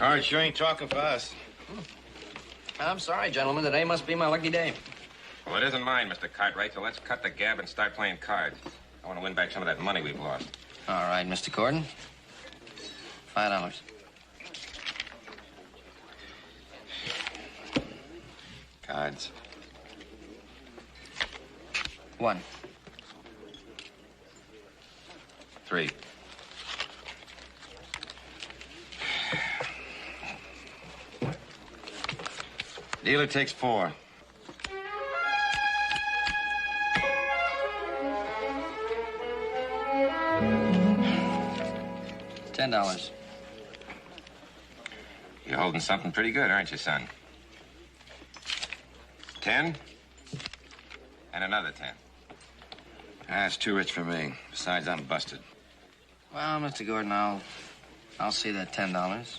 Cards sure ain't talking for us. I'm sorry, gentlemen. Today must be my lucky day. Well, it isn't mine, Mr. Cartwright, so let's cut the gab and start playing cards. I want to win back some of that money we've lost. All right, Mr. Gordon. $5. Cards. 1. 3. Dealer takes 4. $10. You're holding something pretty good, aren't you, son? 10. And another 10. That's too rich for me. Besides, I'm busted. Well, Mr. Gordon, I'll see that $10.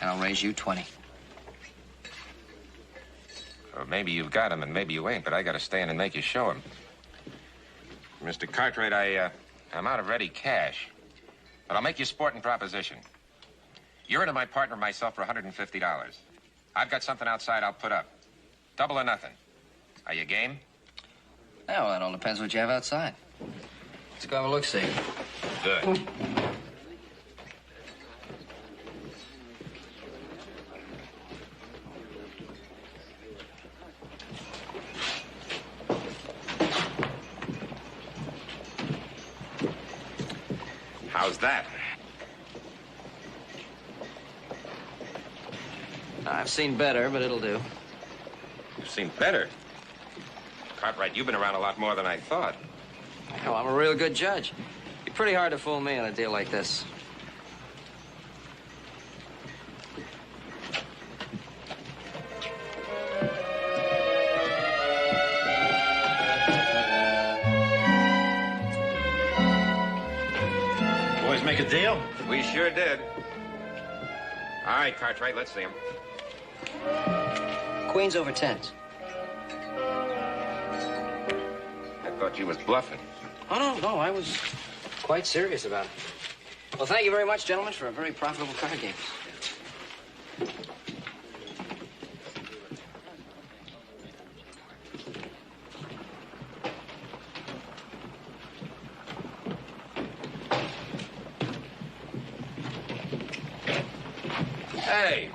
And I'll raise you 20. Well, maybe you've got him and maybe you ain't, but I got to stay in and make you show him. Mr. Cartwright, I'm out of ready cash. But I'll make you a sporting proposition. You're into my partner and myself for $150. I've got something outside I'll put up. Double or nothing. Are you game? Yeah, well, it all depends what you have outside. Let's go have a look-see. Good. How's that? I've seen better, but it'll do. You've seen better. Cartwright, you've been around a lot more than I thought. Oh, I'm a real good judge. It'd be pretty hard to fool me on a deal like this. Boys make a deal? We sure did. All right, Cartwright, let's see him. Queens over 10s. I thought you was bluffing. Oh, no, I was quite serious about it. Well, thank you very much, gentlemen, for a very profitable card game. Hey,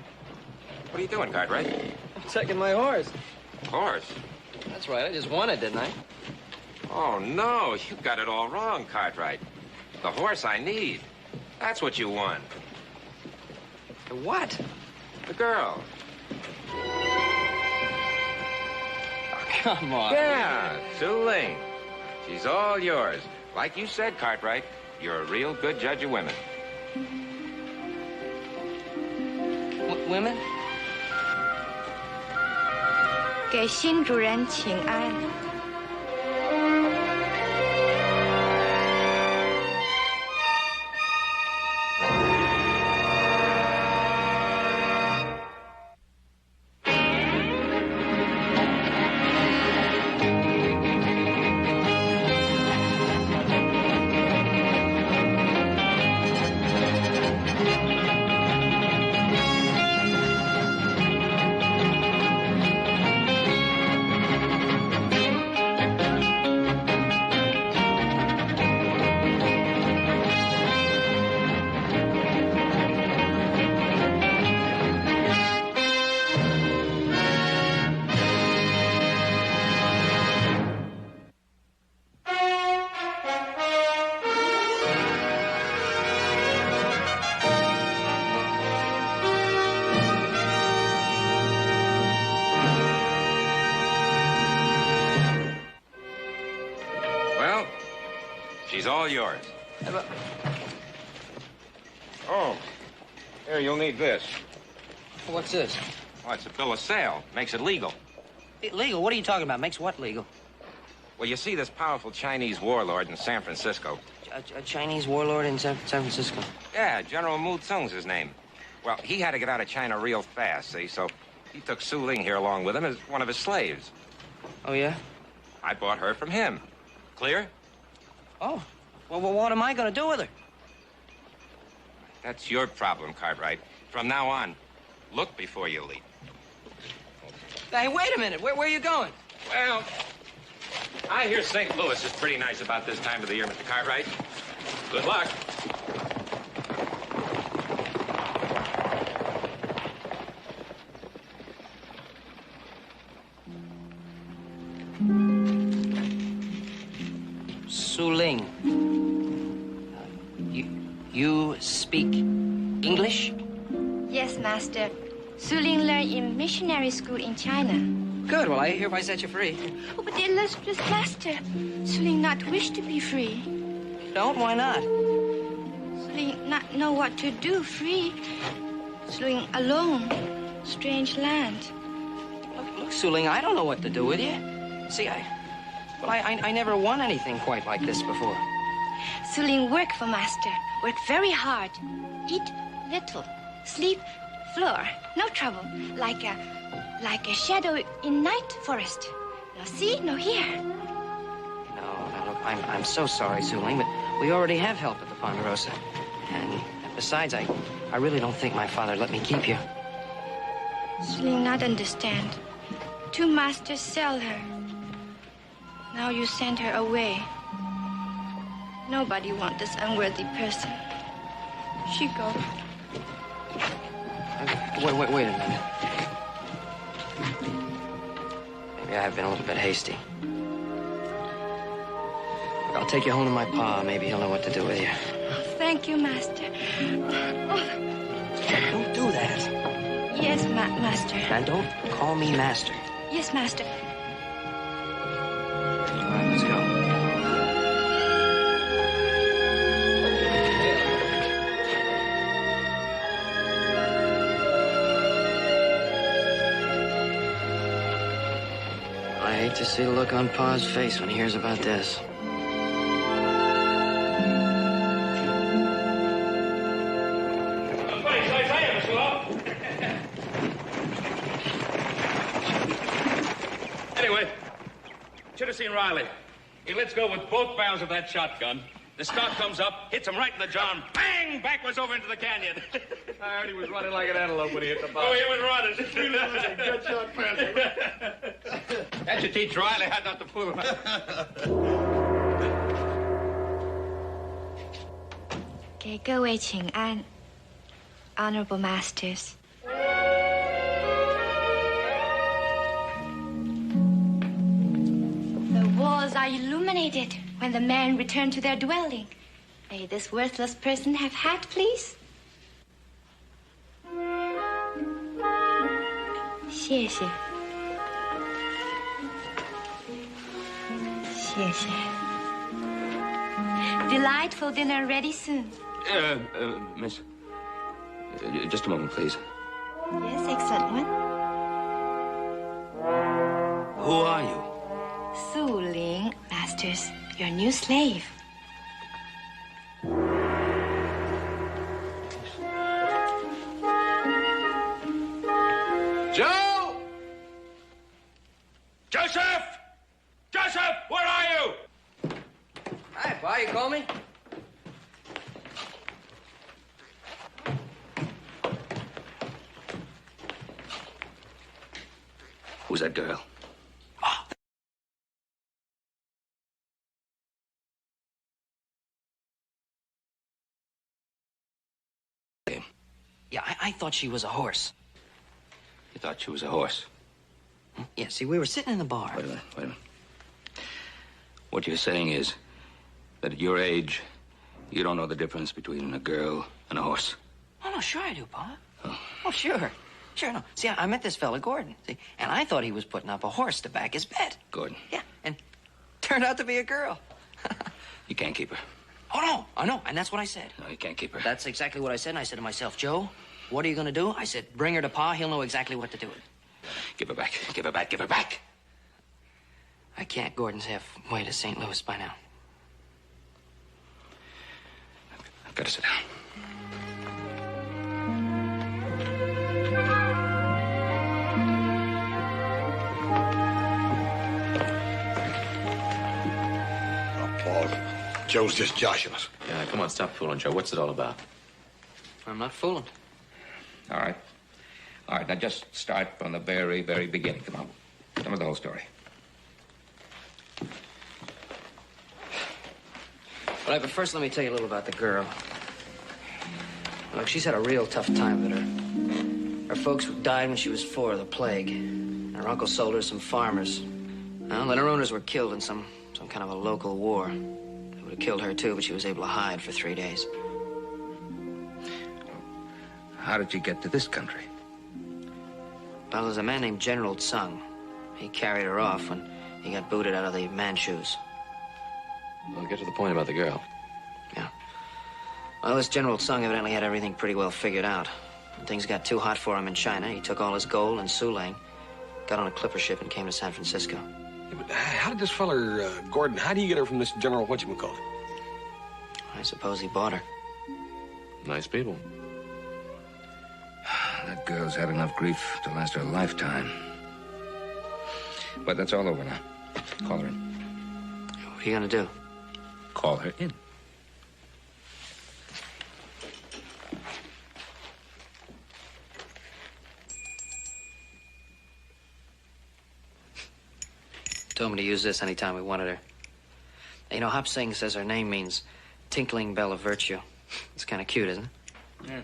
what are you doing, Cartwright? I'm taking my horse. Horse? That's right, I just won it, didn't I? Oh, no, you got it all wrong, Cartwright. The horse I need. That's what you won. The what? The girl. Oh, come on. Yeah, Sue Lane. She's all yours. Like you said, Cartwright, you're a real good judge of women. Women? 给新主人请安。She's all yours. Oh, here, you'll need this. What's this? Oh, it's a bill of sale. Makes it legal. Legal? What are you talking about? Makes what legal? Well, you see this powerful Chinese warlord in San Francisco. A Chinese warlord in San Francisco? Yeah, General Mu Tsung's his name. Well, he had to get out of China real fast, see? So he took Su Ling here along with him as one of his slaves. Oh, yeah? I bought her from him. Clear? Oh. Well, what am I going to do with her? That's your problem, Cartwright. From now on, look before you leap. Hey, wait a minute. Where are you going? Well, I hear St. Louis is pretty nice about this time of the year, Mr. Cartwright. Good luck. Suling. You speak English? Yes, Master. Suling learned in missionary school in China. Good. Well, I hereby set you free. Oh, but the illustrious Master, Suling not wish to be free. Don't? Why not? Suling not know what to do free. Suling alone, strange land. Look, Suling, I don't know what to do with you. See, I never won anything quite like this before. Suling work for Master. Work very hard. Eat little. Sleep floor. No trouble. Like a shadow in night forest. No see, no hear. No, look, I'm so sorry, Suling, but we already have help at the Ponderosa. And besides, I really don't think my father let me keep you. Suling not understand. Two masters sell her. Now you send her away. Nobody want this unworthy person. She go. Wait a minute. Maybe I have been a little bit hasty. Look, I'll take you home to my pa. Maybe he'll know what to do with you. Thank you, Master. Don't do that. Yes, Master. And don't call me Master. Yes, Master. All right, let's go. I hate to see the look on Pa's face when he hears about this. Anyway, should have seen Riley. He lets go with both barrels of that shotgun. The stock comes up, hits him right in the jaw, and bang! Backwards over into the canyon. I heard he was running like an antelope when he hit the bottom. Oh, he was running. Good shot, Panther. That should teach Riley how not to fool him. Honorable Masters. The walls are illuminated when the men return to their dwelling. May this worthless person have hat, please? 谢谢。谢谢。Delightful dinner ready soon. Miss. Just a moment, please. Yes, excellent one. Who are you? Su Ling, Masters, your new slave. Joe! Joseph! Joseph, where are you? Hi, Pa, you call me? Who's that girl? Yeah, I thought she was a horse. You thought she was a horse? Yeah, see, we were sitting in the bar. Wait a minute. What you're saying is that at your age, you don't know the difference between a girl and a horse. Oh, no, sure I do, Pa. Oh, sure. Sure, no. See, I met this fella, Gordon, see, and I thought he was putting up a horse to back his bet. Gordon. Yeah, and turned out to be a girl. You can't keep her. Oh, no, I know, and that's what I said. No, you can't keep her. That's exactly what I said, and I said to myself, Joe, what are you going to do? I said, bring her to Pa. He'll know exactly what to do with her. Give her back. Give her back. Give her back. I can't. Gordon's halfway to St. Louis by now. I've got to sit down. Oh, Paul, Joe's just joshing us. Yeah, come on, stop fooling, Joe. What's it all about? I'm not fooling. All right. All right, now just start from the very, very beginning. Come on. Tell me the whole story. All right, but first let me tell you a little about the girl. Look, she's had a real tough time of it. Her folks died when she was 4 of the plague. And her uncle sold her to some farmers. Well, then her owners were killed in some kind of a local war. They would have killed her, too, but she was able to hide for 3 days. How did you get to this country? Well, there's a man named General Tsang. He carried her off when he got booted out of the Manchus. Well, get to the point about the girl. Yeah. Well, this General Tsang evidently had everything pretty well figured out. When things got too hot for him in China, he took all his gold and Sulang, got on a clipper ship and came to San Francisco. Yeah, but how did this feller, Gordon, how do you get her from this General whatchamacallit? I suppose he bought her. Nice people. That girl's had enough grief to last her a lifetime. But that's all over now. Call her in. What are you gonna do? Call her in. Told me to use this anytime we wanted her. You know, Hop Sing says her name means tinkling bell of virtue. It's kind of cute, isn't it? Yeah.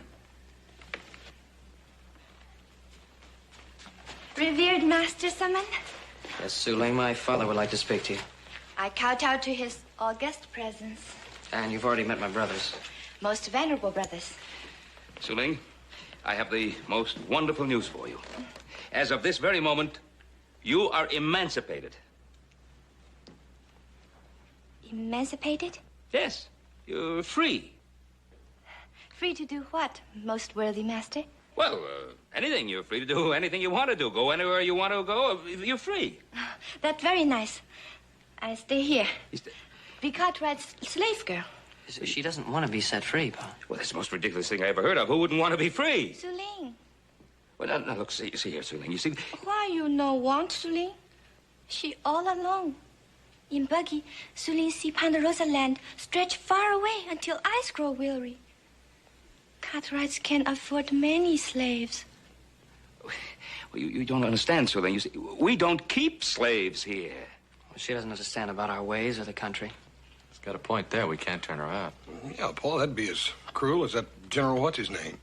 Revered Master Summon, Yes, Sulang, my father would like to speak to you. I kowtow to his august presence. And you've already met my brothers. Most venerable brothers. Suling, I have the most wonderful news for you. As of this very moment, you are emancipated. Emancipated? Yes, you're free. Free to do what, most worthy master? Well, anything. You're free to do anything you want to do. Go anywhere you want to go. You're free. That's very nice. I stay here. You stay- Be Cartwright's slave girl. She doesn't want to be set free, Pa. Well, that's the most ridiculous thing I ever heard of. Who wouldn't want to be free? Suling, Well, now look, see here, Suling. You see, why you no want Suling? She all alone. In buggy, Suling see Ponderosa land stretch far away until eyes grow weary. Cartwrights can afford many slaves. well, you don't understand, Suling. You see, we don't keep slaves here. Well, she doesn't understand about our ways or the country. He's got a point there. We can't turn her out. Yeah, Paul, that'd be as cruel as that General what's-his-name.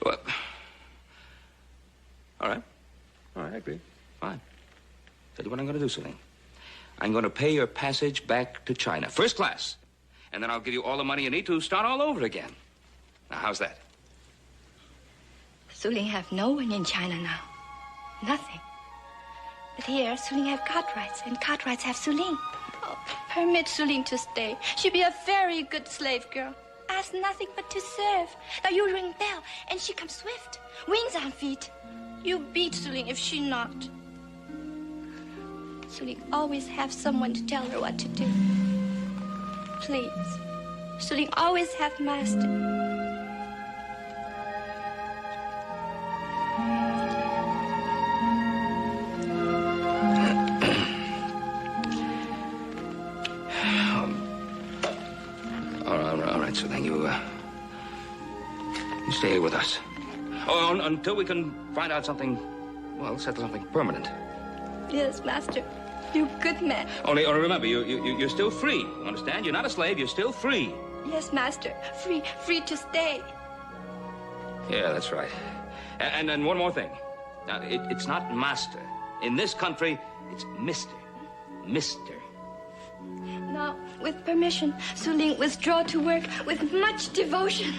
Well, all right. All right, I agree. Fine. Tell you what I'm going to do, Suling. I'm going to pay your passage back to China, first class. And then I'll give you all the money you need to start all over again. Now, how's that? Suling have no one in China now. Nothing. But here, Suling have Cartwrights, and Cartwrights have Suling. Oh, permit Suling to stay. She be a very good slave girl. Ask nothing but to serve. Now you ring bell, and she come swift. Wings on feet. You beat Suling if she not. Suling always have someone to tell her what to do. Please. Suling always have master. All right, Suling, you stay here with us. Oh, until we can find out something, well, settle something permanent. Yes, master. You good man. Only remember, you're still free. You understand? You're not a slave. You're still free. Yes, master. Free to stay. Yeah, that's right. And then one more thing. Now, it's not master. In this country, it's mister. Mister. Now, with permission, Suling withdraw to work with much devotion.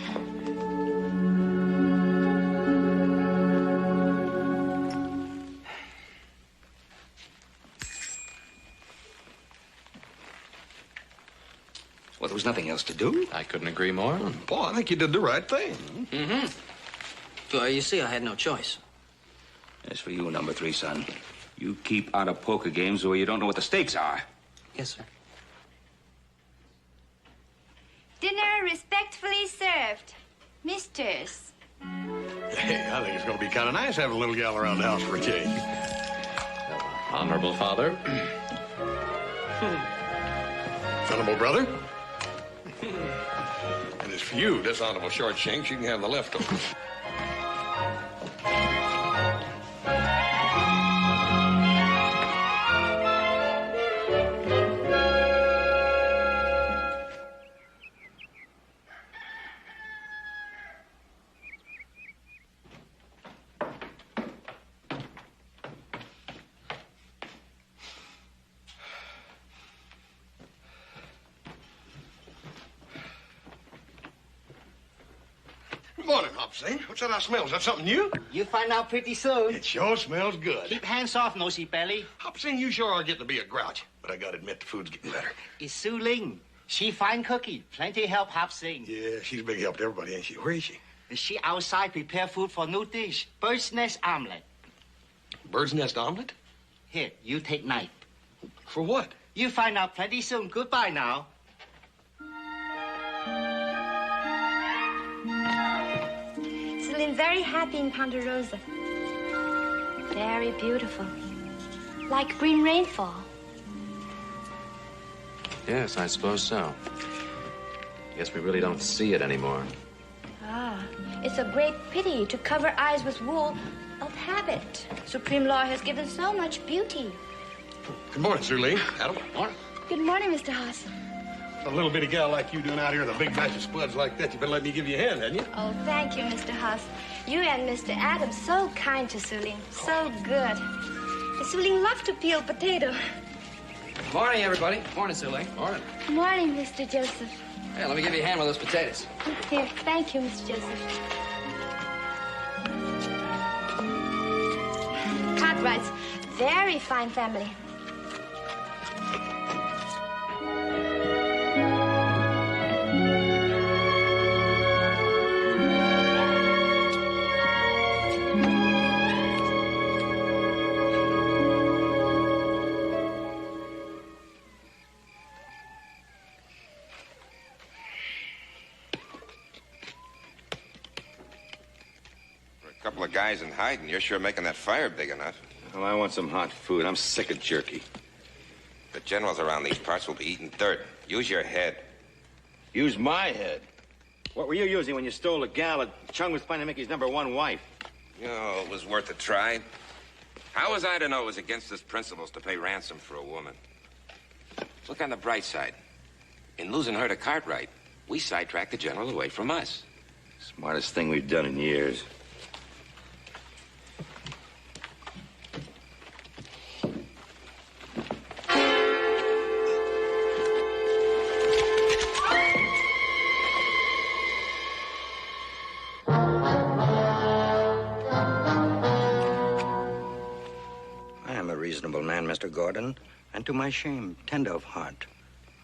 Well, there was nothing else to do. I couldn't agree more. Paul, I think you did the right thing. Mm-hmm. Well, you see, I had no choice. As for you, number 3, son, you keep out of poker games where you don't know what the stakes are. Yes, sir. Dinner respectfully served. Misters. Hey, I think it's going to be kind of nice having a little gal around the house for a change. Honorable father. Honorable brother. And his For you, dishonorable short shanks, you can have the leftovers. Good morning, Hopsy. What's that I smell? Is that something new? You find out pretty soon. It sure smells good. Keep hands off, nosy belly. Hopsy, you sure are getting to be a grouch. But I gotta admit, the food's getting better. It's Su Ling. She fine cookie. Plenty help Hop Sing. Yeah, she's a big help to everybody, ain't she? Where is she? She outside prepare food for new dish. Bird's nest omelet. Bird's nest omelet? Here, you take knife. For what? You find out plenty soon. Goodbye now. Celine, very happy in Ponderosa. Very beautiful. Like green rainfall. Yes, I suppose so. Guess we really don't see it anymore. Ah, it's a great pity to cover eyes with wool of habit. Supreme Law has given so much beauty. Good morning, Sir Lee. Adam. Morning. Good morning, Mr. Haas. A little bitty gal like you doing out here with a big batch of spuds like that, you better let me give you a hand, hadn't you? Oh, thank you, Mr. Haas. You and Mr. Adams so kind to Suling. So good. Suling loved to peel potato. Morning, everybody. Morning, Sue. Morning. Morning, Mr. Joseph. Hey, let me give you a hand with those potatoes. Here, thank you, Mr. Joseph. Cartwrights, very fine family. A couple of guys in hiding. You're sure making that fire big enough. Well, I want some hot food. I'm sick of jerky. The generals around these parts will be eating dirt. Use your head. Use my head. What were you using when you stole a gal that Chung was planning to make his #1 wife? Oh, it was worth a try. How was I to know it was against his principles to pay ransom for a woman? Look on the bright side. In losing her to Cartwright, we sidetracked the general away from us. Smartest thing we've done in years. Reasonable man, Mr. Gordon, and to my shame, tender of heart.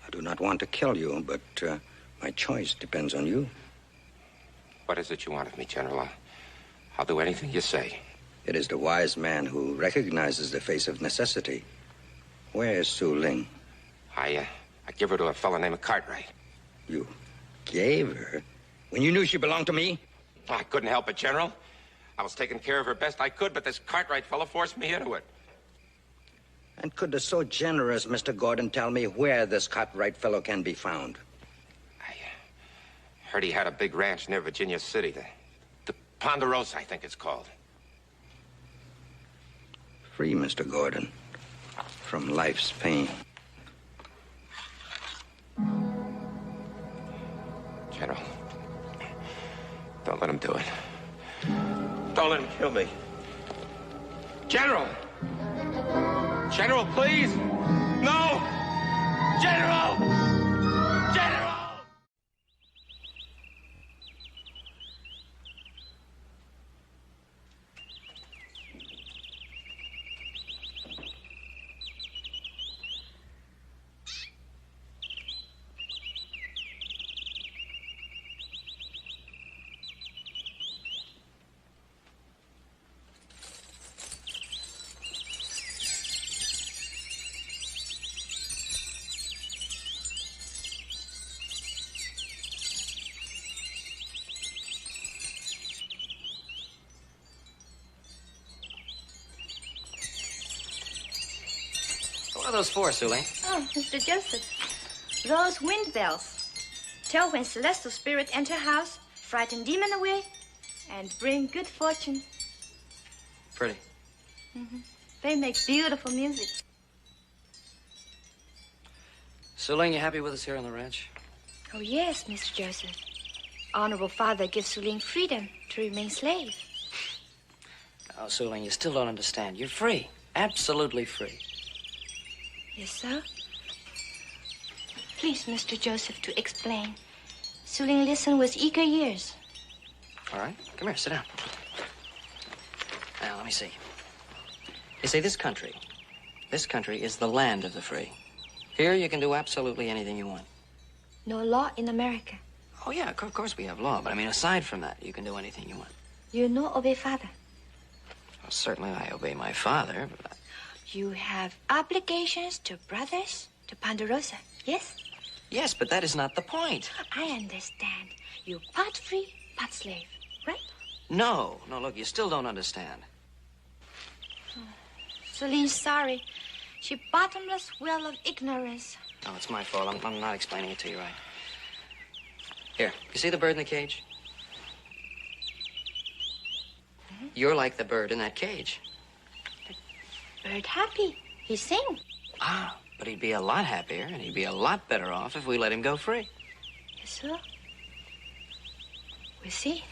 I do not want to kill you, but my choice depends on you. What is it you want of me, General? I'll do anything you say. It is the wise man who recognizes the face of necessity. Where is Su Ling? I give her to a fellow named Cartwright. You gave her? When you knew she belonged to me? I couldn't help it, General. I was taking care of her best I could, but this Cartwright fellow forced me into it. And could the so generous Mr. Gordon tell me where this Cartwright fellow can be found? I heard he had a big ranch near Virginia City. The Ponderosa, I think it's called. Free Mr. Gordon from life's pain. General, don't let him do it. Don't let him kill me. General! General, please! No! General! General! What are those for, Suling? Oh, Mr. Joseph, those wind bells. tell when celestial spirits enter house, frighten demon away, and bring good fortune. Pretty. They make beautiful music. Suling, you happy with us here on the ranch? Oh, yes, Mr. Joseph. Honorable father gives Suling freedom to remain slave. Oh, Suling, you still don't understand. You're free. Absolutely free. Yes, sir? Please, Mr. Joseph, to explain. Suling listened with eager ears. All right. Come here, sit down. Now, let me see. You see, this country is the land of the free. Here you can do absolutely anything you want. No law in America. Oh, yeah, of course we have law, but I mean, aside from that, you can do anything you want. You know obey father. Well, certainly I obey my father, but... You have obligations to brothers, to Ponderosa, yes? Yes, but that is not the point. I understand. You part free, part slave, right? No, look, you still don't understand. Suling's sorry. She bottomless well of ignorance. Oh, it's my fault. I'm not explaining it to you right. Here, you see the bird in the cage? You're like the bird in that cage. Bird happy. He sing. Ah, but he'd be a lot happier and he'd be a lot better off if we let him go free. Yes, sir. We'll see.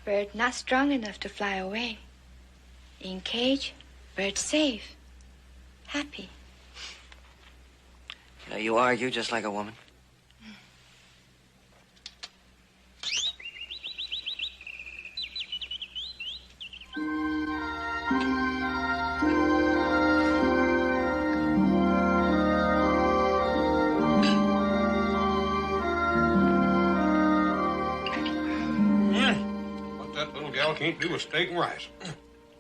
Bird not strong enough to fly away. In cage, bird safe, happy. You know, you argue just like a woman. Can't do with steak and rice.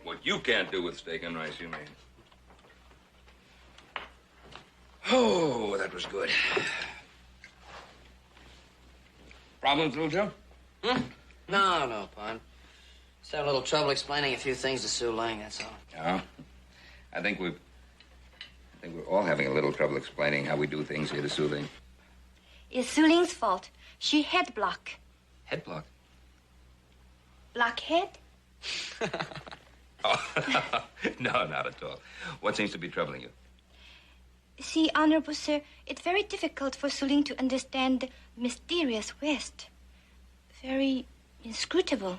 What you can't do with steak and rice, you mean? Oh, that was good. Problems, little Joe? No, Pon. Just having a little trouble explaining a few things to Sue Lang, that's all. Yeah. I think we're all having a little trouble explaining how we do things here to Suling. It's Suling's fault. She head block. Head block? Blockhead? Oh, no, not at all. What seems to be troubling you? See, Honorable Sir, it's very difficult for Suling to understand the mysterious West. Very inscrutable.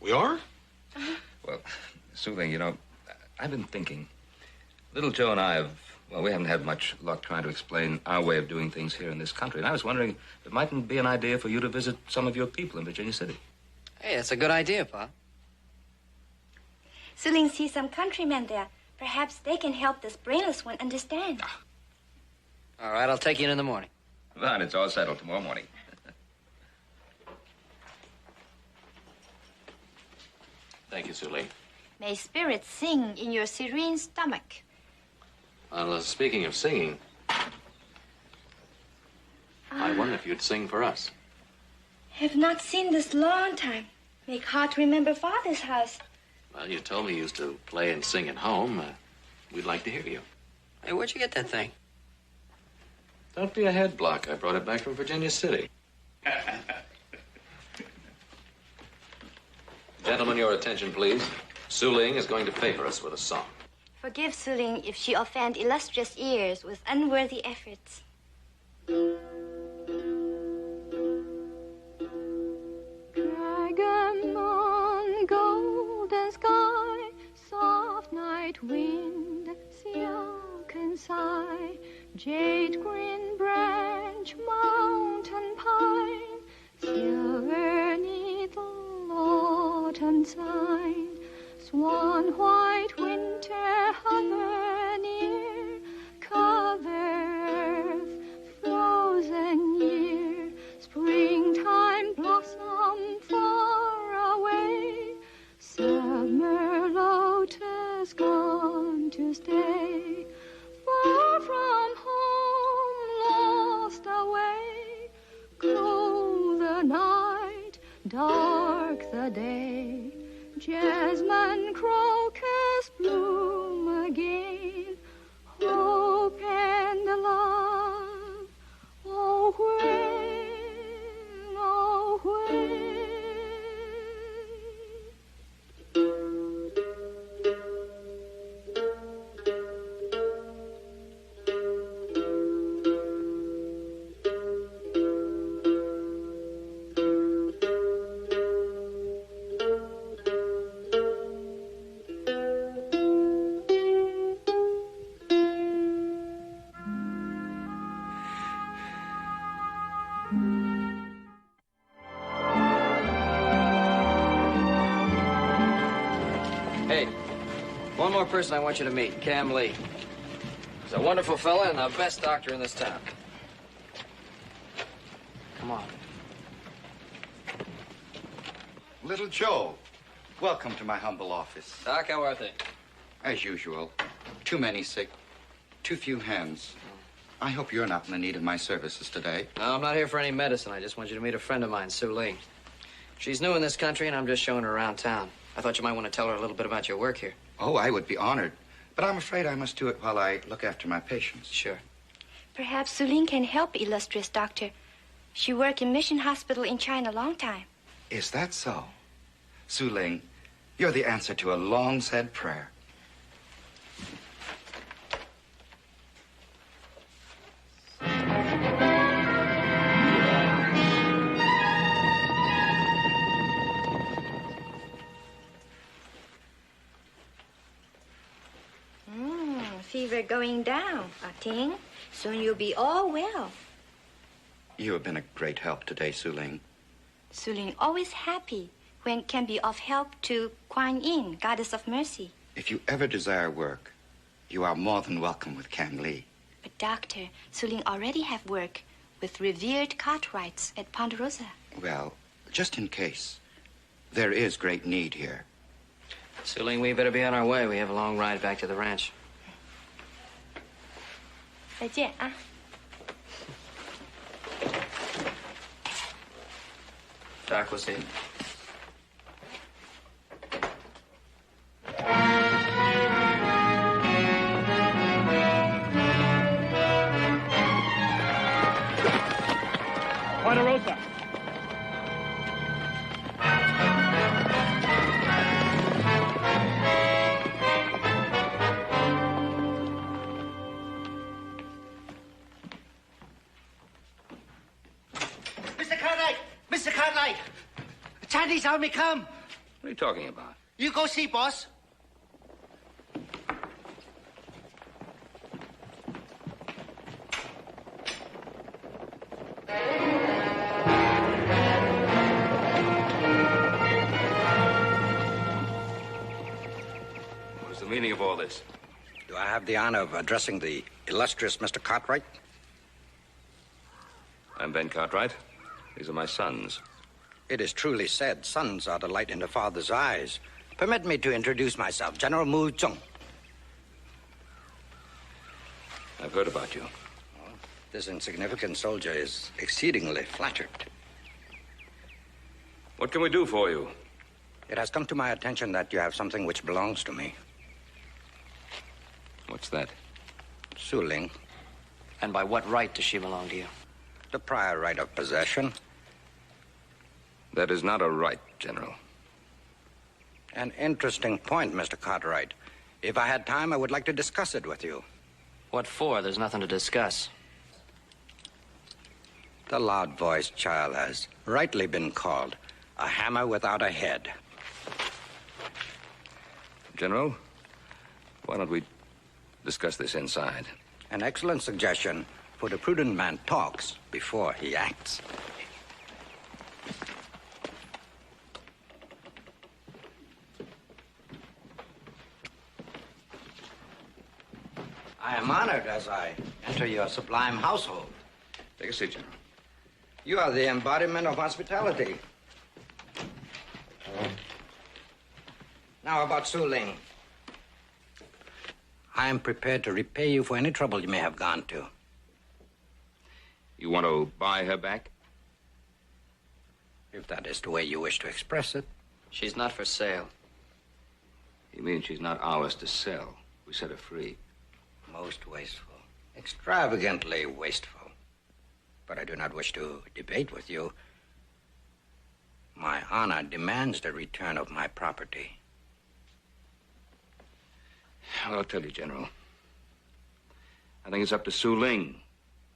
We are? Well, Suling, you know, I've been thinking. Little Joe and I we haven't had much luck trying to explain our way of doing things here in this country. And I was wondering if it mightn't be an idea for you to visit some of your people in Virginia City. Hey, that's a good idea, Pa. Suling sees some countrymen there. Perhaps they can help this brainless one understand. All right, I'll take you in the morning. Fine, it's all settled tomorrow morning. Thank you, Suling. May spirits sing in your serene stomach. Well, speaking of singing, I wonder if you'd sing for us. Have not seen this long time. Make heart remember father's house. Well, you told me you used to play and sing at home. We'd like to hear you. Hey, where'd you get that thing? Don't be a head block. I brought it back from Virginia City. Gentlemen, your attention, please. Suling is going to favor us with a song. Forgive Suling if she offend illustrious ears with unworthy efforts. Dragon moon, golden sky, soft night wind, silken sigh, jade green branch, mountain pine, silver needle, autumn sign, swan white winter hover near, cover earth, frozen year, springtime blossom far away. to stay. Far from home, lost away. Cold the night, dark the day. Jasmine, crocus bloom again. Hope and love, oh when, oh when. Hey, one more person I want you to meet, Cam Lee. He's a wonderful fella and the best doctor in this town. Come on. Little Joe, welcome to my humble office. Doc, how are things? As usual, too many sick, too few hands. I hope you're not in the need of my services today. No, I'm not here for any medicine. I just want you to meet a friend of mine, Sue Ling. She's new in this country, and I'm just showing her around town. I thought you might want to tell her a little bit about your work here. Oh, I would be honored. But I'm afraid I must do it while I look after my patients. Sure. Perhaps Suling can help, illustrious doctor. She worked in mission hospital in China a long time. Is that so? Su Ling, you're the answer to a long-said prayer. Fever going down, I think. Soon you'll be all well. You have been a great help today, Su Ling. Suling always happy when can be of help to Kuan Yin, goddess of mercy. If you ever desire work, you are more than welcome with Kang Lee. But doctor, Suling already have work with revered Cartwrights at Ponderosa. Well, just in case, there is great need here. Sue Ling, we better be on our way. We have a long ride back to the ranch. 再见啊。Doc, we'll see. Ponderosa. Mr. Cartwright! Chinese army come! What are you talking about? You go see, boss. What's the meaning of all this? Do I have the honor of addressing the illustrious Mr. Cartwright? I'm Ben Cartwright. These are my sons. It is truly said, sons are the light in the father's eyes. Permit me to introduce myself, General Mu Zhong. I've heard about you. This insignificant soldier is exceedingly flattered. What can we do for you? It has come to my attention that you have something which belongs to me. What's that? Su Ling. And by what right does she belong to you? The prior right of possession. That is not a right, General. An interesting point, Mr. Cartwright. If I had time, I would like to discuss it with you. What for? There's nothing to discuss. The loud-voiced child has rightly been called a hammer without a head. General, why don't we discuss this inside? An excellent suggestion, for the prudent man talks before he acts. I am honored as I enter your sublime household. Take a seat, General. You are the embodiment of hospitality. Now about Su Ling. I am prepared to repay you for any trouble you may have gone to. You want to buy her back? If that is the way you wish to express it. She's not for sale. You mean she's not ours to sell? We set her free. Most wasteful. Extravagantly wasteful. But I do not wish to debate with you. My honor demands the return of my property. Well, I'll tell you, General. I think it's up to Su Ling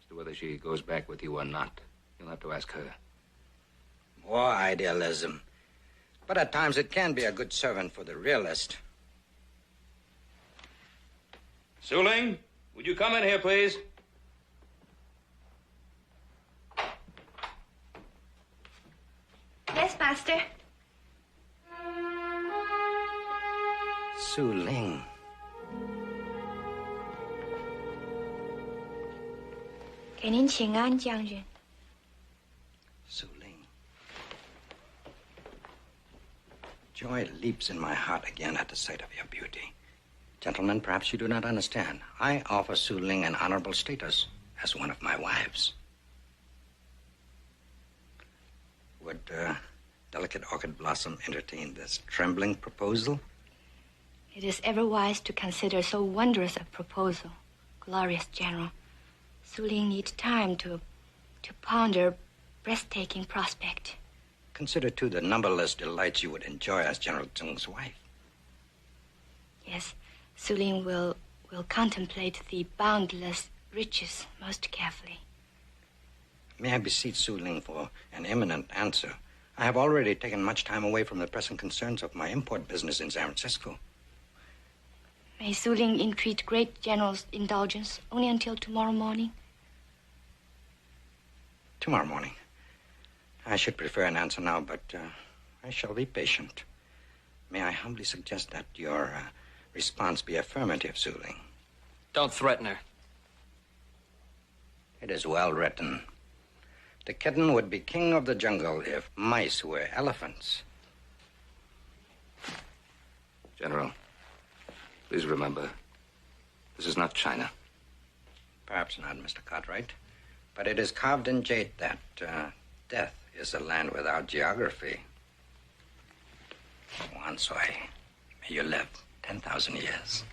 as to whether she goes back with you or not. You'll have to ask her. More idealism. But at times it can be a good servant for the realist. Su Ling, would you come in here, please? Yes, Master. Su Ling.给您请安，将军。 Su Ling. Joy leaps in my heart again at the sight of your beauty. Gentlemen, perhaps you do not understand. I offer Su Ling an honorable status as one of my wives. Would delicate orchid blossom entertain this trembling proposal? It is ever wise to consider so wondrous a proposal, glorious General. Su Ling needs time to ponder breathtaking prospect. Consider, too, the numberless delights you would enjoy as General Zheng's wife. Yes, Su Ling will contemplate the boundless riches most carefully. May I beseech Su Ling for an imminent answer? I have already taken much time away from the pressing concerns of my import business in San Francisco. May Su Ling entreat great General's indulgence only until tomorrow morning? Tomorrow morning. I should prefer an answer now, but I shall be patient. May I humbly suggest that your response be affirmative, Su Ling? Don't threaten her. It is well written. The kitten would be king of the jungle if mice were elephants. General, please remember, this is not China. Perhaps not, Mr. Cartwright. But it is carved in jade that death is a land without geography. Wansoi, may you live 10,000 years.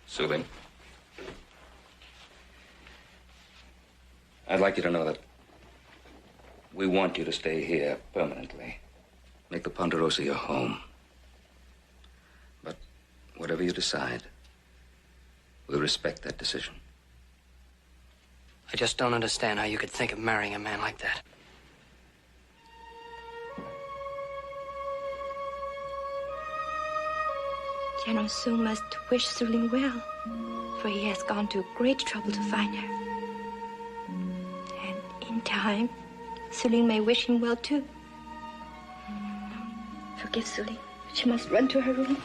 Su Ling, I'd like you to know that we want you to stay here permanently. Make the Ponderosa your home. But whatever you decide, we'll respect that decision. I just don't understand how you could think of marrying a man like that. General Sung must wish Su Ling well, for he has gone to great trouble to find her. And in time, Su Ling may wish him well too. Forgive Su Ling. She must run to her room.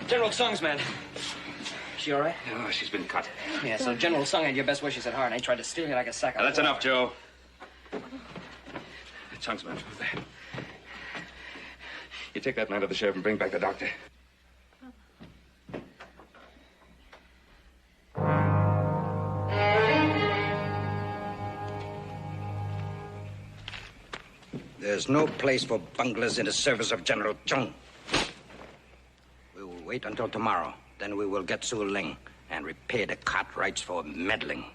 General Sung's man. She all right? Oh, she's been cut. Yeah, so General Sung had your best wishes at heart, and he tried to steal you like a sack of... Now, that's enough, Joe. Chung's man, who's there? You take that man to the sheriff and bring back the doctor. There's no place for bunglers in the service of General Chung. We will wait until tomorrow. Then we will get Su Ling and repay the Cartwrights for meddling.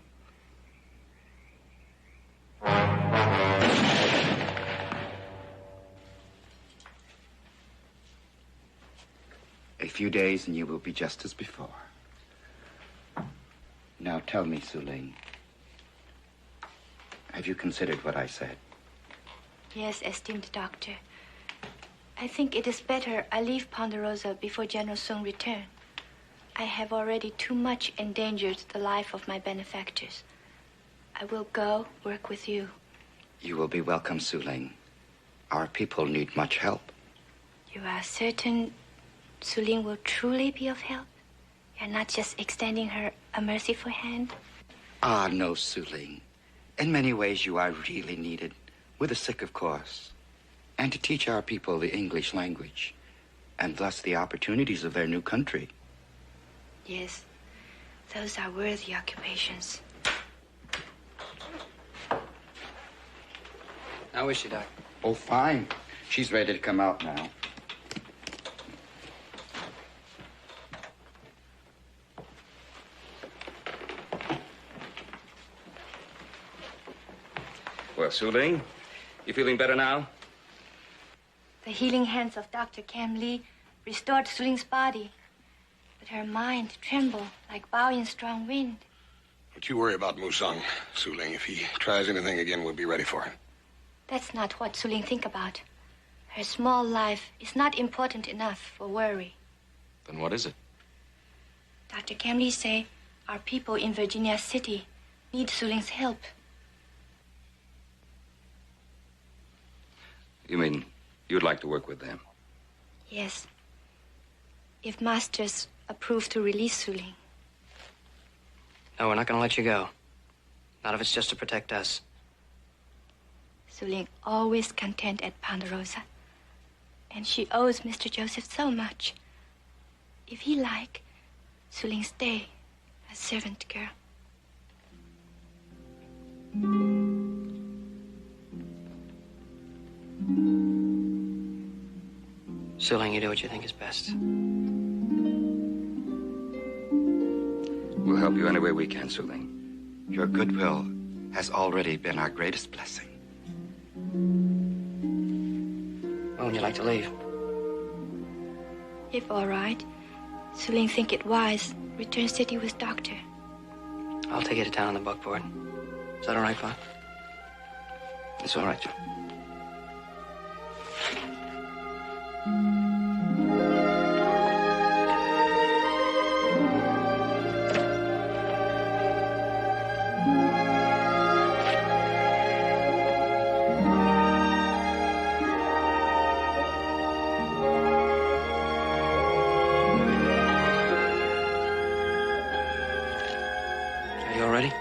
A few days and you will be just as before. Now tell me, Suling, have you considered what I said? Yes, esteemed doctor. I think it is better I leave Ponderosa before General Sung return. I have already too much endangered the life of my benefactors. I will go work with you. You will be welcome, Suling. Our people need much help. You are certain Suling will truly be of help? You're not just extending her a merciful hand? Ah, no, Suling. In many ways, you are really needed. With the sick, of course. And to teach our people the English language. And thus the opportunities of their new country. Yes, those are worthy occupations. How is she, Doc? Oh, fine. She's ready to come out now. Well, Suling, you feeling better now? The healing hands of Dr. Cam Lee restored Suling's body, but her mind trembled like bow in strong wind. Don't you worry about Musang, Suling. If he tries anything again, we'll be ready for him. That's not what Suling think about. Her small life is not important enough for worry. Then what is it? Dr. Cam Lee say our people in Virginia City need Suling's help. You mean you'd like to work with them? Yes. If masters approve to release Suling. No, we're not going to let you go. Not if it's just to protect us. Suling always content at Ponderosa. And she owes Mr. Joseph so much. If he like, Suling stay as servant girl. Suling, you do what you think is best. We'll help you any way we can, Suling. Your goodwill has already been our greatest blessing. When would you like to leave? If all right, Suling think it wise, return city with doctor. I'll take you to town on the buckboard. Is that all right, Pa? It's all right, Joe. Are you all ready?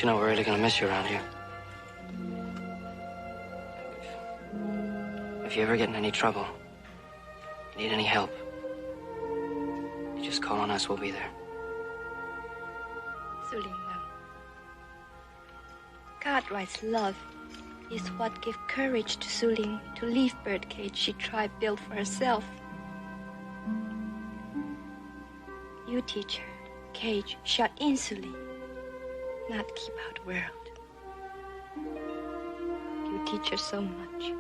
You know we're really gonna miss you around here. If you ever get in any trouble, you need any help, you just call on us, we'll be there. Suling, no. Cartwright's love is what gave courage to Suling to leave birdcage she tried build for herself. You teach her cage shut in Suling, not keep out world. You teach her so much.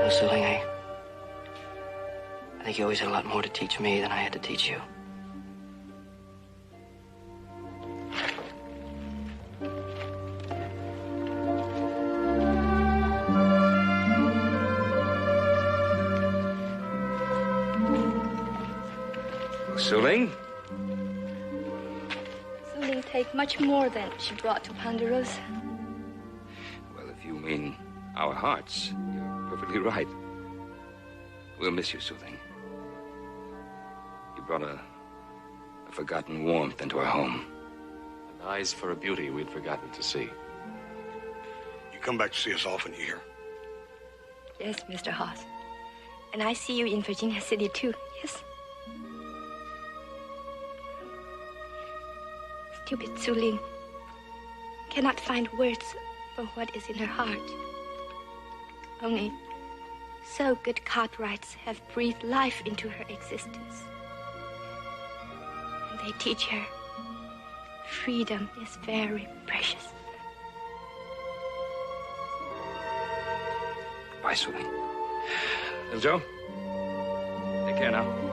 No, Suling, I think you always had a lot more to teach me than I had to teach you. Suling? Suling take much more than she brought to Ponderosa. Well, if you mean our hearts, you're perfectly right. We'll miss you, Suling. You brought a forgotten warmth into our home. And eyes for a beauty we'd forgotten to see. You come back to see us often, you hear? Yes, Mr. Haas. And I see you in Virginia City, too. Yes. Stupid Suling. cannot find words for what is in her heart. Only so good Cartwrights have breathed life into her existence. And they teach her freedom is very precious. Bye, Suling. Little Joe, take care now.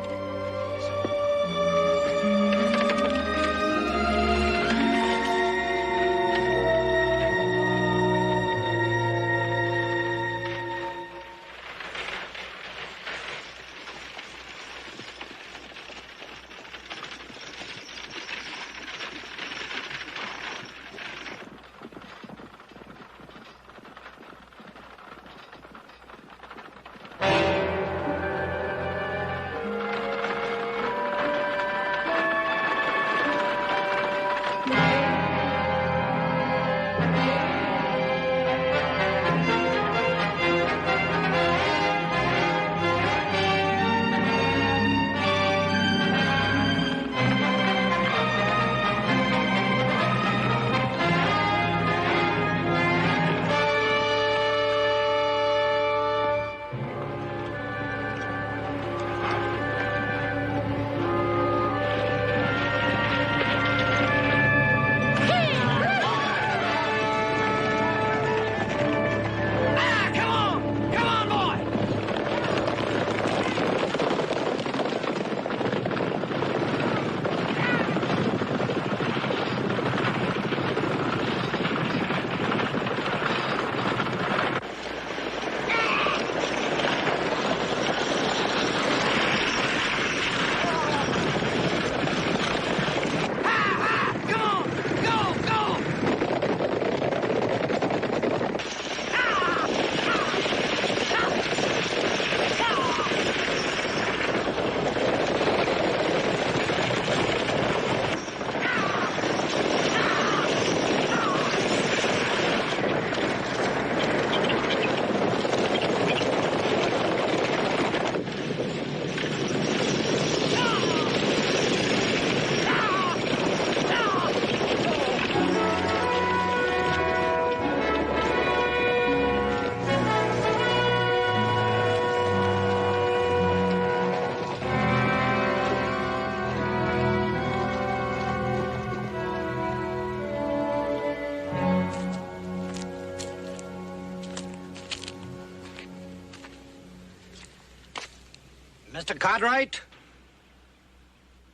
Mr. Cartwright?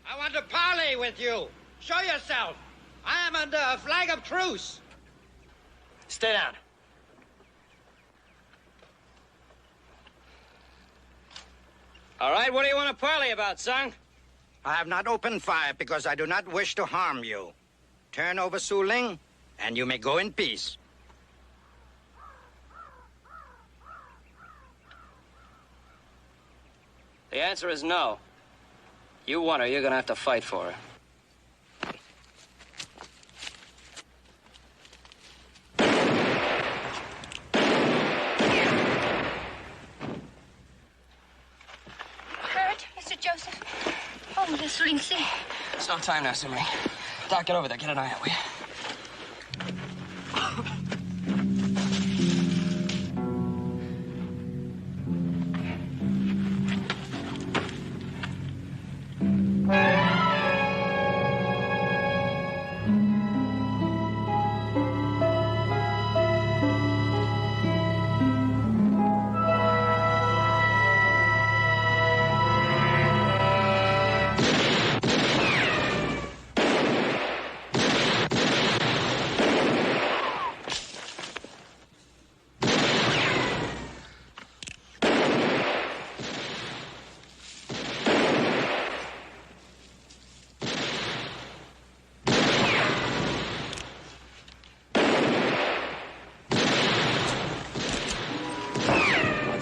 I want to parley with you. Show yourself. I am under a flag of truce. Stay down. All right, what do you want to parley about, son? I have not opened fire because I do not wish to harm you. Turn over Su Ling, and you may go in peace. The answer is no. You want her, you're gonna have to fight for her. Hurt, Mr. Joseph? Oh, Miss Lindsay. It's no time now, Simri. Doc, get over there. Get an eye out, will you?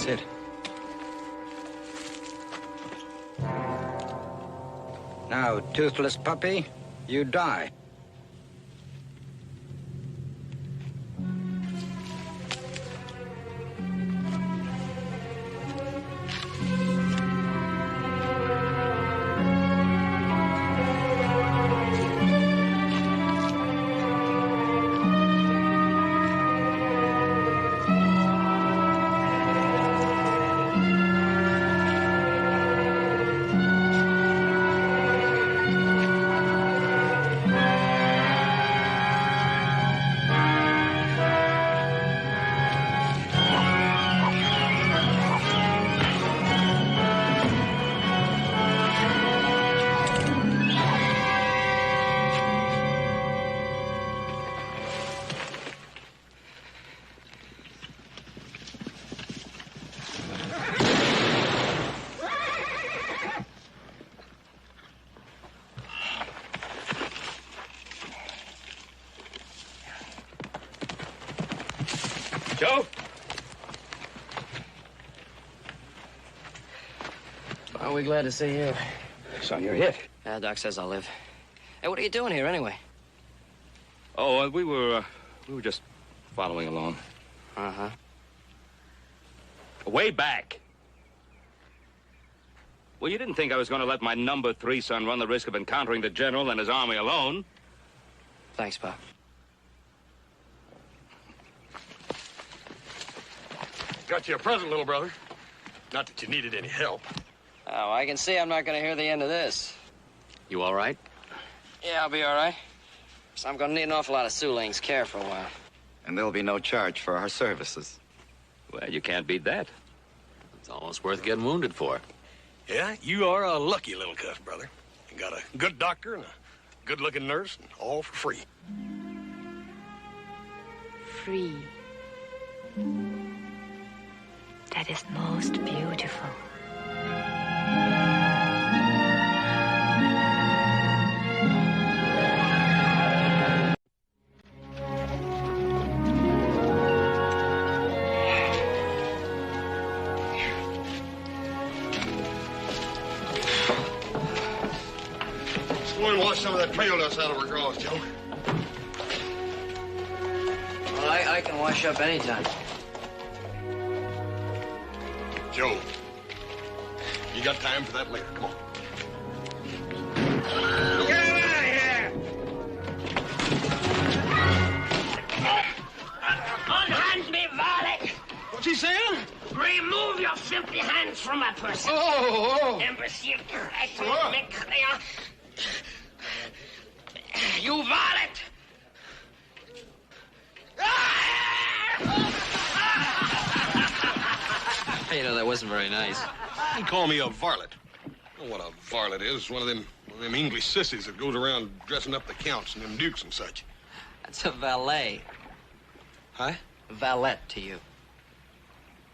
That's it. Now, toothless puppy, you die. Joe? Are we glad to see you? Son, you're hit. Doc says I'll live. Hey, what are you doing here anyway? Oh, we were just following along. Uh-huh. Way back. Well, you didn't think I was going to let my number 3 son run the risk of encountering the general and his army alone. Thanks, Pop. Got you a present, little brother. Not that you needed any help. Oh, I can see I'm not going to hear the end of this. You all right? Yeah, I'll be all right. So I'm going to need an awful lot of Suling's care for a while. And there'll be no charge for our services. Well, you can't beat that. It's almost worth getting wounded for. Yeah, you are a lucky little cuss, brother. You got a good doctor and a good-looking nurse, and all for free. Free. That is most beautiful. Go and wash some of that trail dust out of her drawers, Joe. Well, I can wash up anytime. Joe, you got time for that later. Come on. Get him out of here! Unhand me, varlet! What's he saying? Remove your filthy hands from my person. Oh! Imbecile, you varlet! Hey, you know, that wasn't very nice. You call me a varlet. You know what a varlet is? One of them English sissies that goes around dressing up the counts and them dukes and such. That's a valet. Huh? Valet to you.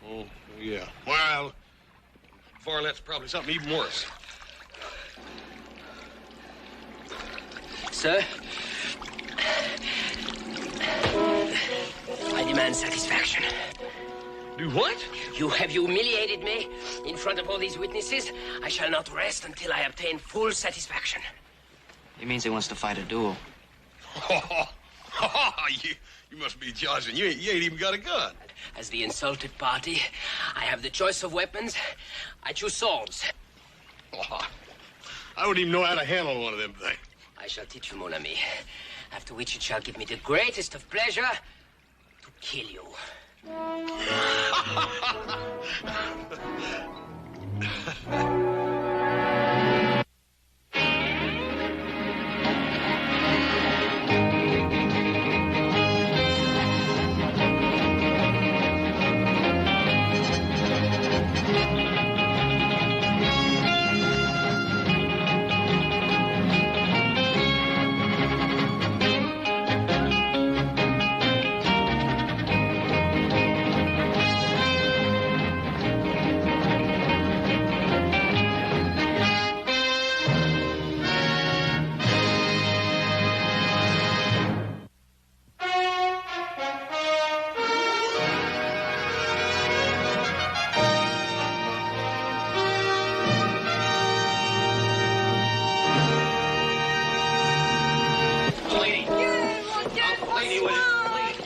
Oh, yeah. Well, varlet's probably something even worse. Sir, I demand satisfaction. Do what? You have humiliated me in front of all these witnesses. I shall not rest until I obtain full satisfaction. He means he wants to fight a duel. You must be joshing. You ain't even got a gun. As the insulted party, I have the choice of weapons. I choose swords. I wouldn't even know how to handle one of them things. I shall teach you, mon ami. After which it shall give me the greatest of pleasure to kill you.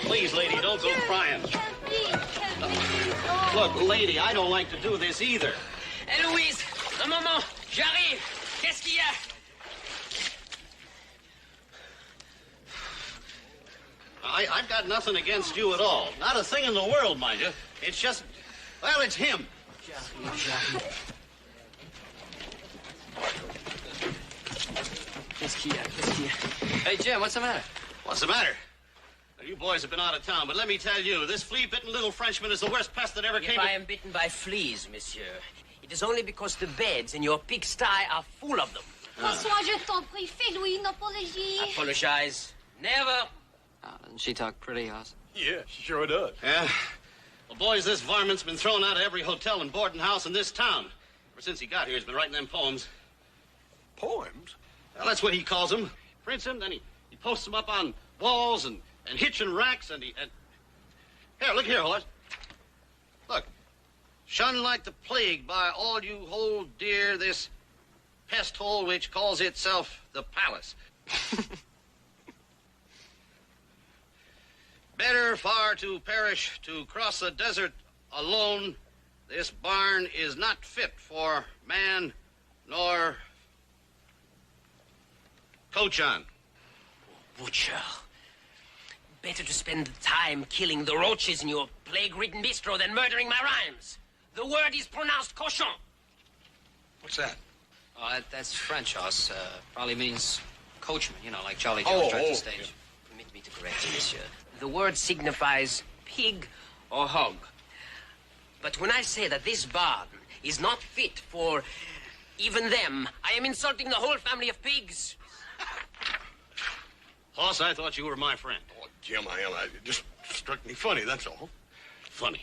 Please, lady, don't go crying. Look, lady, I don't like to do this either. Louise, un moment, j'arrive. Qu'est-ce qu'il y a? I've got nothing against you at all. Not a thing in the world, mind you. It's just, well, it's him. Qu'est-ce qu'il y a? Qu'est-ce qu'il y a? Hey, Jim, what's the matter? What's the matter? Well, you boys have been out of town, but let me tell you, this flea-bitten little Frenchman is the worst pest that ever came. If I am bitten by fleas, monsieur, it is only because the beds in your pigsty are full of them. François, je t'en prie, fais Louis une apologie. Apologize. Never. Doesn't she talk pretty, Hoss? Yeah, she sure does. Yeah. Well, boys, this varmint's been thrown out of every hotel and boarding house in this town. Ever since he got here, he's been writing them poems. Poems? Well, that's what he calls them. Prints them, then he posts them up on walls and hitching racks, and Here, look here, Horace. Look. Shun like the plague by all you hold dear this pest hole which calls itself the palace. Better far to perish to cross the desert alone. This barn is not fit for man nor coach on. Butcher. Better to spend the time killing the roaches in your plague-ridden bistro than murdering my rhymes. The word is pronounced cochon. What's that? Oh, that's French, Hoss. Probably means coachman, you know, like Jolly Jones drives the stage. Permit me to correct you, monsieur. The word signifies pig or hog. But when I say that this barn is not fit for even them, I am insulting the whole family of pigs. Hoss, I thought you were my friend. Oh, Jim, it just struck me funny, that's all. Funny.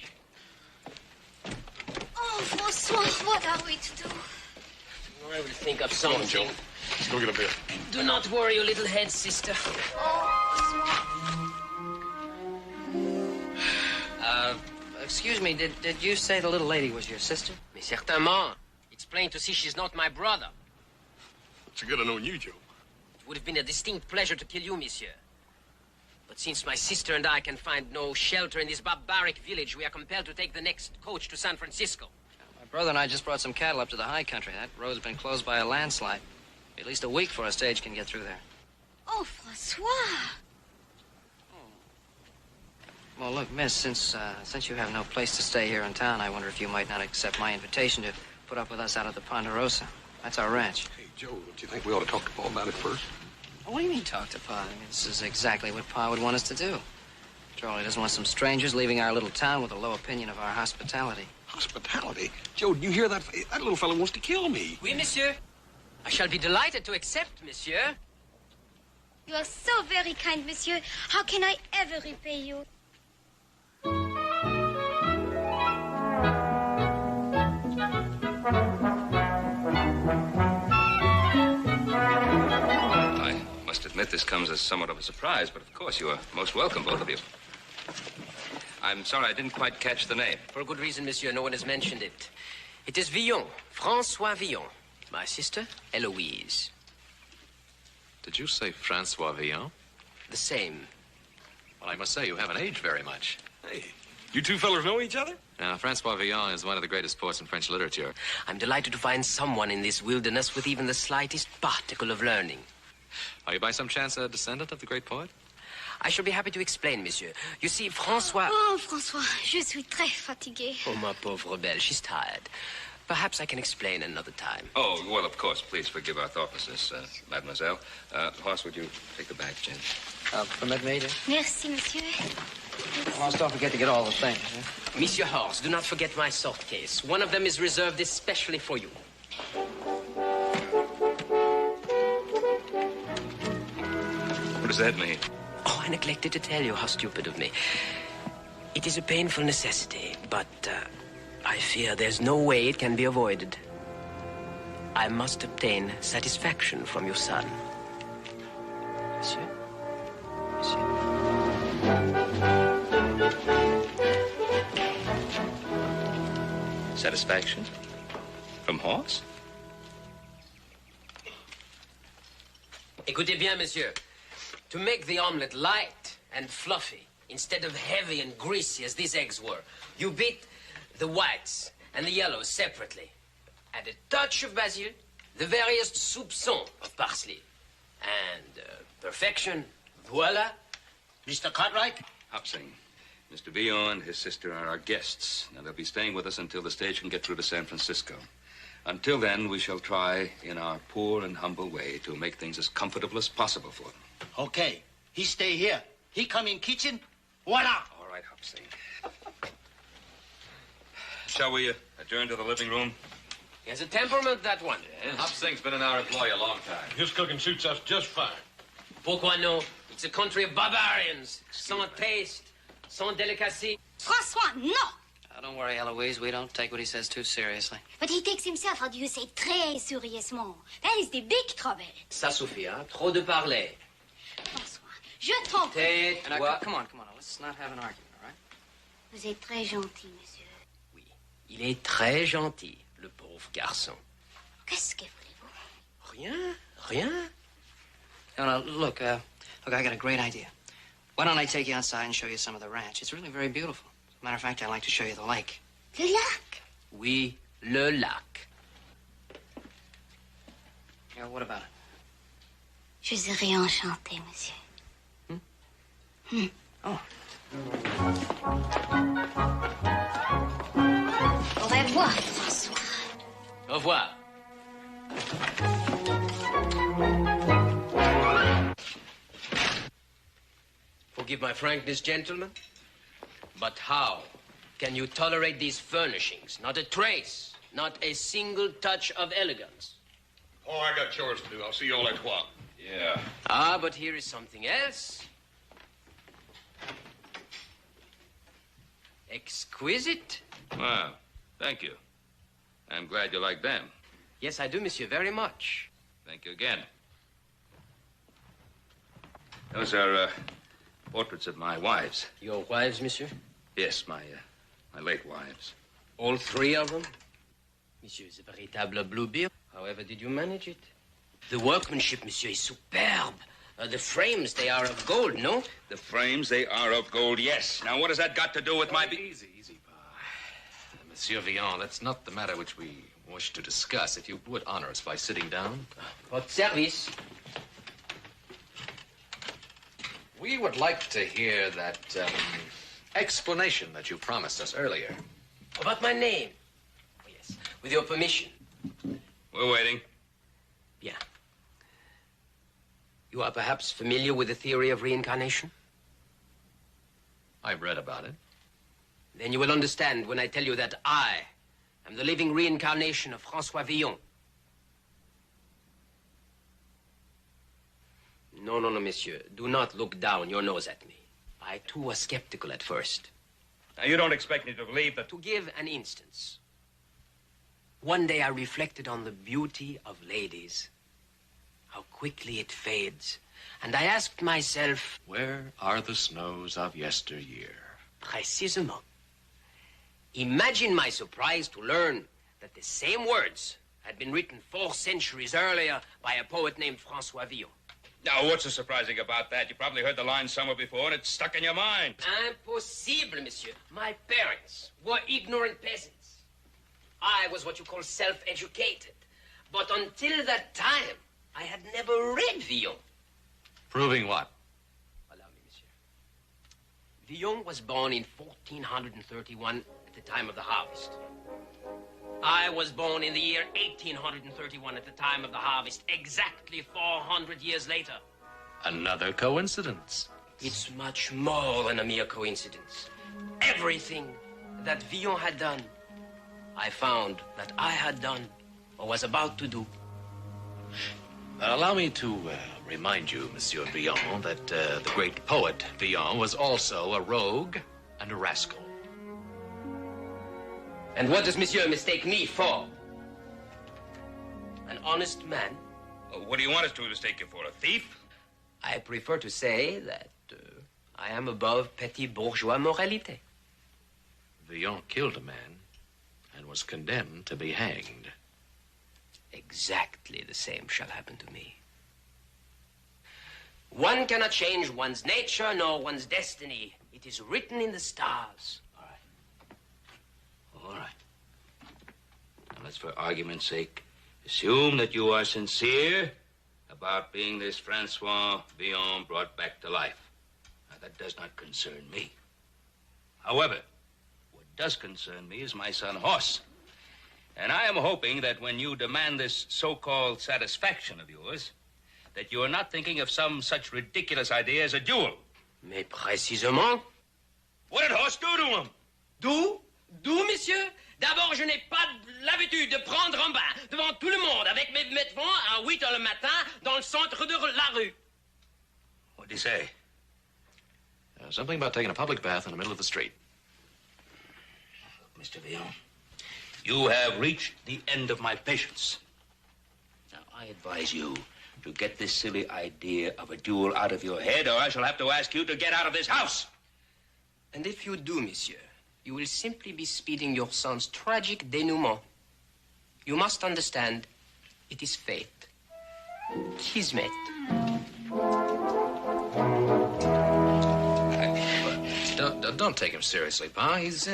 Oh, Francois, what are we to do? I will think of Come on, something. Joe. Let's go get a beer. Do not worry your little head, sister. Excuse me, did you say the little lady was your sister? Mais certainement. It's plain to see she's not my brother. It's good to know you, Joe. It would have been a distinct pleasure to kill you, monsieur. But since my sister and I can find no shelter in this barbaric village, we are compelled to take the next coach to San Francisco. My brother and I just brought some cattle up to the high country. That road's been closed by a landslide. At least a week before a stage can get through there. Oh, Francois. Well, look, miss, since you have no place to stay here in town, I wonder if you might not accept my invitation to put up with us out at the Ponderosa. That's our ranch. Hey, Joe, don't you think we ought to talk to Pa about it first? What do you mean, talk to Pa? I mean, this is exactly what Pa would want us to do. Charlie doesn't want some strangers leaving our little town with a low opinion of our hospitality. Hospitality? Joe, do you hear that? That little fellow wants to kill me. Oui, monsieur. I shall be delighted to accept, monsieur. You are so very kind, monsieur. How can I ever repay you? I must admit this comes as somewhat of a surprise, but of course you are most welcome, both of you. I'm sorry I didn't quite catch the name. For a good reason, monsieur. No one has mentioned it. It is Villon, Francois Villon. My sister, Eloise. Did you say Francois Villon? The same. Well, I must say, you haven't aged very much. Hey, you two fellas know each other? Now, Francois Villon is one of the greatest poets in French literature. I'm delighted to find someone in this wilderness with even the slightest particle of learning. Are you by some chance a descendant of the great poet? I shall be happy to explain, monsieur. You see, Francois... Oh, François, je suis très fatiguée. Oh, ma pauvre belle, she's tired. Perhaps I can explain another time. Oh, well, of course. Please forgive our thoughtlessness, mademoiselle. Hoss, would you take the bag, Jen? Permit me to? Merci, monsieur. Hoss, don't forget to get all the things, huh? Monsieur Horst, do not forget my soft case. One of them is reserved especially for you. What does that mean? Oh, I neglected to tell you. How stupid of me. It is a painful necessity, but I fear there's no way it can be avoided. I must obtain satisfaction from your son. Monsieur? Satisfaction? From Hoss? Écoutez bien, monsieur. To make the omelette light and fluffy, instead of heavy and greasy as these eggs were, you beat the whites and the yellows separately. Add a touch of basil, the veriest soupçon of parsley. And perfection, voila. Mr. Cartwright? Hopsing. Mr. Villon and his sister are our guests. Now, they'll be staying with us until the stage can get through to San Francisco. Until then, we shall try, in our poor and humble way, to make things as comfortable as possible for them. Okay. He stay here. He come in kitchen. Voila. All right, Hopsing. Shall we adjourn to the living room? He has a temperament, that one. Yes. Hopsing's been in our employ a long time. His cooking suits us just fine. Pourquoi no? It's a country of barbarians. Sans taste, sans delicacy. François, no! Don't worry, Eloise. We don't take what he says too seriously. But he takes himself, how do you say, très sérieusement. That is the big trouble. Ça suffit, hein? Trop de parler. François, je t'en prie. Tais-toi. Come on. Let's not have an argument, all right? Vous êtes très gentil, monsieur. Il est très gentil, le pauvre garçon. Qu'est-ce que voulez-vous? Rien, rien. No, look, I got a great idea. Why don't I take you outside and show you some of the ranch? It's really very beautiful. As a matter of fact, I'd like to show you the lake. Le lac? Oui, le lac. Yeah, what about it? Je serai enchantée, monsieur. Oh. Au revoir, François. Au revoir. Forgive my frankness, gentlemen, but how can you tolerate these furnishings? Not a trace, not a single touch of elegance. Oh, I got chores to do. I'll see you all at 12. Yeah. Ah, but here is something else. Exquisite. Well, thank you. I'm glad you like them. Yes, I do, monsieur, very much. Thank you again. Those are portraits of my wives. Your wives, monsieur? Yes, my late wives. All three of them? Monsieur is a véritable bluebeard. However did you manage it? The workmanship, monsieur, is superb. The frames, they are of gold, no? The frames, they are of gold, yes. Now, what has that got to do with my... Easy, Pa. Monsieur Villon, that's not the matter which we wish to discuss. If you would honor us by sitting down. Votre service. We would like to hear that explanation that you promised us earlier. About my name. Oh, yes, with your permission. We're waiting. Bien. You are perhaps familiar with the theory of reincarnation? I've read about it. Then you will understand when I tell you that I am the living reincarnation of François Villon. No, monsieur. Do not look down your nose at me. I, too, was skeptical at first. Now, you don't expect me to believe that... To give an instance. One day I reflected on the beauty of ladies. How quickly it fades. And I asked myself... Where are the snows of yesteryear? Précisément. Imagine my surprise to learn that the same words had been written 4 centuries earlier by a poet named François Villon. Now, what's so surprising about that? You probably heard the line somewhere before, and it's stuck in your mind. Impossible, monsieur. My parents were ignorant peasants. I was what you call self-educated. But until that time, I had never read Villon. Proving what? Allow me, monsieur. Villon was born in 1431 at the time of the harvest. I was born in the year 1831 at the time of the harvest, exactly 400 years later. Another coincidence. It's much more than a mere coincidence. Everything that Villon had done, I found that I had done or was about to do. Allow me to remind you, Monsieur Villon, that the great poet Villon was also a rogue and a rascal. And what does monsieur mistake me for? An honest man? What do you want us to mistake you for, a thief? I prefer to say that I am above petty bourgeois moralité. Villon killed a man and was condemned to be hanged. Exactly the same shall happen to me. One cannot change one's nature nor one's destiny. It is written in the stars. All right. Now, let's, for argument's sake, assume that you are sincere about being this Francois Villon brought back to life. Now, that does not concern me. However, what does concern me is my son Horst. And I am hoping that when you demand this so-called satisfaction of yours, that you are not thinking of some such ridiculous idea as a duel. Mais précisément. What did Horst do to him? Do? D'où, monsieur? D'abord, je n'ai pas l'habitude de prendre un bain devant tout le monde avec mes vêtements à 8 heures le matin dans le centre de la rue. What did he say? Something about taking a public bath in the middle of the street. Look, Mr. Villon, you have reached the end of my patience. Now, I advise you to get this silly idea of a duel out of your head, or I shall have to ask you to get out of this house. And if you do, monsieur, you will simply be speeding your son's tragic denouement. You must understand, it is fate. Kismet. Don't take him seriously, Pa. He's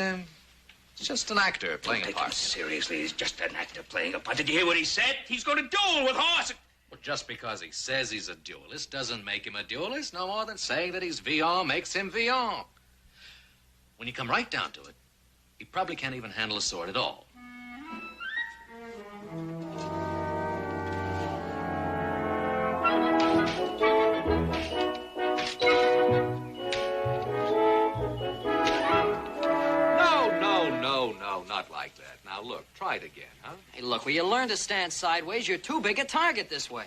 just an actor playing a part. Seriously, he's just an actor playing a part. Did you hear what he said? He's going to duel with Horse. Well, just because he says he's a duelist doesn't make him a duelist, no more than saying that he's Villon makes him Villon. When you come right down to it, he probably can't even handle a sword at all. No, not like that. Now, look, try it again, huh? Hey, look, will you learn to stand sideways? You're too big a target this way.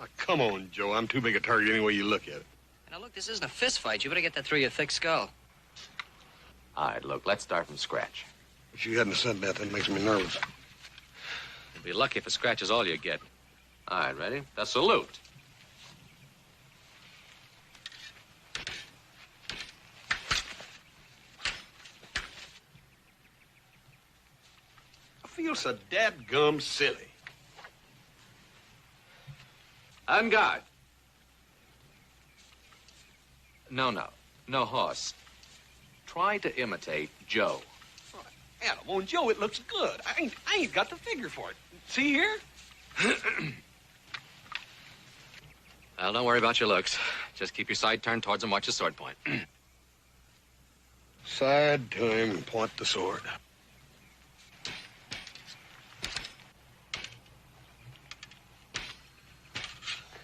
Oh, come on, Joe. I'm too big a target any way you look at it. Now, look, this isn't a fist fight. You better get that through your thick skull. All right, look, let's start from scratch. If you hadn't said that, that makes me nervous. You'll be lucky if a scratch is all you get. All right, ready? The salute. I feel so dadgum silly. En garde. No, Horse. Try to imitate Joe. Animal, Joe, it looks good. I ain't got the figure for it. See here? Well, don't worry about your looks. Just keep your side turned towards him. Watch the sword point. Side to him and point the sword.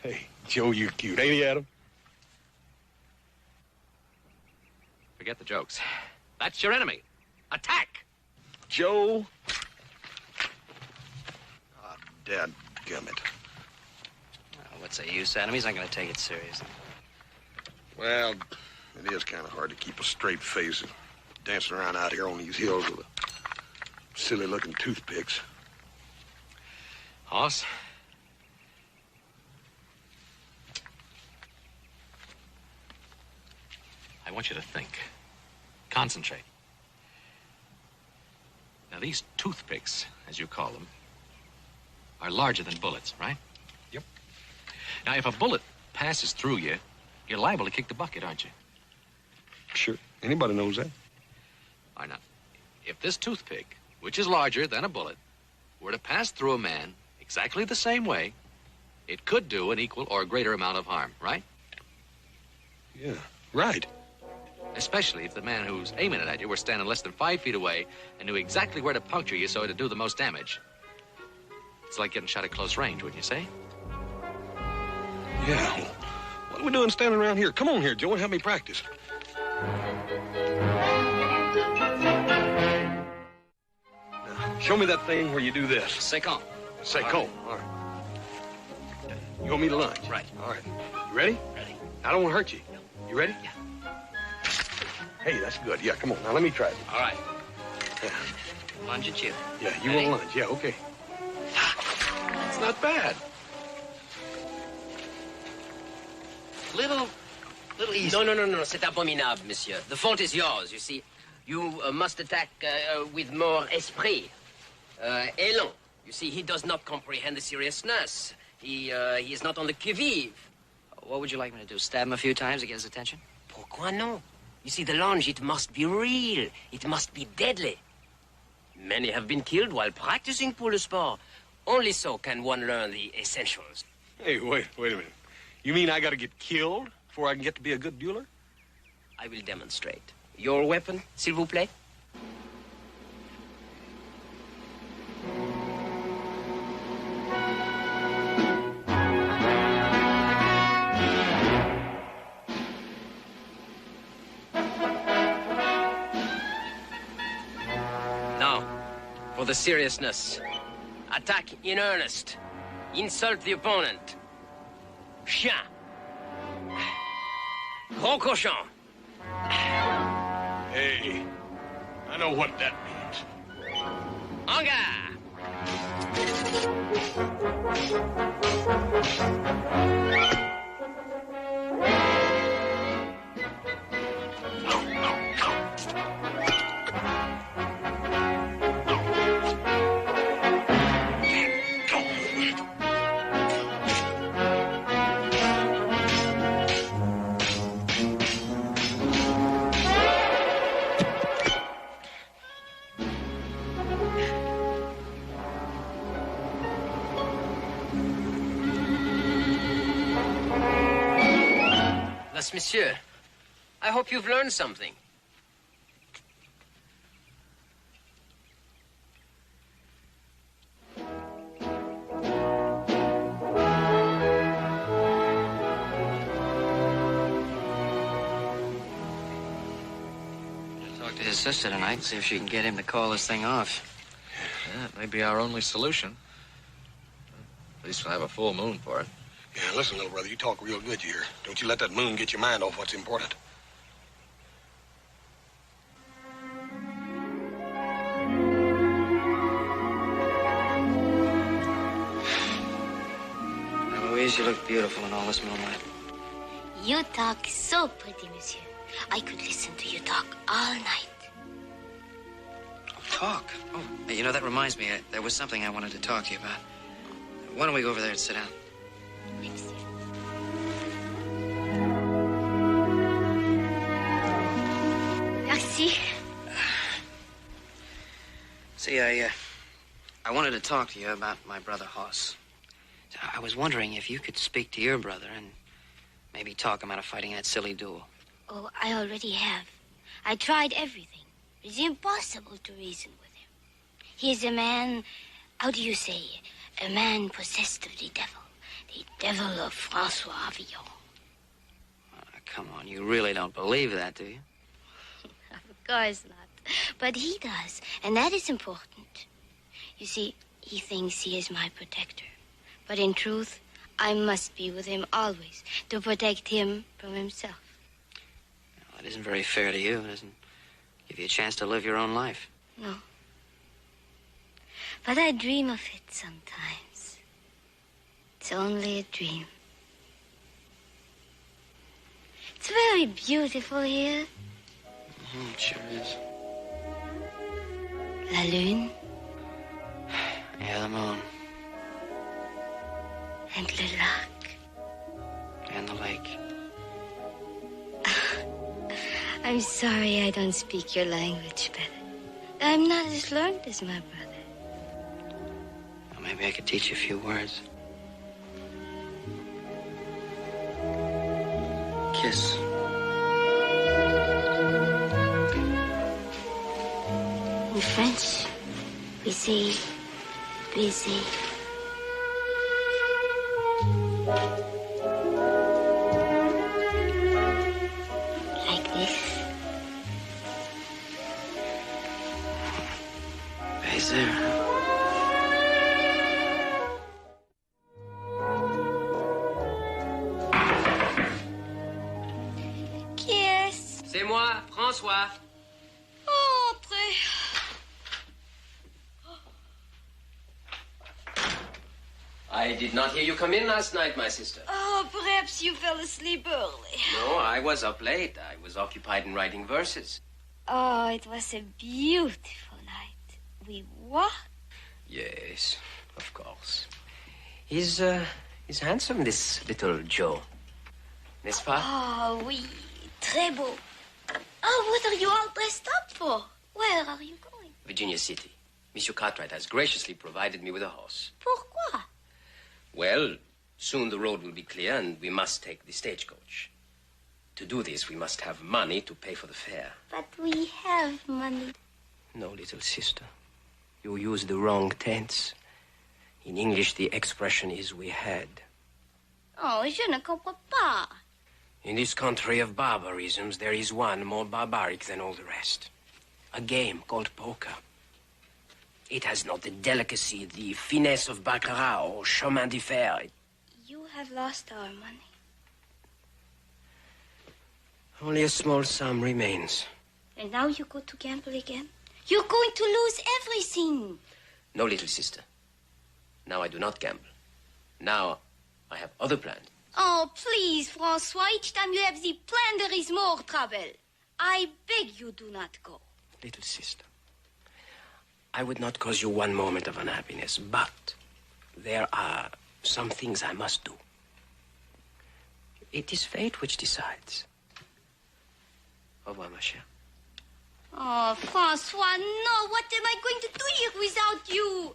Hey, Joe, you're cute, ain't he, Adam? Forget the jokes. That's your enemy. Attack! Joe. Ah, dadgummit. Well, what's the use, Adam? He's not going to take it seriously. Well, it is kind of hard to keep a straight face dancing around out here on these hills with silly-looking toothpicks. Hoss? I want you to think. Concentrate. Now, these toothpicks, as you call them, are larger than bullets, right? Yep. Now, if a bullet passes through you, you're liable to kick the bucket, aren't you? Sure. Anybody knows that. All right, now, if this toothpick, which is larger than a bullet, were to pass through a man exactly the same way, it could do an equal or greater amount of harm, right? Yeah, right. Especially if the man who's aiming it at you were standing less than 5 feet away and knew exactly where to puncture you so it'd do the most damage. It's like getting shot at close range, wouldn't you say? Yeah. What are we doing standing around here? Come on here, Joe, and help me practice. Now, show me that thing where you do this. Second. Second. All right. You want me to lunge? Right. All right. You ready? Ready. I don't want to hurt you. You ready? Yeah. Hey, that's good. Yeah, come on. Now, let me try it. All right. Yeah. Lunge at you. Yeah, you Ready? want lunge. Yeah, okay. It's not bad. Little easy. No, c'est abominable, monsieur. The fault is yours, you see. You must attack with more esprit. Élan. You see, he does not comprehend the seriousness. He is not on the qui-vive. What would you like me to do? Stab him a few times to get his attention? Pourquoi non? You see, the lunge, it must be real. It must be deadly. Many have been killed while practicing pour le sport. Only so can one learn the essentials. Hey, wait a minute. You mean I got to get killed before I can get to be a good dueler? I will demonstrate. Your weapon, s'il vous plaît? Now, for the seriousness. Attack in earnest. Insult the opponent. Chien. Gros cochon. Hey, I know what that means. En garde. Thus, monsieur, I hope you've learned something. Talk to his sister tonight, see if she can get him to call this thing off. Yeah, it may be our only solution. At least we'll have a full moon for it. Yeah, listen, little brother, you talk real good, you hear? Don't you let that moon get your mind off what's important. Now, Louise, you look beautiful in all this moonlight. You talk so pretty, monsieur. I could listen to you talk all night. Talk? Oh, you know, that reminds me. There was something I wanted to talk to you about. Why don't we go over there and sit down? Merci. See, I wanted to talk to you about my brother Hoss. I was wondering if you could speak to your brother and maybe talk him out of fighting that silly duel. Oh, I already have. I tried everything. It's impossible to reason with him. He is a man, how do you say, a man possessed of the devil of Francois Villon. Come on, you really don't believe that, do you? Of course not. But he does, and that is important. You see, he thinks he is my protector. But in truth, I must be with him always to protect him from himself. Well, it isn't very fair to you. It doesn't give you a chance to live your own life. No. But I dream of it sometimes. It's only a dream. It's very beautiful here. It sure is. La lune. Yeah, the moon. And le lac. And the lake. I'm sorry I don't speak your language better. I'm not as learned as my brother. Well, maybe I could teach you a few words. Kiss. In French, we say baiser. Like this. Baiser. Qui est-ce? C'est moi, François. Entrez. I did not hear you come in last night, my sister. Oh, perhaps you fell asleep early. No, I was up late. I was occupied in writing verses. Oh, it was a beautiful night. We walked. Yes, of course. He's handsome, this little Joe. N'est-ce pas? Oh, oui, très beau. Oh, what are you all dressed up for? Where are you going? Virginia City. Monsieur Cartwright has graciously provided me with a horse. Pourquoi? Well, soon the road will be clear and we must take the stagecoach. To do this, we must have money to pay for the fare. But we have money. No, little sister. You use the wrong tense. In English, the expression is we had. Oh, je ne comprends pas. In this country of barbarisms, there is one more barbaric than all the rest. A game called poker. It has not the delicacy, the finesse of baccarat or chemin de fer. You have lost our money. Only a small sum remains. And now you go to gamble again? You're going to lose everything. No, little sister. Now I do not gamble. Now I have other plans. Oh, please, Francois. Each time you have the plan, there is more trouble. I beg you do not go. Little sister, I would not cause you one moment of unhappiness, but there are some things I must do. It is fate which decides. Au revoir, ma chère. Oh, Francois, no. What am I going to do here without you?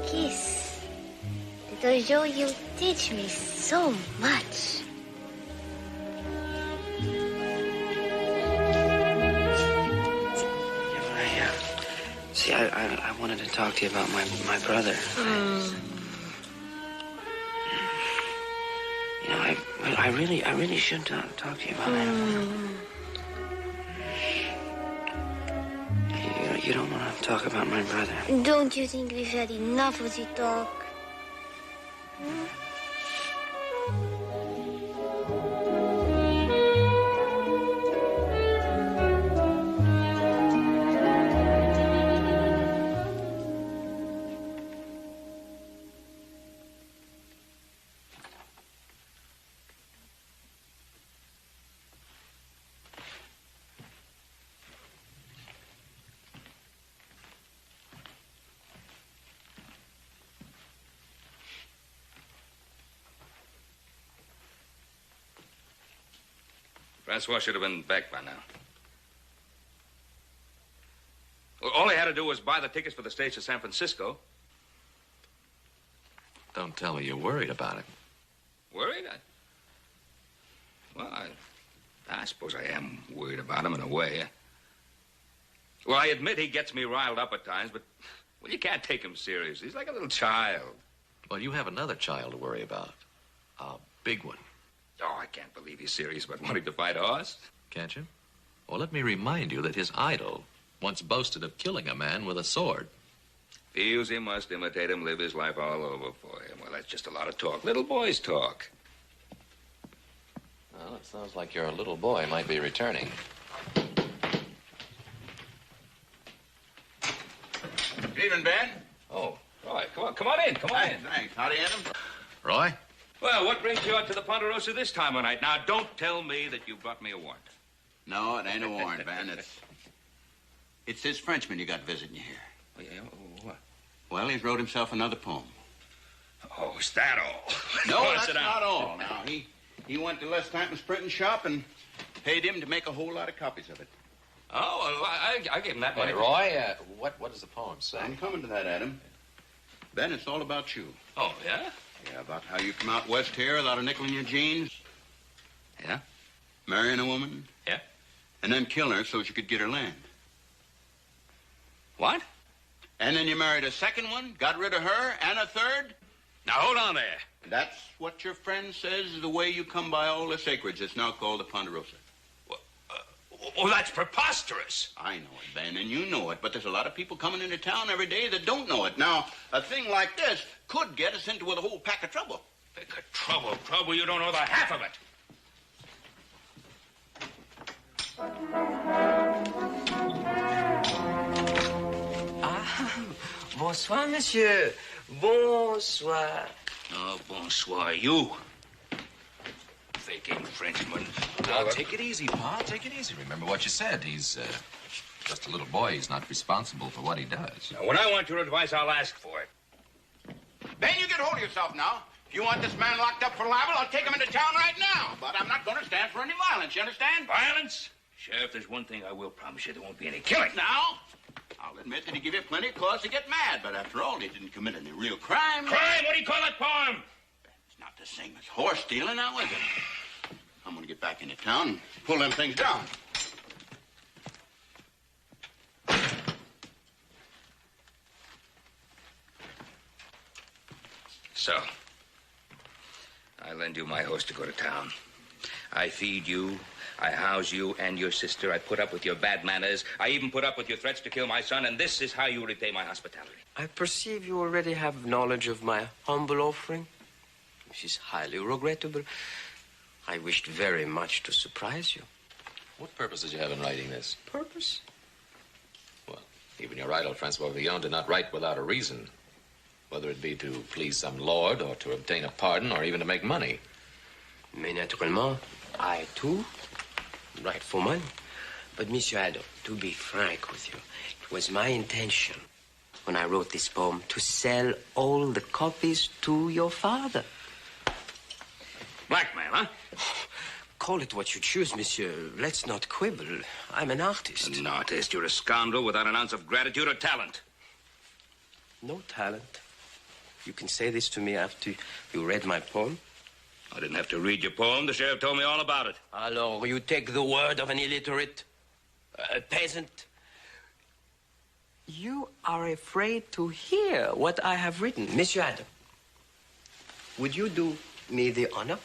Kiss. Little Joe, you teach me so much. See, I wanted to talk to you about my brother. You know, I really should talk to you about him. You don't want to talk about my brother. Don't you think we've had enough of the talk? Francois should have been back by now. Well, all he had to do was buy the tickets for the stage to San Francisco. Don't tell me you're worried about him. Worried? I suppose I am worried about him in a way. Well, I admit he gets me riled up at times, but, well, you can't take him serious. He's like a little child. Well, you have another child to worry about. A big one. Oh, I can't believe he's serious about wanting to fight a horse. Can't you? Well, let me remind you that his idol once boasted of killing a man with a sword. Feels he must imitate him, live his life all over for him. Well, that's just a lot of talk. Little boys talk. Well, it sounds like your little boy might be returning. Good evening, Ben. Oh, Roy, come on in. Thanks. Howdy, Adam. Roy? Well, what brings you out to the Ponderosa this time of night? Now, don't tell me that you brought me a warrant. No, it ain't a warrant, Ben. It's this Frenchman you got visiting you here. Oh, yeah? What? Well, he's wrote himself another poem. Oh, is that all? No, that's not all. Now, he went to Les Stanton's printing shop and paid him to make a whole lot of copies of it. Oh, well, I gave him that money. Hey, Roy, what does the poem say? I'm coming to that, Adam. Ben, it's all about you. Oh, yeah? Yeah, about how you come out west here without a nickel in your jeans. Yeah? Marrying a woman. Yeah? And then killing her so she could get her land. What? And then you married a second one, got rid of her, and a third. Now, hold on there. That's what your friend says is the way you come by all this acreage that's now called the Ponderosa. Oh, that's preposterous. I know it, Ben, and you know it, but there's a lot of people coming into town every day that don't know it. Now, a thing like this could get us into a whole pack of trouble. Pack of trouble? Trouble? You don't know the half of it. Ah, bonsoir, monsieur. Bonsoir. Oh, bonsoir, you. Faking Frenchman. Now, take it easy, Pa. Take it easy. Remember what you said. He's just a little boy. He's not responsible for what he does. Now, when I want your advice, I'll ask for it. Ben, you get hold of yourself now. If you want this man locked up for libel, I'll take him into town right now. But I'm not going to stand for any violence, you understand? Violence? Sheriff, there's one thing I will promise you. There won't be any killing. Now, I'll admit that he gave you plenty of cause to get mad, but after all, he didn't commit any real crime. Crime? What do you call that poem? It's not the same as horse stealing, now, is it? I'm going to get back into town and pull them things down. So, I lend you my horse to go to town. I feed you, I house you and your sister. I put up with your bad manners. I even put up with your threats to kill my son, and this is how you repay my hospitality. I perceive you already have knowledge of my humble offering, which is highly regrettable. I wished very much to surprise you. What purpose did you have in writing this? Purpose? Well, even your idol, Francois Villon, did not write without a reason. Whether it be to please some lord, or to obtain a pardon, or even to make money. Mais naturellement, I too write for money. But, Monsieur Adam, to be frank with you, it was my intention, when I wrote this poem, to sell all the copies to your father. Blackmail, huh? Call it what you choose, monsieur. Let's not quibble. I'm an artist. An artist? You're a scoundrel without an ounce of gratitude or talent. No talent. You can say this to me after you read my poem. I didn't have to read your poem. The sheriff told me all about it. Alors, you take the word of an illiterate, a peasant. You are afraid to hear what I have written. Monsieur Adam, would you do me the honor?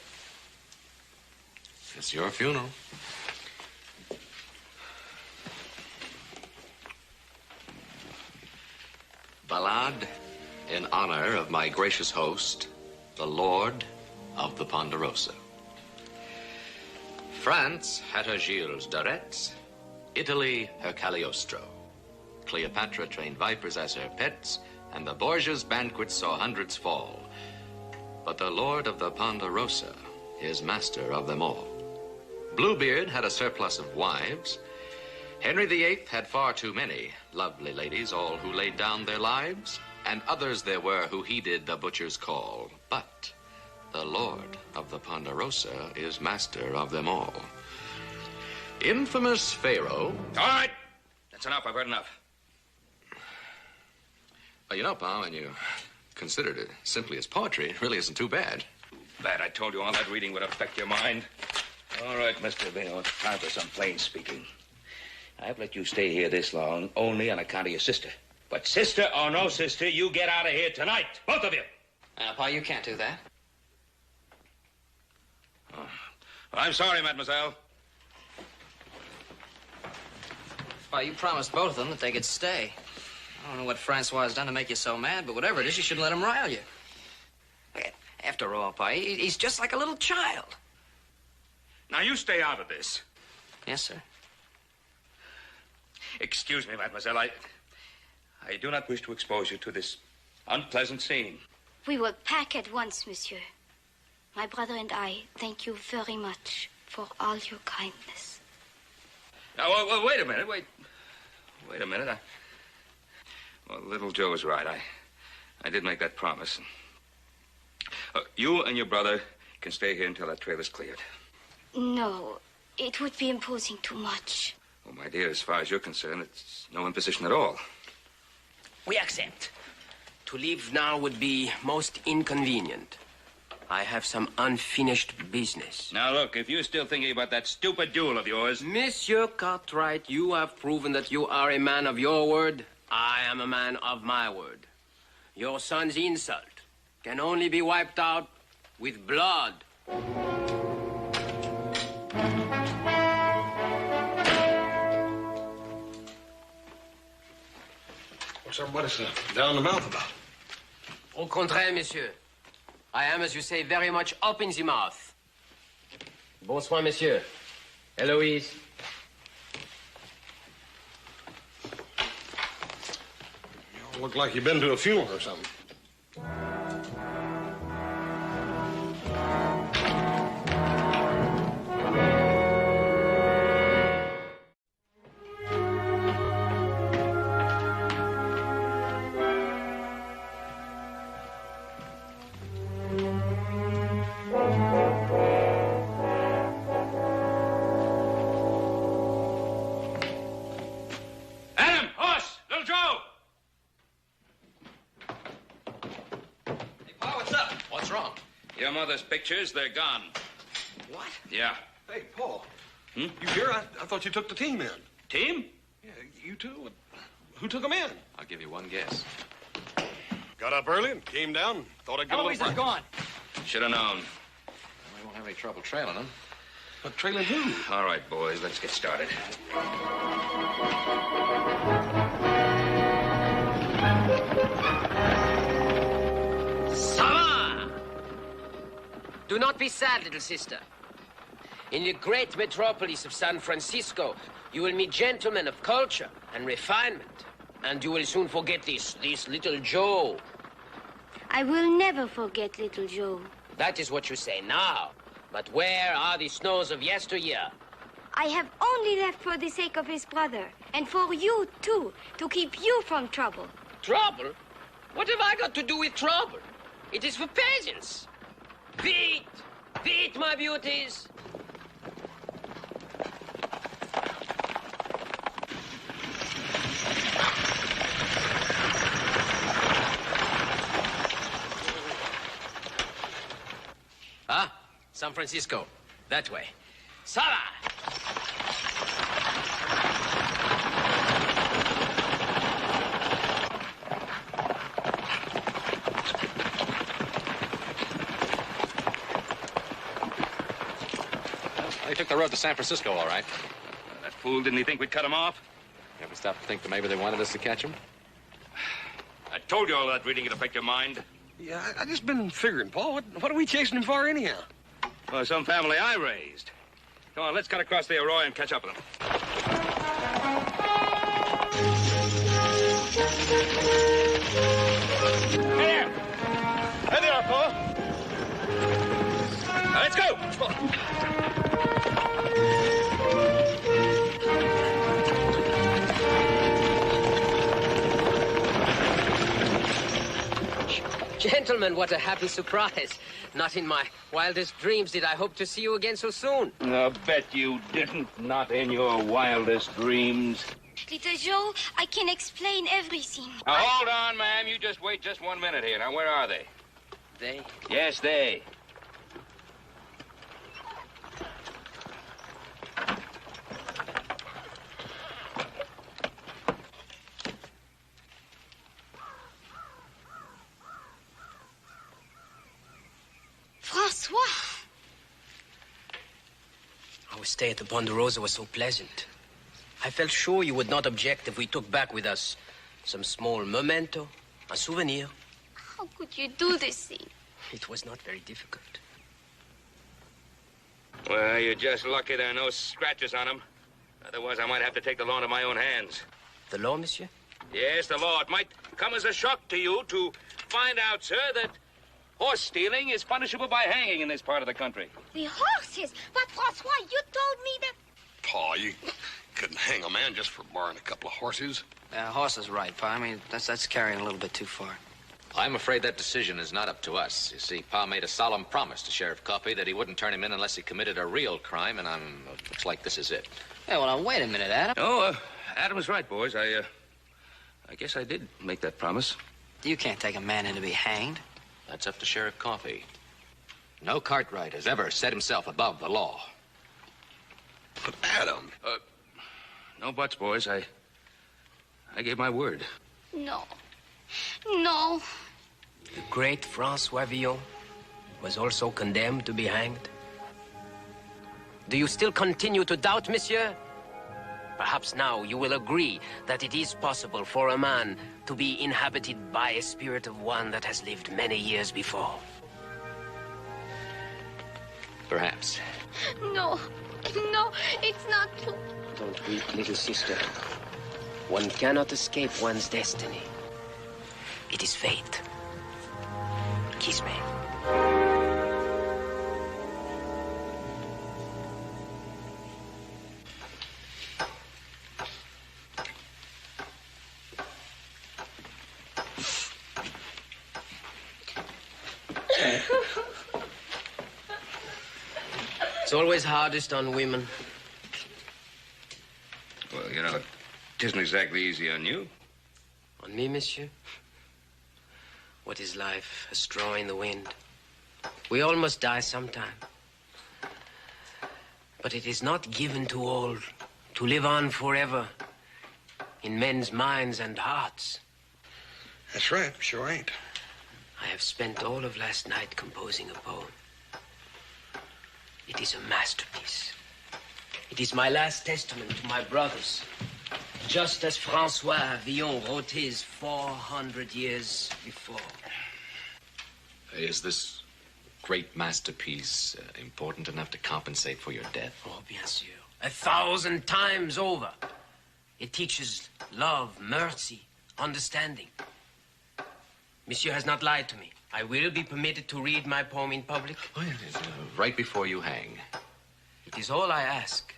It's your funeral. Ballade in honor of my gracious host, the Lord of the Ponderosa. France had her Gilles de Retz, Italy her Cagliostro. Cleopatra trained vipers as her pets, and the Borgias' banquets saw hundreds fall. But the Lord of the Ponderosa is master of them all. Bluebeard had a surplus of wives. Henry VIII had far too many lovely ladies, all who laid down their lives, and others there were who heeded the butcher's call. But the Lord of the Ponderosa is master of them all. Infamous Pharaoh... All right. That's enough. I've heard enough. Well, you know, Pa, when you considered it simply as poetry, it really isn't too bad. Bad. I told you all that reading would affect your mind. All right, Mr. Villon, it's time for some plain speaking. I've let you stay here this long only on account of your sister. But sister or no sister, you get out of here tonight. Both of you. Pa, you can't do that. Oh. Well, I'm sorry, mademoiselle. Pa, you promised both of them that they could stay. I don't know what Francois has done to make you so mad, but whatever it is, you shouldn't let him rile you. After all, Pa, he's just like a little child. Now, you stay out of this. Yes, sir. Excuse me, mademoiselle. I do not wish to expose you to this unpleasant scene. We will pack at once, monsieur. My brother and I thank you very much for all your kindness. Now, well, wait a minute. Wait a minute. Well, little Joe's right. I did make that promise. You and your brother can stay here until that trail is cleared. No, it would be imposing too much. Well, my dear, as far as you're concerned, it's no imposition at all. We accept. To leave now would be most inconvenient. I have some unfinished business. Now, look, if you're still thinking about that stupid duel of yours... Monsieur Cartwright, you have proven that you are a man of your word. I am a man of my word. Your son's insult can only be wiped out with blood. What's everybody down the mouth about? Au contraire, monsieur. I am, as you say, very much up in the mouth. Bonsoir, monsieur. Eloise. You look like you've been to a funeral or something. Your mother's pictures, they're gone. What? Yeah. Hey, Paul. You here? I thought you took the team in. Team? Yeah, you two. Who took them in? I'll give you one guess. Got up early and came down. Thought I'd get Eloise is gone. Should have known. We won't have any trouble trailing them. But trailing who? All right, boys, let's get started. Ça va! Do not be sad, little sister. In the great metropolis of San Francisco, you will meet gentlemen of culture and refinement. And you will soon forget this little Joe. I will never forget little Joe. That is what you say now. But where are the snows of yesteryear? I have only left for the sake of his brother, and for you, too, to keep you from trouble. Trouble? What have I got to do with trouble? It is for peasants. Vite! Vite, my beauties! Ah, San Francisco. That way. Sava! They took the road to San Francisco, all right. That fool, didn't he think we'd cut him off? Ever stop to think that maybe they wanted us to catch him? I told you all that reading would affect your mind. Yeah, I just been figuring, Paul. What are we chasing him for anyhow? Well, some family I raised. Come on, let's cut across the Arroyo and catch up with them. Hey there! Hey there, Paul! Now, let's go! Gentlemen, what a happy surprise. Not in my wildest dreams did I hope to see you again so soon. I'll bet you didn't. Not in your wildest dreams. Little Joe, I can explain everything. Now, hold on, ma'am. You just wait just 1 minute here. Now, where are they? They? Yes, they. Francois! Our stay at the Ponderosa was so pleasant. I felt sure you would not object if we took back with us some small memento, a souvenir. How could you do this thing? It was not very difficult. Well, you're just lucky there are no scratches on them. Otherwise, I might have to take the law into my own hands. The law, monsieur? Yes, the law. It might come as a shock to you to find out, sir, that horse stealing is punishable by hanging in this part of the country. The horses? But, Francois, you told me that... Paul, you couldn't hang a man just for borrowing a couple of horses. Horse is right, Pa. I mean, that's carrying a little bit too far. I'm afraid that decision is not up to us. You see, Pa made a solemn promise to Sheriff Coffey that he wouldn't turn him in unless he committed a real crime, and looks like this is it. Yeah, well, now, wait a minute, Adam. Oh, Adam was right, boys. I guess I did make that promise. You can't take a man in to be hanged. That's up to Sheriff Coffey. No Cartwright has ever set himself above the law. But Adam... No buts, boys. I gave my word. No. No. The great Francois Villon was also condemned to be hanged. Do you still continue to doubt, monsieur? Perhaps now you will agree that it is possible for a man to be inhabited by a spirit of one that has lived many years before. Perhaps. No. No, it's not true. Don't weep, little sister. One cannot escape one's destiny. It is fate. Kiss me. It's always hardest on women. Well, you know, it isn't exactly easy on you. On me, monsieur? What is life? A straw in the wind. We all must die sometime. But it is not given to all to live on forever in men's minds and hearts. That's right, sure ain't. I have spent all of last night composing a poem. It is a masterpiece. It is my last testament to my brothers. Just as Francois Villon wrote his 400 years before. Is this great masterpiece important enough to compensate for your death? Oh, bien sûr. 1,000 times over. It teaches love, mercy, understanding. Monsieur has not lied to me. I will be permitted to read my poem in public. Oh, yes, right before you hang. It is all I ask.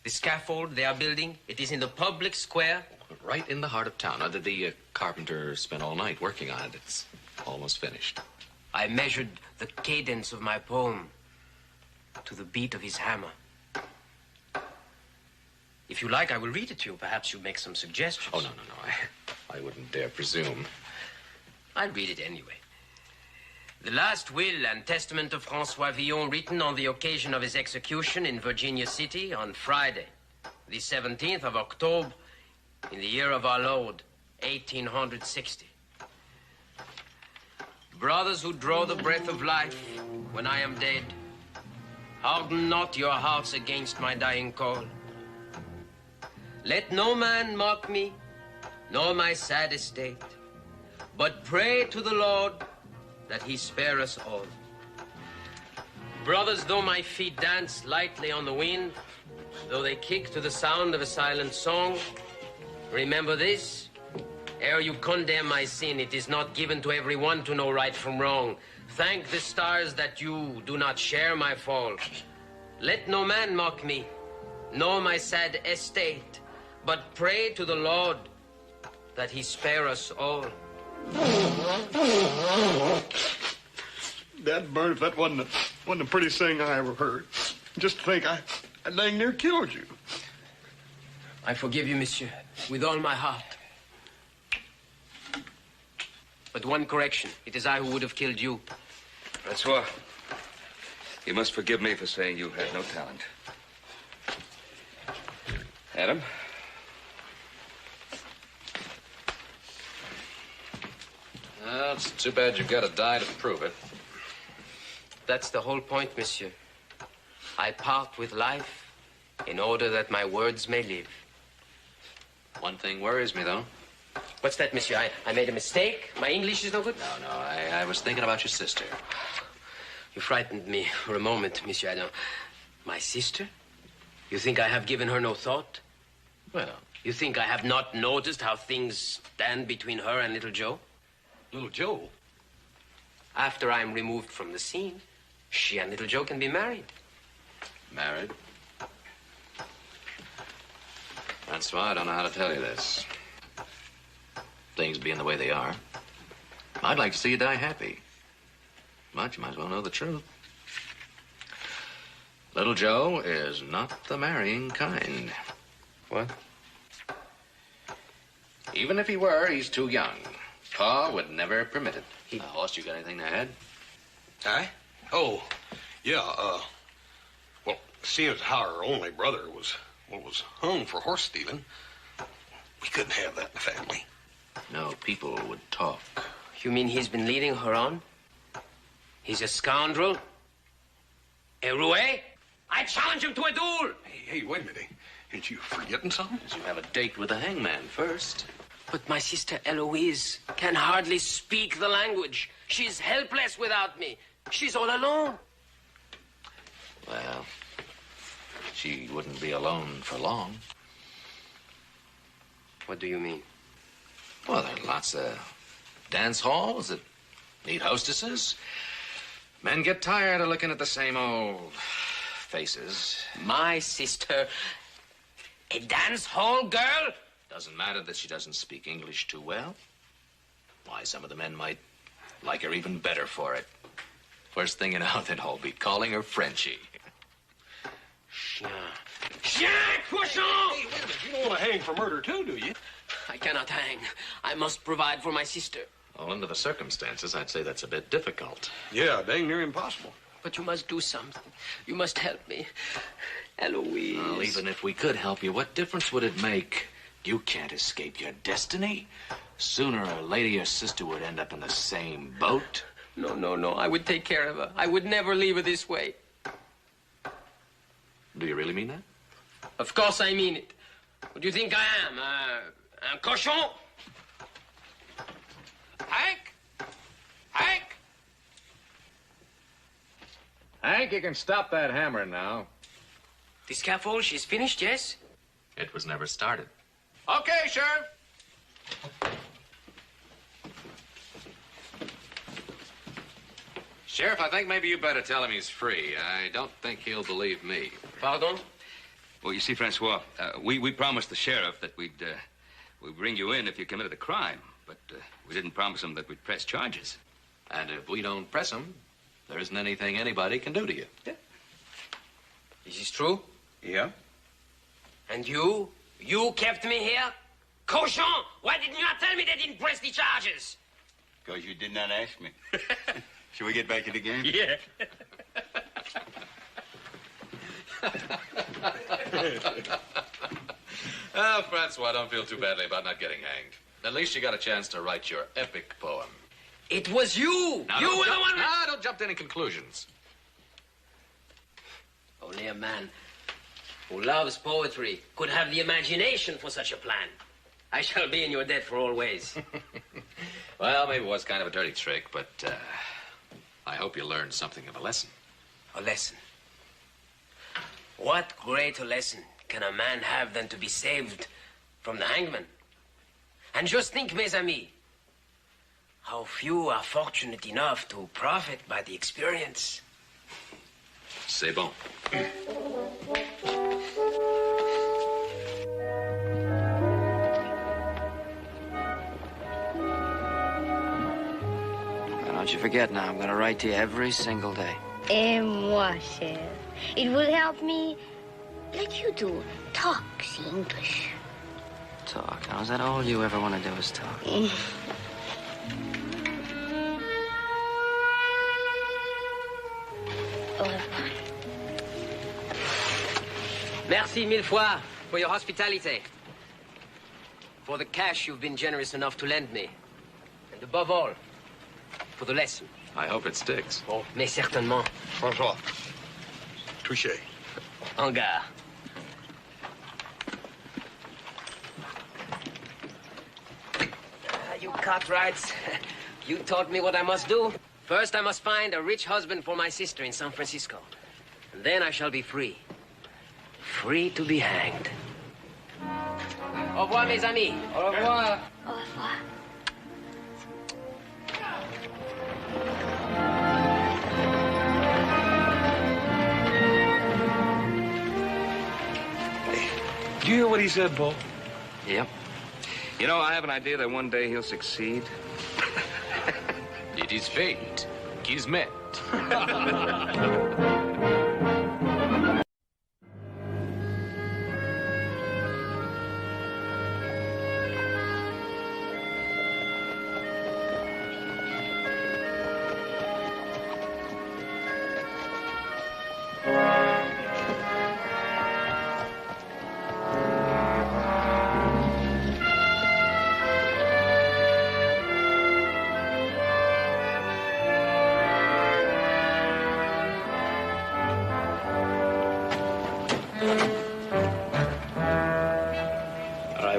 The scaffold they are building, it is in the public square. Right in the heart of town. The carpenter spent all night working on it. It's almost finished. I measured the cadence of my poem to the beat of his hammer. If you like, I will read it to you. Perhaps you'll make some suggestions. Oh, no. I wouldn't dare presume. I'll read it anyway. The last will and testament of François Villon, written on the occasion of his execution in Virginia City on Friday, the 17th of October, in the year of our Lord, 1860. Brothers who draw the breath of life when I am dead, harden not your hearts against my dying call. Let no man mock me, nor my sad estate, but pray to the Lord that he spare us all. Brothers, though my feet dance lightly on the wind, though they kick to the sound of a silent song, remember this, ere you condemn my sin, it is not given to everyone to know right from wrong. Thank the stars that you do not share my fall. Let no man mock me, nor my sad estate, but pray to the Lord that he spare us all. Dad Burns, that wasn't the prettiest thing I ever heard. Just to think I dang near killed you. I forgive you, monsieur, with all my heart. But one correction. It is I who would have killed you. Francois, you must forgive me for saying you had no talent. Adam? Well, it's too bad you've got to die to prove it. That's the whole point, monsieur. I part with life in order that my words may live. One thing worries me, though. What's that, monsieur? I made a mistake? My English is no good? No, I was thinking about your sister. You frightened me for a moment, monsieur Adam. My sister? You think I have given her no thought? Well, you think I have not noticed how things stand between her and little Joe? Little Joe? After I'm removed from the scene, she and little Joe can be married. Married? Francois, I don't know how to tell you this. Things being the way they are, I'd like to see you die happy. But you might as well know the truth. Little Joe is not the marrying kind. What? Even if he were, he's too young. Pa would never permit it. Horst, you got anything to add? I? Oh, yeah, well, seeing as how our only brother was hung for horse stealing, we couldn't have that in the family. No, people would talk. You mean he's been leading her on? He's a scoundrel? A roué? I challenge him to a duel! Hey, wait a minute. Ain't you forgetting something? You have a date with the hangman first. But my sister Eloise can hardly speak the language. She's helpless without me. She's all alone. Well, she wouldn't be alone for long. What do you mean? Well, there are lots of dance halls that need hostesses. Men get tired of looking at the same old faces. My sister, a dance hall girl? Doesn't matter that she doesn't speak English too well. Why, some of the men might like her even better for it. First thing you know, they'd all be calling her Frenchie. Chien, cochon! Hey, wait a minute. You don't want to hang for murder, too, do you? I cannot hang. I must provide for my sister. Well, under the circumstances, I'd say that's a bit difficult. Yeah, dang near impossible. But you must do something. You must help me. Eloise. Well, even if we could help you, what difference would it make? You can't escape your destiny. Sooner or later, your sister would end up in the same boat. No. I would take care of her. I would never leave her this way. Do you really mean that? Of course I mean it. What do you think I am? Un cochon? Hank? Hank, you can stop that hammering now. The scaffold, she's finished, yes? It was never started. Okay, Sheriff. Sheriff, I think maybe you better tell him he's free. I don't think he'll believe me. Pardon? Well, you see, Francois, we promised the sheriff that we'd bring you in if you committed a crime, but we didn't promise him that we'd press charges. And if we don't press him, there isn't anything anybody can do to you. Yeah. Is this true? Yeah. And you kept me here? Cochon! Why didn't you not tell me they didn't press the charges? Because you did not ask me. Shall we get back to the game? Yeah. Oh, Francois, don't feel too badly about not getting hanged. At least you got a chance to write your epic poem. It was you! Now, You were the one... don't jump to any conclusions. Only a man who loves poetry could have the imagination for such a plan. I shall be in your debt for always. Well, maybe it was kind of a dirty trick, but I hope you learned something of a lesson. A lesson? What greater lesson can a man have than to be saved from the hangman? And just think, mes amis, how few are fortunate enough to profit by the experience. C'est bon. Don't you forget now, I'm going to write to you every single day. Et moi, cher. It will help me let you do talk the English. Talk. Now, is that all you ever want to do is talk? Au revoir. Merci mille fois for your hospitality. For the cash you've been generous enough to lend me. And above all, for the lesson. I hope it sticks. Oh, mais certainement. Francois. Touché. En gare. You Cartwrights, you taught me what I must do. First, I must find a rich husband for my sister in San Francisco. And then I shall be free. Free to be hanged. Au revoir, mes amis. Au revoir. Au revoir. Do you hear what he said, Paul? Yep. You know, I have an idea that one day he'll succeed. It is fate. Kismet.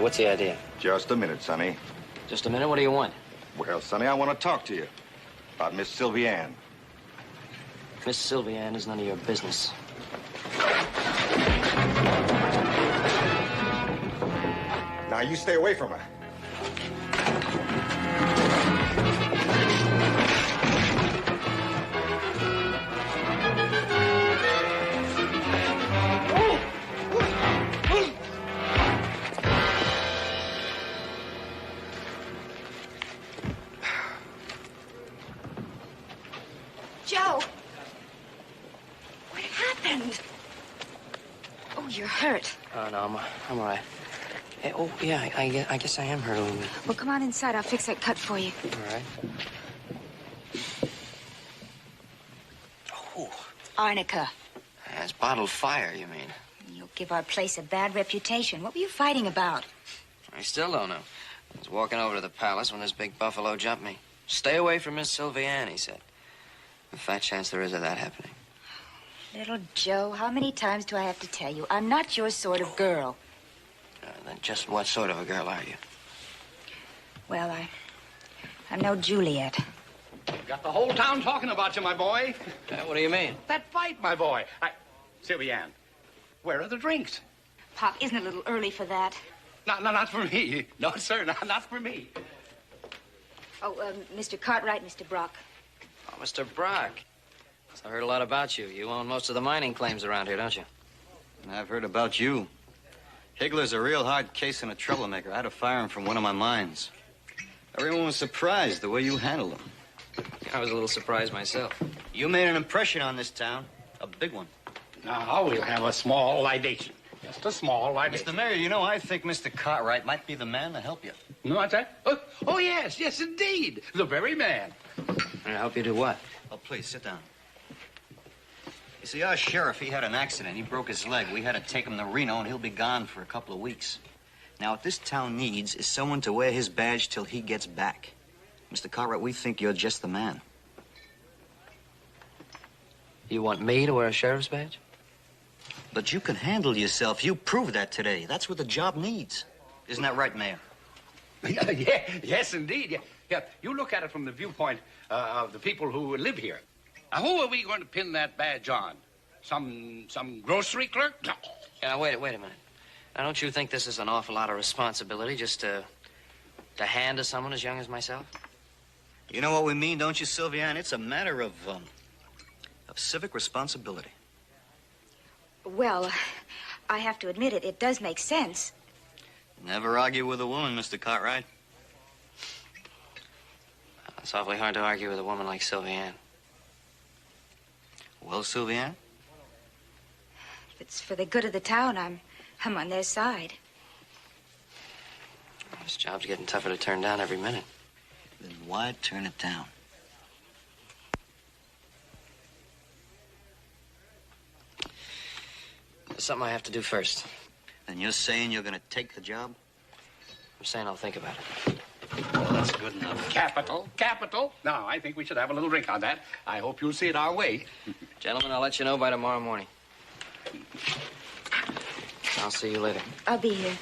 What's the idea? Just a minute, Sonny. Just a minute? What do you want? Well, Sonny, I want to talk to you about Miss Sylvie Ann. Miss Sylvie Ann is none of your business. Now, you stay away from her. Joe! What happened? Oh, you're hurt. Oh, no, I'm all right. Hey, oh, yeah, I guess I am hurt a little bit. Well, come on inside. I'll fix that cut for you. All right. Oh. Arnica. That's bottled fire, you mean? You'll give our place a bad reputation. What were you fighting about? I still don't know. I was walking over to the palace when this big buffalo jumped me. Stay away from Miss Sylvie Ann, he said. A fat chance there is of that happening. Little Joe, how many times do I have to tell you? I'm not your sort of girl. Then just what sort of a girl are you? Well, I'm no Juliet. Got the whole town talking about you, my boy. What do you mean? That fight, my boy. Sylvie Ann, where are the drinks? Pop, isn't it a little early for that? Not for me. No, sir, not for me. Oh, Mr. Cartwright, Mr. Brock. Oh, Mr. Brock. I heard a lot about you. You own most of the mining claims around here, don't you? I've heard about you. Higgler's a real hard case and a troublemaker. I had to fire him from one of my mines. Everyone was surprised the way you handled him. I was a little surprised myself. You made an impression on this town. A big one. Now we'll have a small libation. Just a small libation. Mr. Mayor, you know, I think Mr. Cartwright might be the man to help you. No, what's that? Oh, yes, indeed. The very man. And help you do what? Oh, please, sit down. You see, our sheriff, he had an accident. He broke his leg. We had to take him to Reno, and he'll be gone for a couple of weeks. Now, what this town needs is someone to wear his badge till he gets back. Mr. Cartwright, we think you're just the man. You want me to wear a sheriff's badge? But you can handle yourself. You proved that today. That's what the job needs. Isn't that right, Mayor? Yes, indeed. Yeah. You look at it from the viewpoint of the people who live here. Now, who are we going to pin that badge on? Some grocery clerk? No. Yeah, wait a minute. Now, don't you think this is an awful lot of responsibility just to hand to someone as young as myself? You know what we mean, don't you, Sylvia Ann? It's a matter of civic responsibility. Well, I have to admit it does make sense. Never argue with a woman, Mr. Cartwright. It's awfully hard to argue with a woman like Sylvie Ann. Well, Sylvie Ann? If it's for the good of the town, I'm on their side. This job's getting tougher to turn down every minute. Then why turn it down? There's something I have to do first. And you're saying you're going to take the job? I'm saying I'll think about it. Well, that's good enough. Capital. Now, I think we should have a little drink on that. I hope you'll see it our way. Gentlemen, I'll let you know by tomorrow morning. I'll see you later. I'll be here.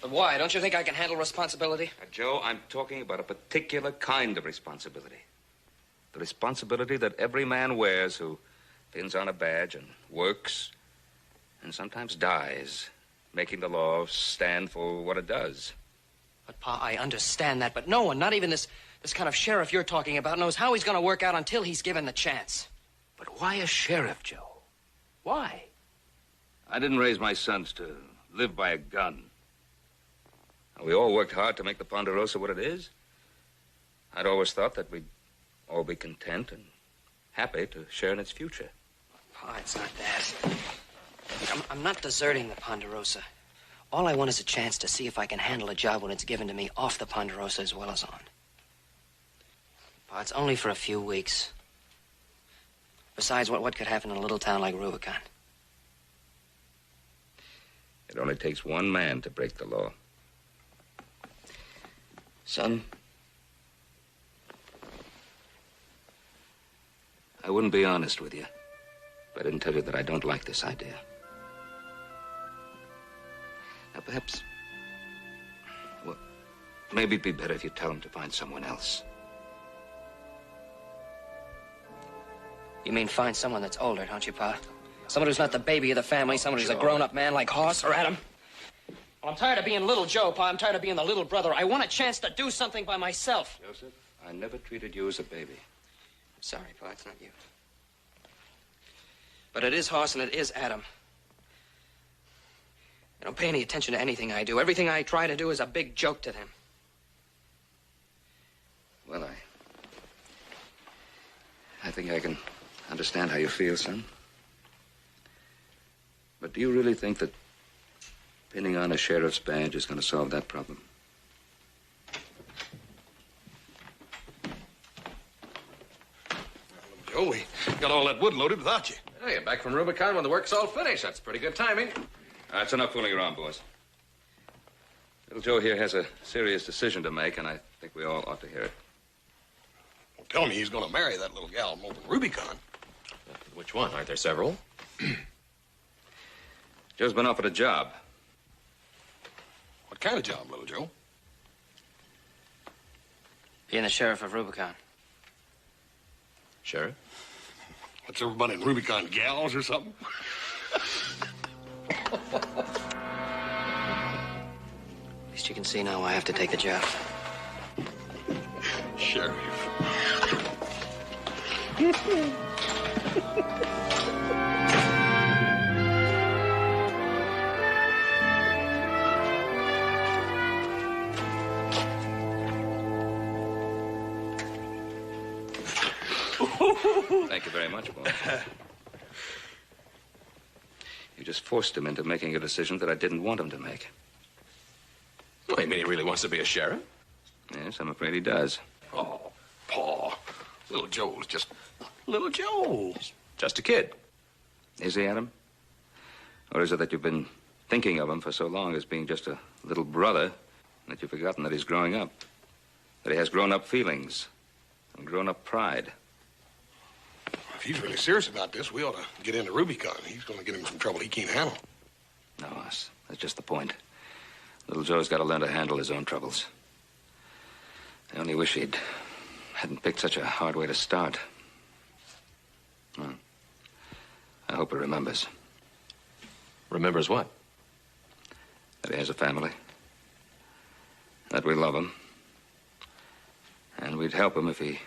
Why? Don't you think I can handle responsibility? Joe, I'm talking about a particular kind of responsibility. The responsibility that every man wears who pins on a badge and works and sometimes dies, making the law stand for what it does. But, Pa, I understand that, but no one, not even this kind of sheriff you're talking about, knows how he's going to work out until he's given the chance. But why a sheriff, Joe? Why? I didn't raise my sons to live by a gun. We all worked hard to make the Ponderosa what it is. I'd always thought that we'd all be content and happy to share in its future. Pa, it's not that. I'm not deserting the Ponderosa. All I want is a chance to see if I can handle a job when it's given to me off the Ponderosa as well as on. Pa, it's only for a few weeks. Besides, what could happen in a little town like Rubicon? It only takes one man to break the law. Son, I wouldn't be honest with you if I didn't tell you that I don't like this idea. Now, perhaps, well, maybe it'd be better if you tell him to find someone else. you mean find someone that's older, don't you, Pa? Someone who's not the baby of the family, someone who's a grown-up man like Hoss or Adam. Well, I'm tired of being little Joe, Pa. I'm tired of being the little brother. I want a chance to do something by myself. Joseph, I never treated you as a baby. I'm sorry, Pa. It's not you. But it is Hoss and it is Adam. They don't pay any attention to anything I do. Everything I try to do is a big joke to them. Well, I think I can understand how you feel, son. But do you really think that pinning on a sheriff's badge is going to solve that problem? Joe, we got all that wood loaded without you. Hey, you're back from Rubicon when the work's all finished. That's pretty good timing. That's enough fooling around, boys. Little Joe here has a serious decision to make, and I think we all ought to hear it. Well, tell me he's going to marry that little gal over in Rubicon. Which one? Aren't there several? Joe's been offered a job. What kind of job, little Joe? Being the sheriff of Rubicon. Sheriff? What's everybody in Rubicon, gals or something? At least you can see now why I have to take the job. Sheriff. Thank you very much, boy. You just forced him into making a decision that I didn't want him to make. Well, you mean he really wants to be a sheriff? Yes, I'm afraid he does. Oh, Pa. Little Joe's just little Joe. Just a kid. Is he, Adam? Or is it that you've been thinking of him for so long as being just a little brother that you've forgotten that he's growing up? That he has grown-up feelings and grown-up pride? If he's really serious about this, we ought to get into Rubicon. He's going to get him some trouble he can't handle. No, Hoss. That's just the point. Little Joe's got to learn to handle his own troubles. I only wish he'd hadn't picked such a hard way to start. Well, I hope he remembers. Remembers what? That he has a family. That we love him. And we'd help him if he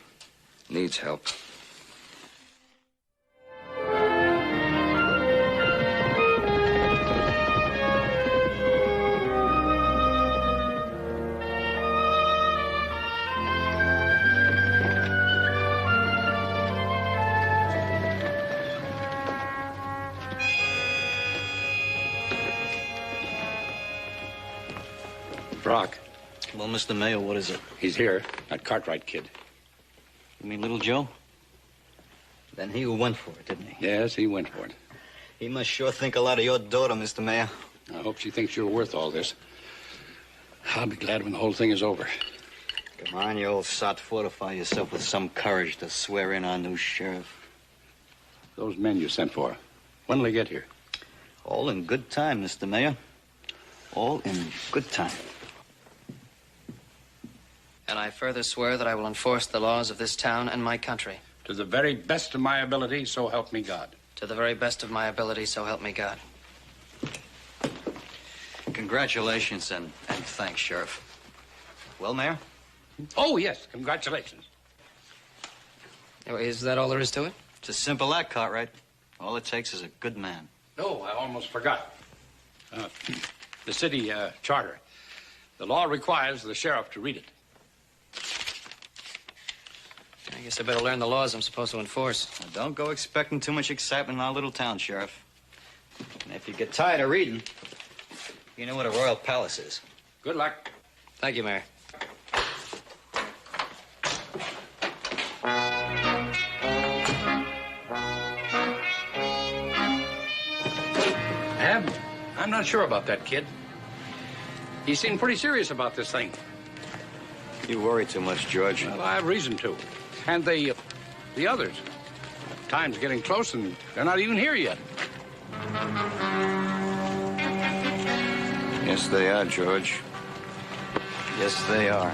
needs help. Brock. Well, Mr. Mayor, what is it? He's here. That Cartwright kid. You mean little Joe? Then he who went for it, didn't he? Yes, he went for it. He must sure think a lot of your daughter, Mr. Mayor. I hope she thinks you're worth all this. I'll be glad when the whole thing is over. Come on, you old sot. Fortify yourself with some courage to swear in our new sheriff. Those men you sent for, when will they get here? All in good time, Mr. Mayor. All in good time. And I further swear that I will enforce the laws of this town and my country. To the very best of my ability, so help me God. To the very best of my ability, so help me God. Congratulations and thanks, Sheriff. Well, Mayor? Oh, yes. Congratulations. Is that all there is to it? It's as simple as that, Cartwright. All it takes is a good man. No, I almost forgot. The city charter. The law requires the sheriff to read it. I guess I better learn the laws I'm supposed to enforce. Well, don't go expecting too much excitement in our little town, Sheriff. And if you get tired of reading, you know what a royal palace is. Good luck. Thank you, Mayor. Ab, I'm I'm not sure about that, kid. He seemed pretty serious about this thing. You worry too much, George. Well, I have reason to. And the others. Time's getting close, and they're not even here yet. Yes, they are, George. Yes, they are.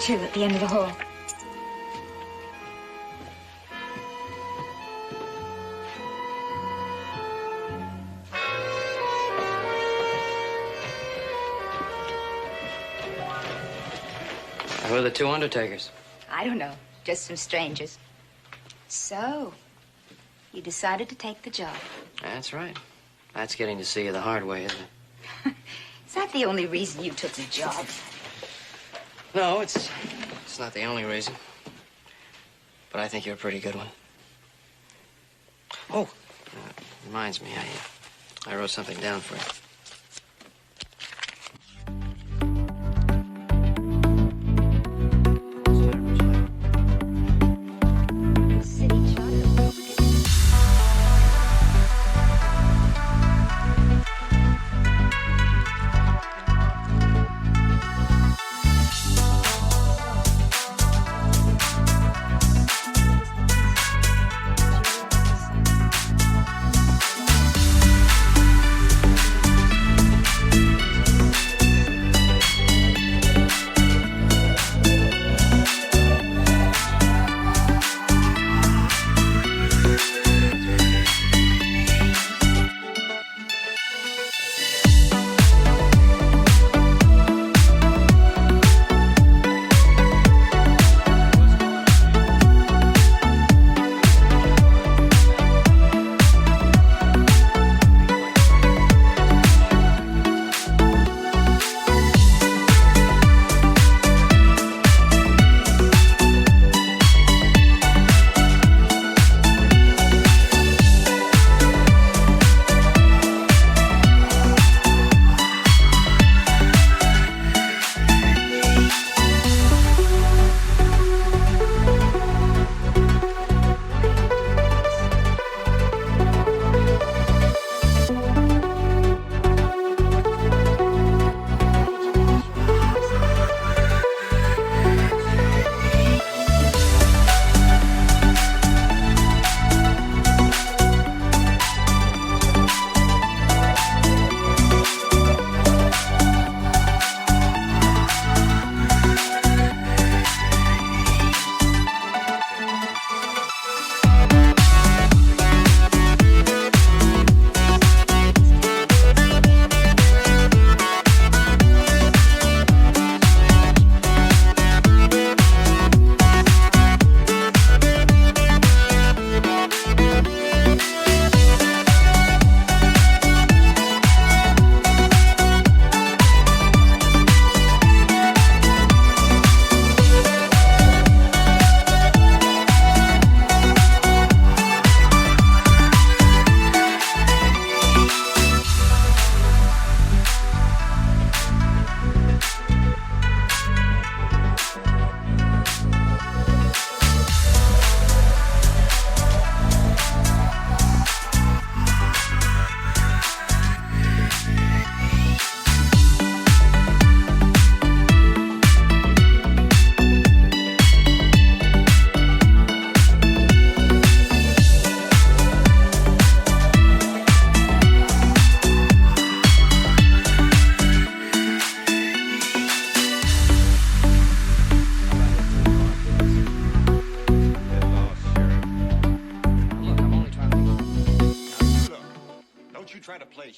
At the end of the hall. Who are the two undertakers? I don't know. Just some strangers. So, you decided to take the job. That's right. That's getting to see you the hard way, isn't it? Is that the only reason you took the job? No, it's not the only reason. But I think you're a pretty good one. Oh, reminds me, I wrote something down for you.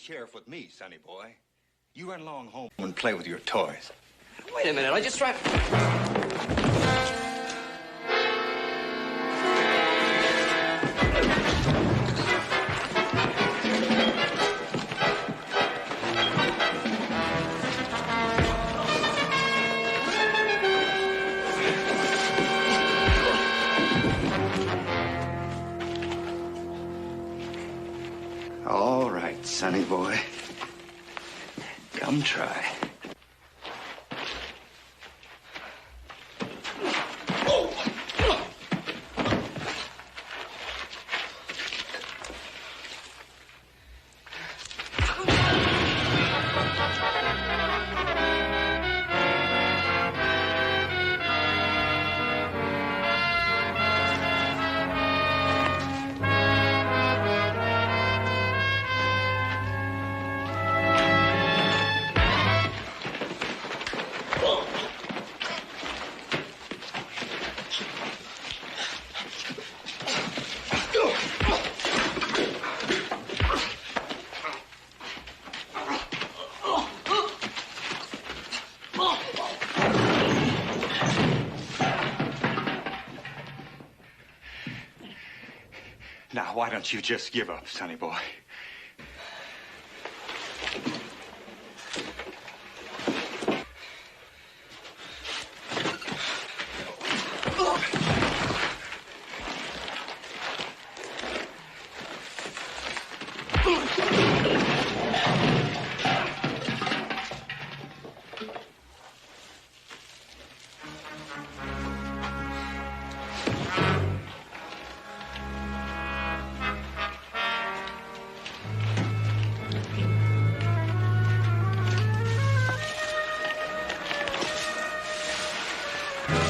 sheriff with me, sonny boy. You run along home and play with your toys. Wait a minute, I just tried... sonny boy. Come try. Now, why don't you just give up, sonny boy?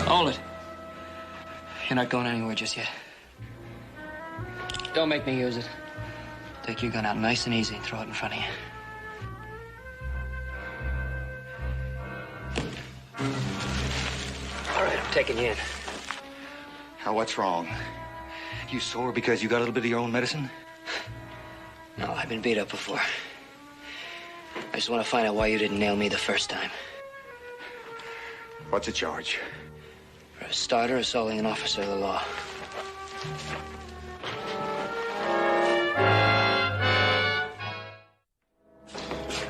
Hold it. You're not going anywhere just yet. Don't make me use it. Take your gun out nice and easy and throw it in front of you. All right, I'm taking you in. Now, what's wrong? You sore because you got a little bit of your own medicine? No, I've been beat up before. I just want to find out why you didn't nail me the first time. What's the charge? For a starter, assaulting an officer of the law.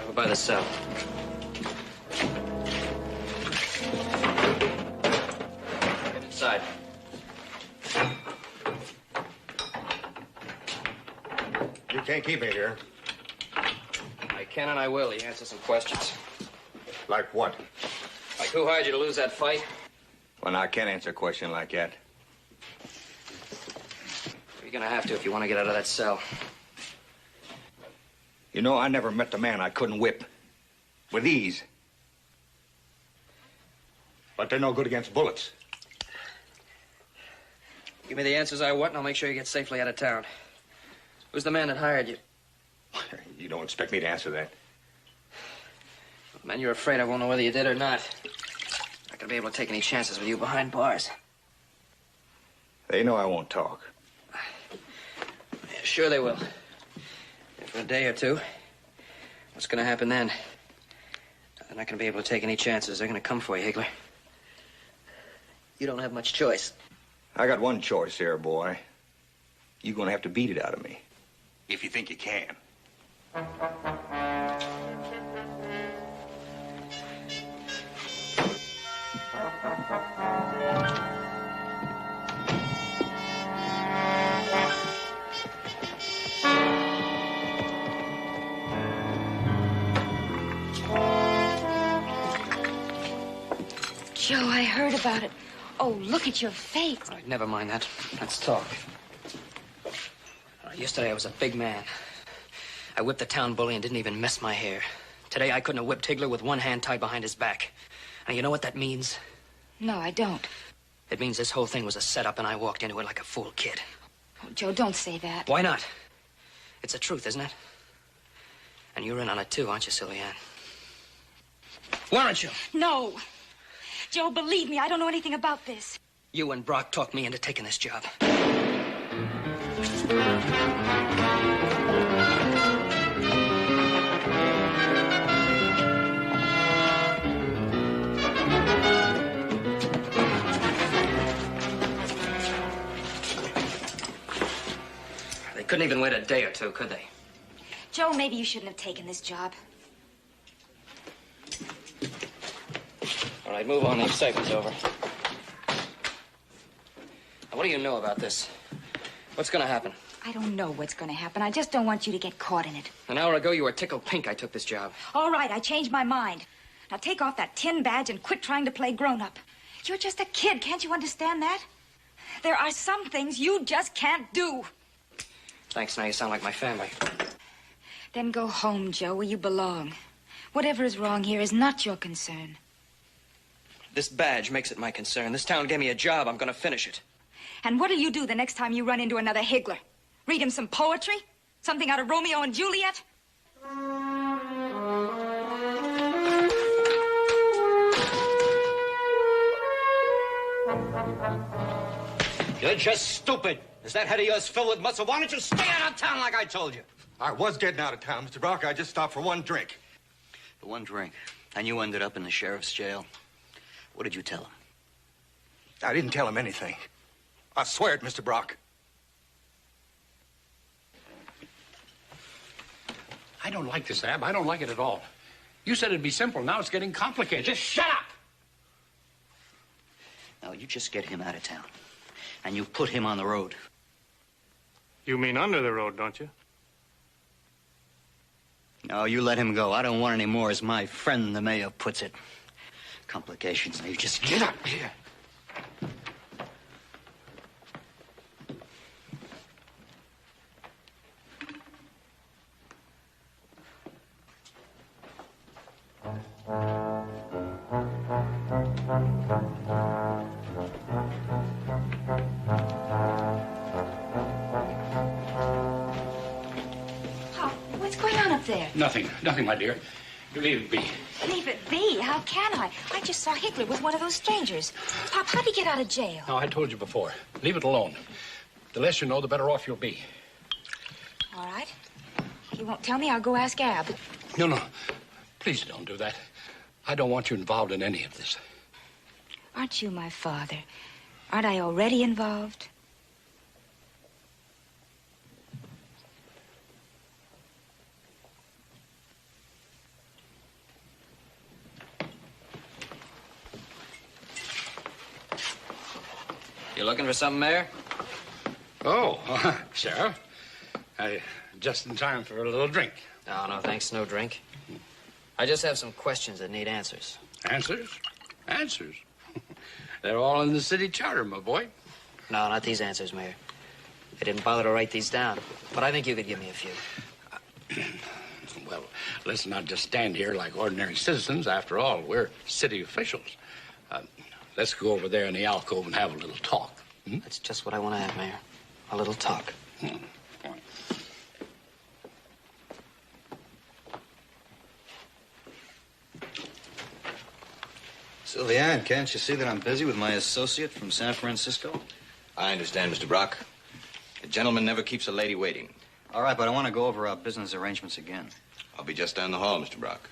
Over by the cell. Get inside. You can't keep me here. I can and I will. You answer some questions. Like what? Like who hired you to lose that fight? Well, now, I can't answer a question like that. You're gonna have to if you want to get out of that cell. You know, I never met the man I couldn't whip. With ease. But they're no good against bullets. Give me the answers I want, and I'll make sure you get safely out of town. Who's the man that hired you? You don't expect me to answer that. Man, you're afraid I won't know whether you did or not. Not gonna be able to take any chances with you behind bars. They know I won't talk. Yeah, sure they will. And for a day or two. What's gonna happen then? They're not gonna be able to take any chances. They're gonna come for you, Higgler. You don't have much choice. I got one choice here, boy. You're gonna have to beat it out of me. If you think you can. Joe, I heard about it. Oh, look at your face. All right, never mind that. Let's talk. Yesterday, I was a big man. I whipped the town bully and didn't even mess my hair. Today, I couldn't have whipped Higgler with one hand tied behind his back. And you know what that means? No, I don't. It means this whole thing was a setup, and I walked into it like a fool kid. Oh, Joe, don't say that. Why not? It's the truth, isn't it? And you're in on it, too, aren't you, Sylvie Ann? Weren't you? No. Joe, believe me, I don't know anything about this. You and Brock talked me into taking this job. They couldn't even wait a day or two, could they? Joe, maybe you shouldn't have taken this job. All right, move on. The excitement's over. Now, what do you know about this? What's gonna happen? I don't know what's going to happen. I just don't want you to get caught in it. An hour ago, you were tickled pink I took this job. All right, I changed my mind. Now take off that tin badge and quit trying to play grown-up. You're just a kid. Can't you understand that? There are some things you just can't do. Thanks, now you sound like my family. Then go home, Joe, where you belong. Whatever is wrong here is not your concern. This badge makes it my concern. This town gave me a job. I'm going to finish it. And what'll you do the next time you run into another higgler? Read him some poetry? Something out of Romeo and Juliet? You're just stupid. Is that head of yours filled with muscle? Why don't you stay out of town like I told you? I was getting out of town, Mr. Brock. I just stopped for one drink. For one drink. And you ended up in the sheriff's jail. What did you tell him? I didn't tell him anything. I swear it, Mr. Brock. I don't like this, Ab. I don't like it at all. You said it'd be simple. Now it's getting complicated. Just shut up! Now, you just get him out of town. And you put him on the road. You mean under the road, don't you? No, you let him go. I don't want any more, as my friend the mayor puts it. Complications. Now, you just get up here. Nothing, my dear. You leave it be. Leave it be? How can I? I just saw Higgler with one of those strangers. Pop, how'd he get out of jail? No, I told you before. Leave it alone. The less you know, the better off you'll be. All right. If you won't tell me, I'll go ask Ab. No. Please don't do that. I don't want you involved in any of this. Aren't you my father? Aren't I already involved? You looking for something, Mayor? Oh, Sheriff. Just in time for a little drink. No, thanks. No drink. I just have some questions that need answers. Answers? Answers? They're all in the city charter, my boy. No, not these answers, Mayor. I didn't bother to write these down, but I think you could give me a few. Well, let's not just stand here like ordinary citizens. After all, we're city officials. Let's go over there in the alcove and have a little talk. Hmm? That's just what I want to have, Mayor. A little talk. Sylviane, can't you see that I'm busy with my associate from San Francisco? I understand, Mr. Brock. A gentleman never keeps a lady waiting. All right, but I want to go over our business arrangements again. I'll be just down the hall, Mr. Brock.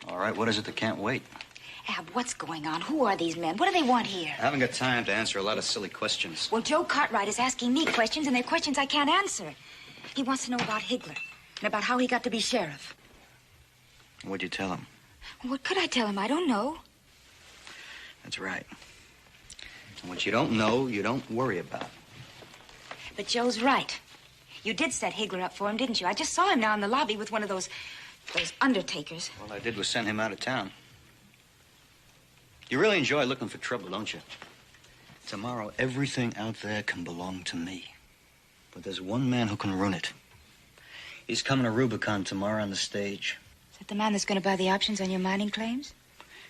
All right, what is it that can't wait? Ab, what's going on? Who are these men? What do they want here? I haven't got time to answer a lot of silly questions. Well, Joe Cartwright is asking me questions, and they're questions I can't answer. He wants to know about Higgler and about how he got to be sheriff. What'd you tell him? What could I tell him? I don't know. That's right. And what you don't know, you don't worry about. But Joe's right. You did set Higgler up for him, didn't you? I just saw him now in the lobby with one of those undertakers. All I did was send him out of town. You really enjoy looking for trouble, don't you? Tomorrow, everything out there can belong to me. But there's one man who can ruin it. He's coming to Rubicon tomorrow on the stage. Is that the man that's going to buy the options on your mining claims?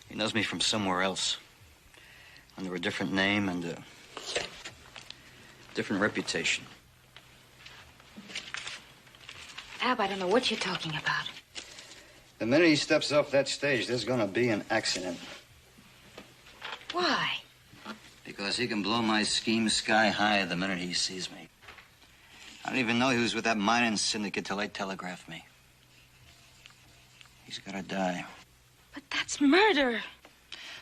He knows me from somewhere else. Under a different name and a different reputation. Ab, I don't know what you're talking about. The minute he steps off that stage, there's going to be an accident. Why? Because he can blow my scheme sky high the minute he sees me. I didn't even know he was with that mining syndicate till they telegraphed me. He's got to die. But that's murder.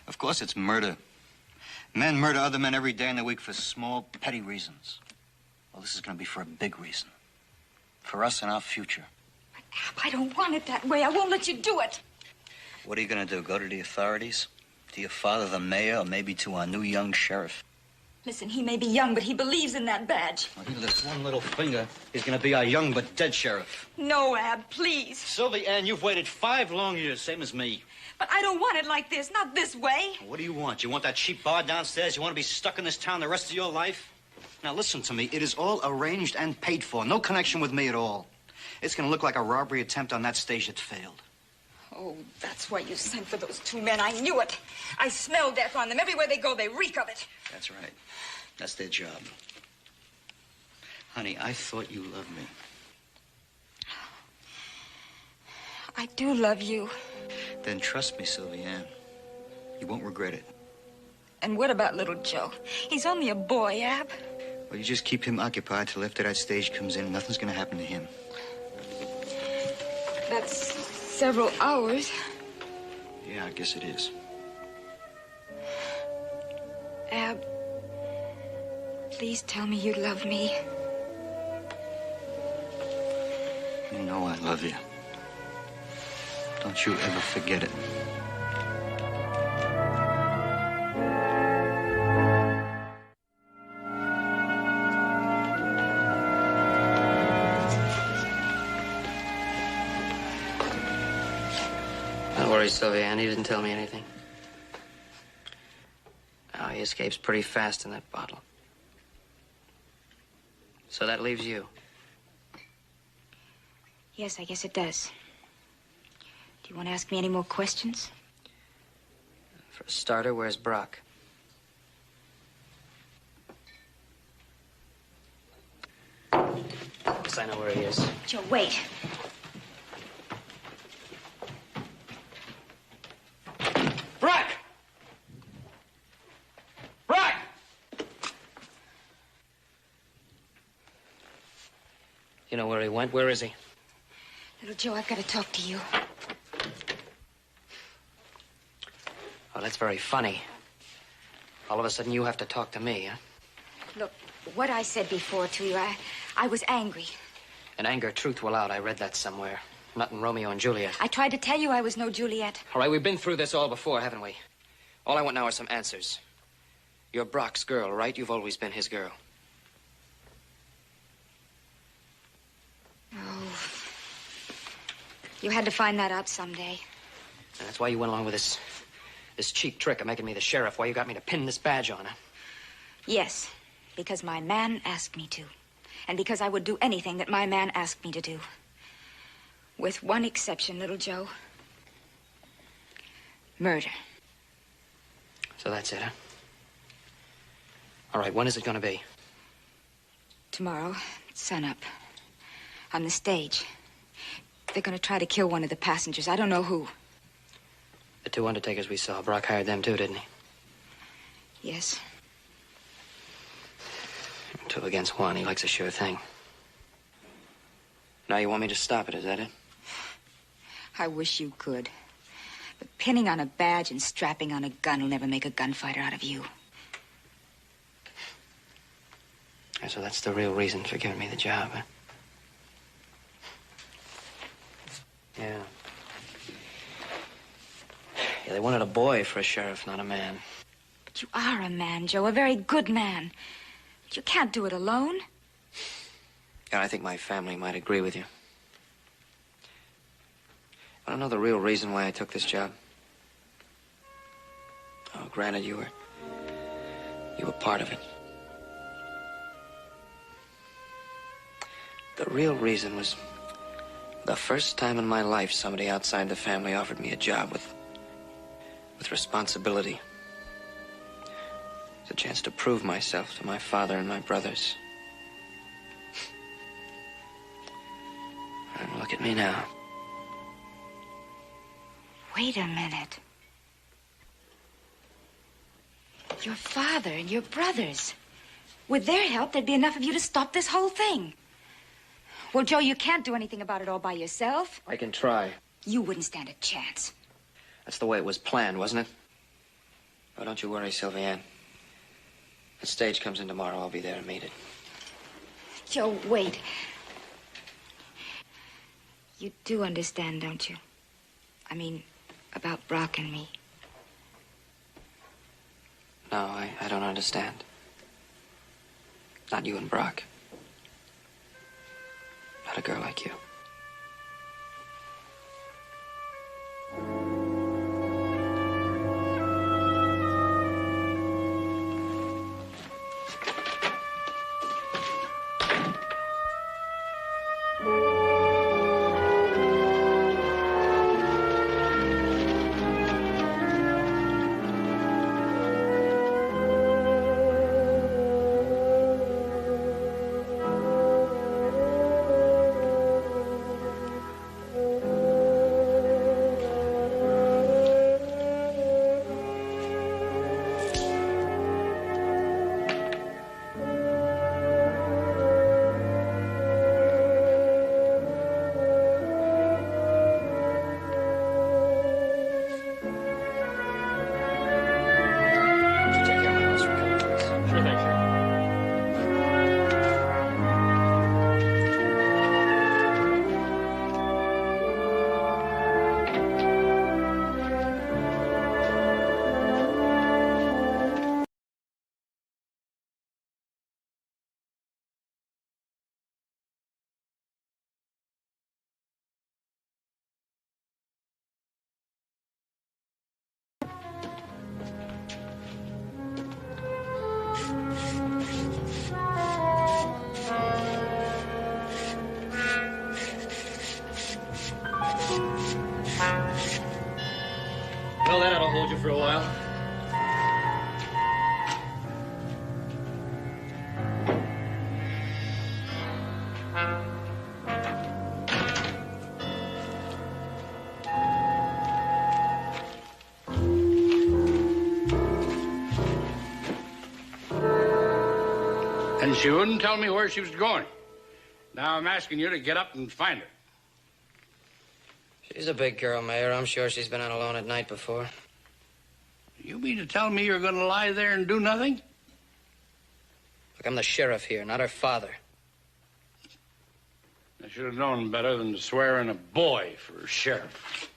Of course it's murder. Men murder other men every day in the week for small, petty reasons. Well, this is going to be for a big reason. For us and our future. But Ab, I don't want it that way. I won't let you do it. What are you going to do, go to the authorities? To your father, the mayor, or maybe to our new young sheriff? Listen, he may be young, but he believes in that badge. When he lifts one little finger, he's gonna be our young but dead sheriff. No, Ab, please. Sylvie Ann, you've waited 5 long years, same as me. But I don't want it like this, not this way. What do you want? You want that cheap bar downstairs? You want to be stuck in this town the rest of your life? Now, listen to me. It is all arranged and paid for. No connection with me at all. It's gonna look like a robbery attempt on that stage that failed. Oh, that's why you sent for those 2 men. I knew it. I smell death on them. Everywhere they go, they reek of it. That's right. That's their job. Honey, I thought you loved me. I do love you. Then trust me, Sylvie Ann. You won't regret it. And what about little Joe? He's only a boy, Ab. Well, you just keep him occupied till after that stage comes in. Nothing's gonna happen to him. That's several hours. Yeah, I guess it is. Ab, please tell me you love me. You know I love you. Don't you ever forget it. Don't worry, Sylvia Ann. He didn't tell me anything. Oh, he escapes pretty fast in that bottle. So that leaves you. Yes, I guess it does. Do you want to ask me any more questions? For a starter, where's Brock? Guess I know where he is. Joe, wait. Brock! Brock! You know where he went? Where is he? Little Joe, I've got to talk to you. Oh, that's very funny. All of a sudden, you have to talk to me, huh? Look, what I said before to you, I was angry. In anger, truth will out. I read that somewhere. Not in Romeo and Juliet. I tried to tell you I was no Juliet. All right, we've been through this all before, haven't we? All I want now are some answers. You're Brock's girl, right? You've always been his girl. Oh. You had to find that out someday. And that's why you went along with this cheap trick of making me the sheriff. Why you got me to pin this badge on her. Yes, because my man asked me to. And because I would do anything that my man asked me to do. With one exception, little Joe. Murder. So that's it, huh? All right, when is it going to be? Tomorrow, sunup. On the stage. They're going to try to kill one of the passengers. I don't know who. The 2 undertakers we saw, Brock hired them too, didn't he? Yes. 2 against 1. He likes a sure thing. Now you want me to stop it, is that it? I wish you could. But pinning on a badge and strapping on a gun will never make a gunfighter out of you. Yeah, so that's the real reason for giving me the job, huh? Yeah. Yeah, they wanted a boy for a sheriff, not a man. But you are a man, Joe, a very good man. But you can't do it alone. Yeah, I think my family might agree with you. I don't know the real reason why I took this job. Oh, granted, you were part of it. The real reason was the first time in my life somebody outside the family offered me a job with responsibility. It's a chance to prove myself to my father and my brothers. And look at me now. Wait a minute. Your father and your brothers. With their help, there'd be enough of you to stop this whole thing. Well, Joe, you can't do anything about it all by yourself. I can try. You wouldn't stand a chance. That's the way it was planned, wasn't it? Oh, don't you worry, Sylvie Ann. The stage comes in tomorrow. I'll be there to meet it. Joe, wait. You do understand, don't you? I mean, about Brock and me. No, I don't understand. Not you and Brock. Not a girl like you. Well, that ought to hold you for a while. And she wouldn't tell me where she was going. Now I'm asking you to get up and find her. She's a big girl, Mayor. I'm sure she's been out alone at night before. You mean to tell me you're going to lie there and do nothing? Look, I'm the sheriff here, not her father. I should have known better than to swear in a boy for sheriff.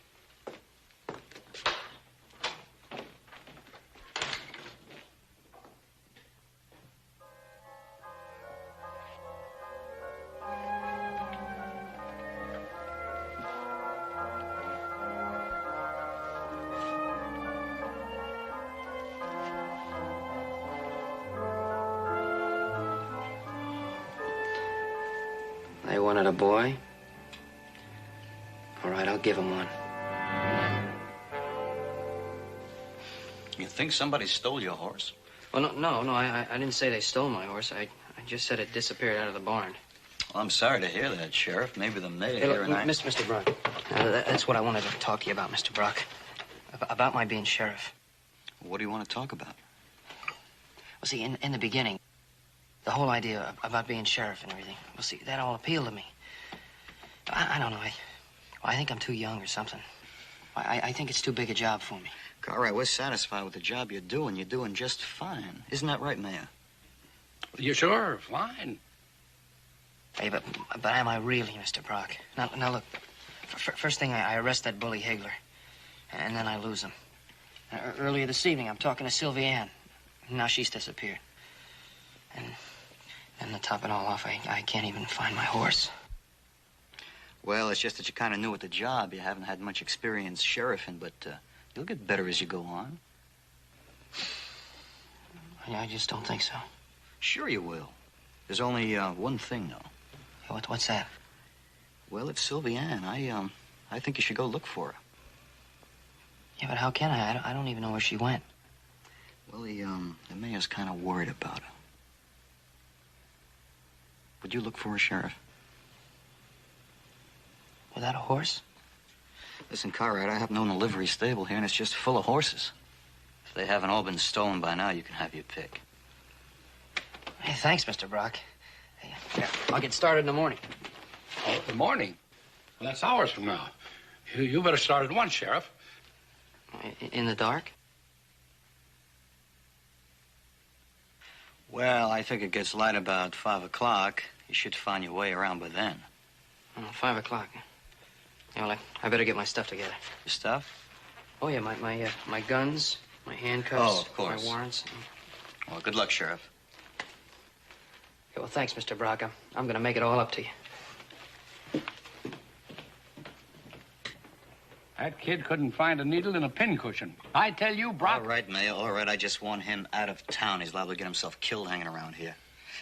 They wanted a boy. All right, I'll give them one. You think somebody stole your horse? Well, no, I didn't say they stole my horse. I just said it disappeared out of the barn. Well, I'm sorry to hear that, Sheriff. Maybe the mayor Hey, look, here and I... Mr. Brock, that's what I wanted to talk to you about, Mr. Brock. About my being sheriff. What do you want to talk about? Well, see, in the beginning, the whole idea about being sheriff and everything, well, see, that all appealed to me. I don't know. I think I'm too young or something. I think it's too big a job for me. All right, we're satisfied with the job you're doing. You're doing just fine. Isn't that right, Mayor? You sure? Fine. Hey, but am I really, Mr. Brock? Now look, first thing, I arrest that bully Hagler, and then I lose him. Earlier this evening, I'm talking to Sylvie Ann. Now she's disappeared. And to top it all off, I can't even find my horse. Well, it's just that you're kind of new at the job. You haven't had much experience sheriffing, but you'll get better as you go on. I just don't think so. Sure you will. There's only one thing, though. What's that? Well, it's Sylvie Ann. I think you should go look for her. Yeah, but how can I? I don't even know where she went. Well, the mayor's kind of worried about her. Would you look for her, Sheriff? Without a horse? Listen, Cartwright, I happen to own a livery stable here, and it's just full of horses. If they haven't all been stolen by now, you can have your pick. Hey, thanks, Mr. Brock. Hey, yeah, I'll get started in the morning. Oh, in the morning? Well, that's hours from now. You better start at once, Sheriff. In the dark? Well, I think it gets light about 5 o'clock. You should find your way around by then. 5 o'clock. Yeah, well, I better get my stuff together. Your stuff? Oh, yeah, my guns, My handcuffs. Oh, of course. My warrants. Well, good luck, Sheriff. Okay, well, thanks, Mr. Braca. I'm going to make it all up to you. That kid couldn't find a needle in a pincushion. I tell you, Brock. All right, Mayor, all right. I just want him out of town. He's liable to get himself killed hanging around here.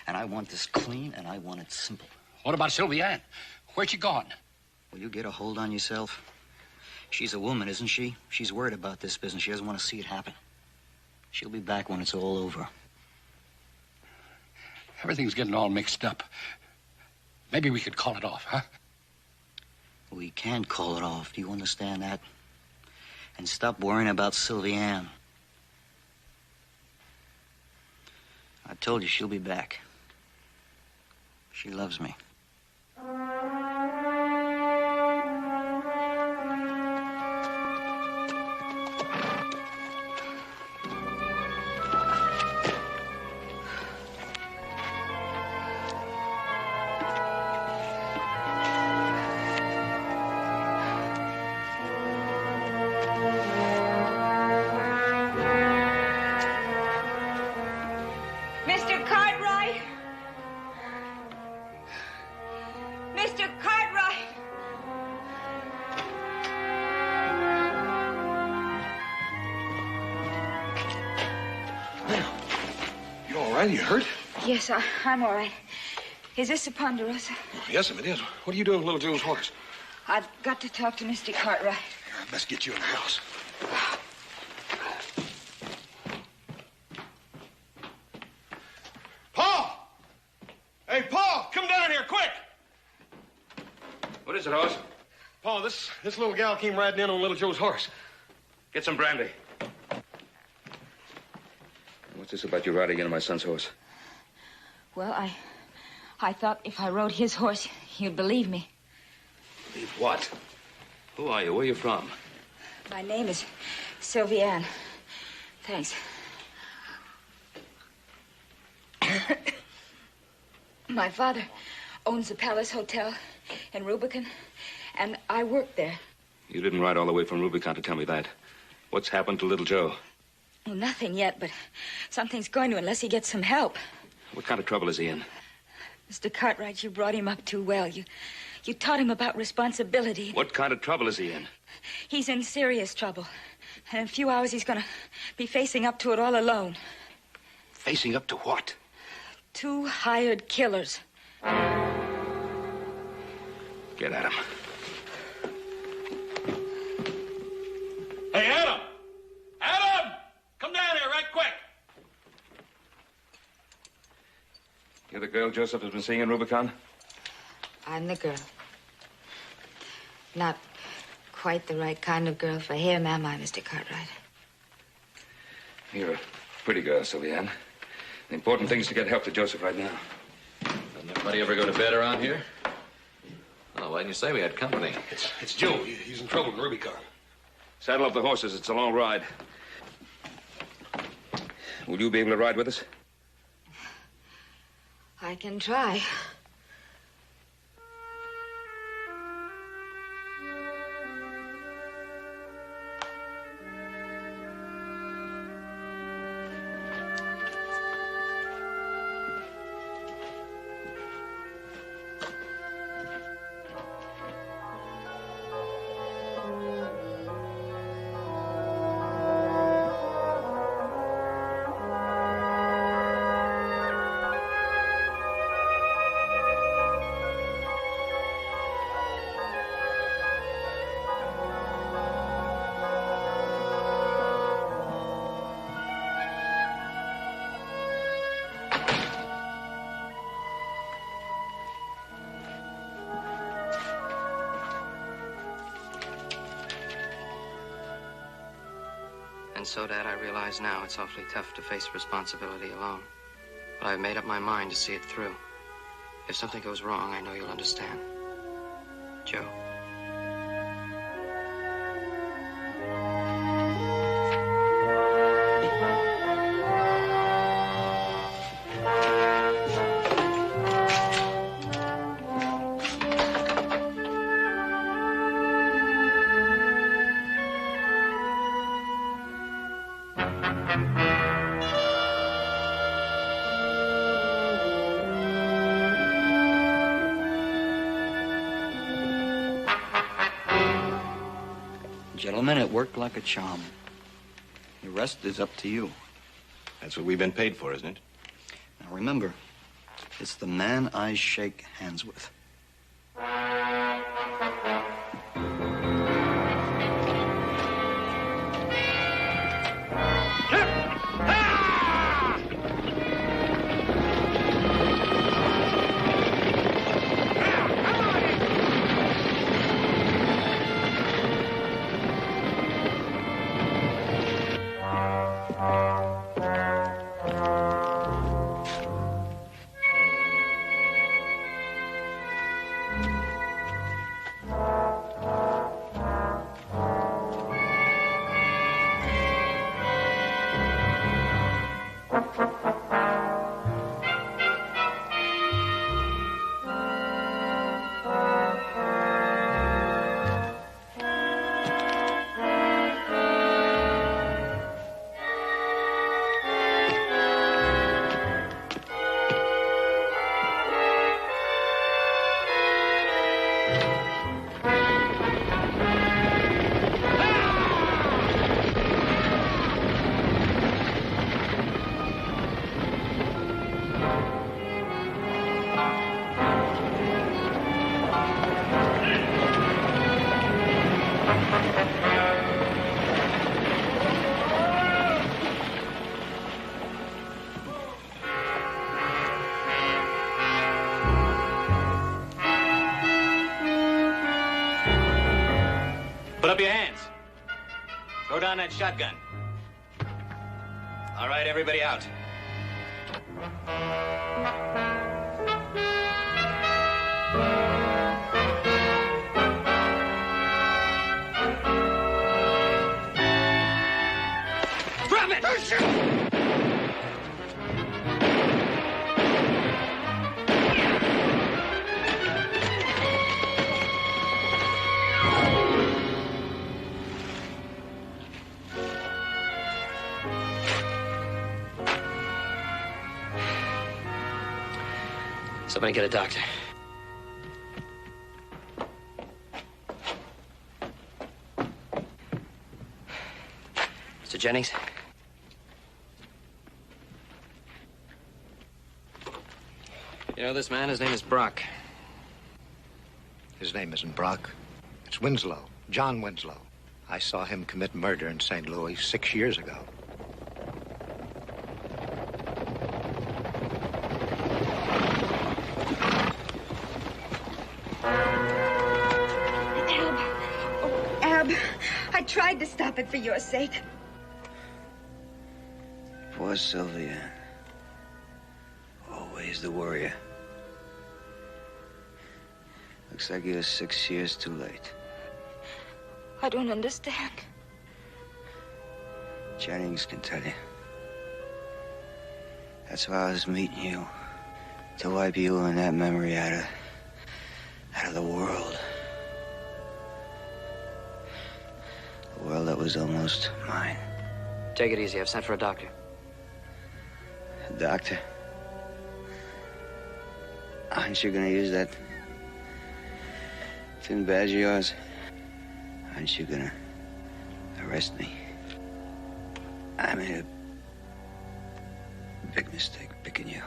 And I want this clean, and I want it simple. What about Sylvie Ann? Where's she gone? Will you get a hold on yourself? She's a woman, isn't she? She's worried about this business. She doesn't want to see it happen. She'll be back when it's all over. Everything's getting all mixed up. Maybe we could call it off, huh? We can't call it off. Do you understand that? And stop worrying about Sylvie Ann. I told you she'll be back. She loves me. Mr. Cartwright! Mr. Cartwright! You all right? You hurt? Yes, I'm all right. Is this a Ponderosa? Yes, it is. What are you doing with little Joe's horse? I've got to talk to Mr. Cartwright. I best get you in the house. Paul! Hey, Paul, come down here, quick! What is it, Hoss? Paul, this little gal came riding in on little Joe's horse. Get some brandy. What's this about you riding in on my son's horse? Well, I thought if I rode his horse, you'd believe me. Believe what? Who are you? Where are you from? My name is Sylvie Ann. Thanks. My father owns the Palace Hotel in Rubicon, and I work there. You didn't ride all the way from Rubicon to tell me that. What's happened to little Joe? Well, nothing yet, but something's going to unless he gets some help. What kind of trouble is he in? Mr. Cartwright, you brought him up too well. You taught him about responsibility. What kind of trouble is he in? He's in serious trouble. And in a few hours, he's going to be facing up to it all alone. Facing up to what? 2 hired killers. Get at him. Hey, Adam! Adam! Come down here right quick! You're the girl Joseph has been seeing in Rubicon? I'm the girl. Not quite the right kind of girl for him, am I, Mr. Cartwright? You're a pretty girl, Sylviane. The important thing is to get help to Joseph right now. Doesn't everybody ever go to bed around here? Oh, why didn't you say we had company? It's Joe. He's in trouble in Rubicon. Saddle up the horses. It's a long ride. Will you be able to ride with us? I can try. And so, Dad, I realize now it's awfully tough to face responsibility alone. But I've made up my mind to see it through. If something goes wrong, I know you'll understand. Joe. Gentlemen, it worked like a charm. The rest is up to you. That's what we've been paid for, isn't it? Now remember, it's the man I shake hands with. Put up your hands. Throw down that shotgun. All right, everybody out. Drop it! Somebody get a doctor. Mr. Jennings? You know this man? His name is Brock. His name isn't Brock. It's Winslow. John Winslow. I saw him commit murder in St. Louis 6 years ago. Ab, I tried to stop it for your sake. Poor Sylvia. Always the worrier. Looks like you're 6 years too late. I don't understand. Jennings can tell you. That's why I was meeting you. To wipe you and that memory out of the world. The world that was almost mine. Take it easy. I've sent for a doctor. Doctor? Aren't you gonna use that tin badge of yours? Aren't you gonna arrest me? I made a big mistake picking you.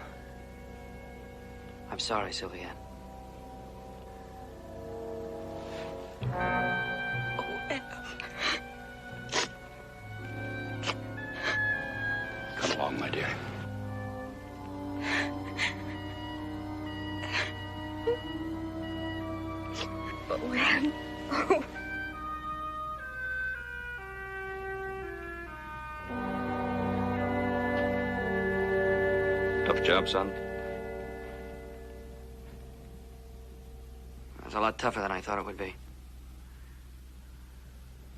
I'm sorry, Sylvia. Come along, my dear. But when? Oh. Tough job, son. It was a lot tougher than I thought it would be.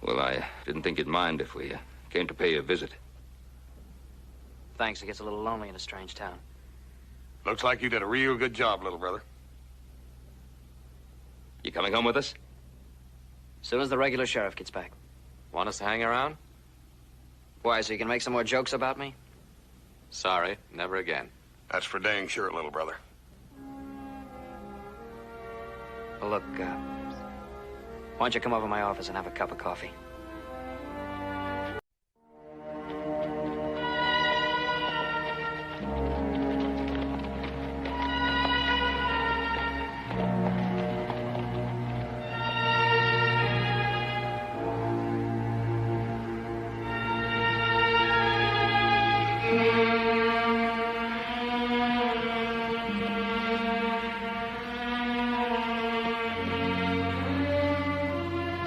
Well, I didn't think you'd mind if we came to pay you a visit. Thanks. It gets a little lonely in a strange town. Looks like you did a real good job, little brother. You coming home with us? As soon as the regular sheriff gets back. Want us to hang around? Why, so you can make some more jokes about me? Sorry, never again. That's for dang sure, little brother. Well, look, why don't you come over to my office and have a cup of coffee?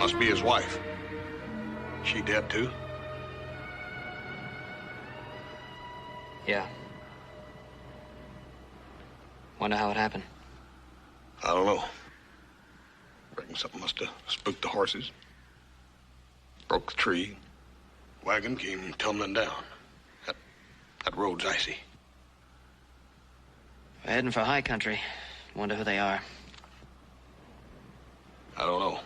Must be his wife. She dead, too? Yeah. Wonder how it happened. I don't know. Reckon something must have spooked the horses. Broke the tree. Wagon came tumbling down. That road's icy. We're heading for high country. Wonder who they are. I don't know.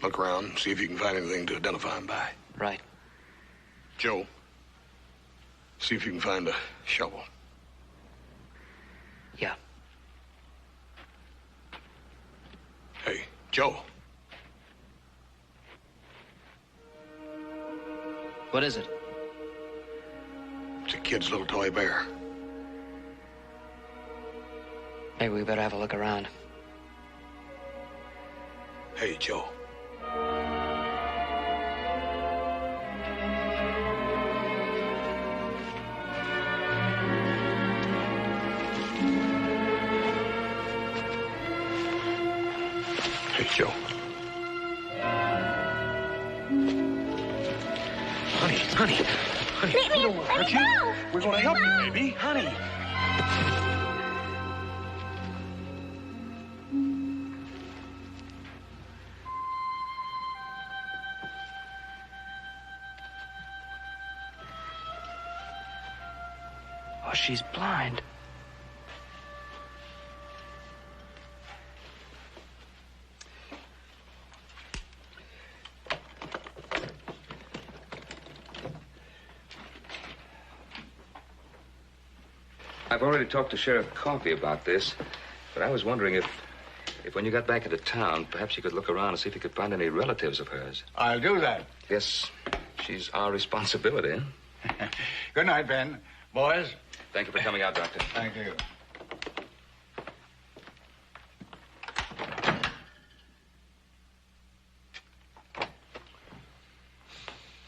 Look around, see if you can find anything to identify him by. Right. Joe, see if you can find a shovel. Yeah. Hey, Joe. What is it? It's a kid's little toy bear. Maybe we better have a look around. Hey, Joe. Hey, Joe. Honey. Let me, We don't want to hurt you. go. We're going to help you, baby. Honey. Oh, she's blind. I've already talked to Sheriff Coffey about this, but I was wondering if when you got back into town, perhaps you could look around and see if you could find any relatives of hers. I'll do that. Yes, she's our responsibility. Good night, Ben. Boys. Thank you for coming out, Doctor. Thank you.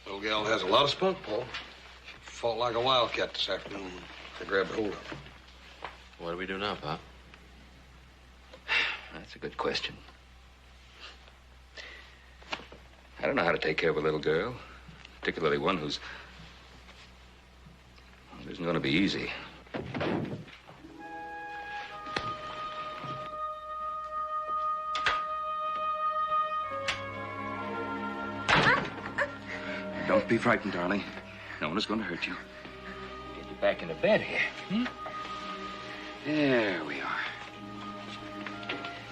Little gal has a lot of spunk, Paul. She fought like a wildcat this afternoon. They grabbed hold of her. What do we do now, Pop? That's a good question. I don't know how to take care of a little girl, particularly one who's... It isn't going to be easy. Don't be frightened, darling. No one is going to hurt you. Get you back into bed here. There we are.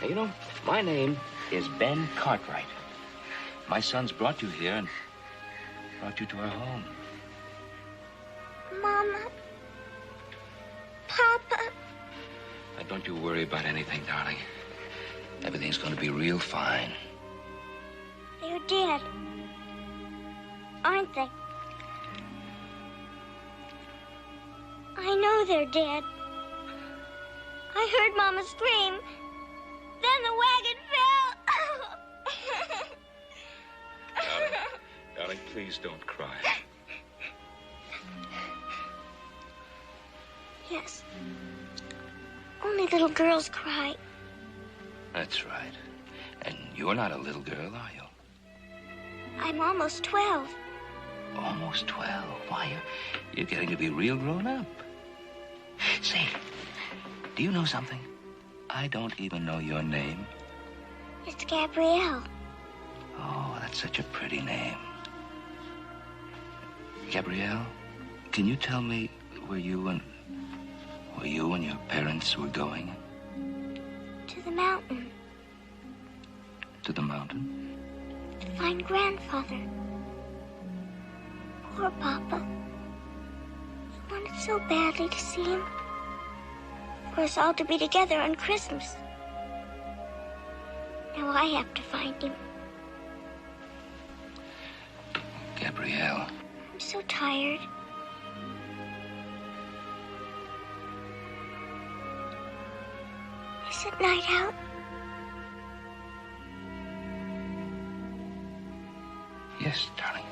Now, you know, my name is Ben Cartwright. My sons brought you here and brought you to our home. Mama. Papa. Now, don't you worry about anything, darling. Everything's going to be real fine. They're dead. Aren't they? I know they're dead. I heard Mama scream. Then the wagon fell. Darling, please don't cry. Yes. Only little girls cry. That's right. And you're not a little girl, are you? I'm almost 12. Almost 12. Why, you're getting to be real grown up. Say, do you know something? I don't even know your name. It's Gabrielle. Oh, that's such a pretty name. Gabrielle, can you tell me where you and your parents were going? To the mountain. To the mountain? To find Grandfather. Poor Papa. I wanted so badly to see him. For us all to be together on Christmas. Now I have to find him. Gabrielle. I'm so tired. Is it night out? Yes, darling.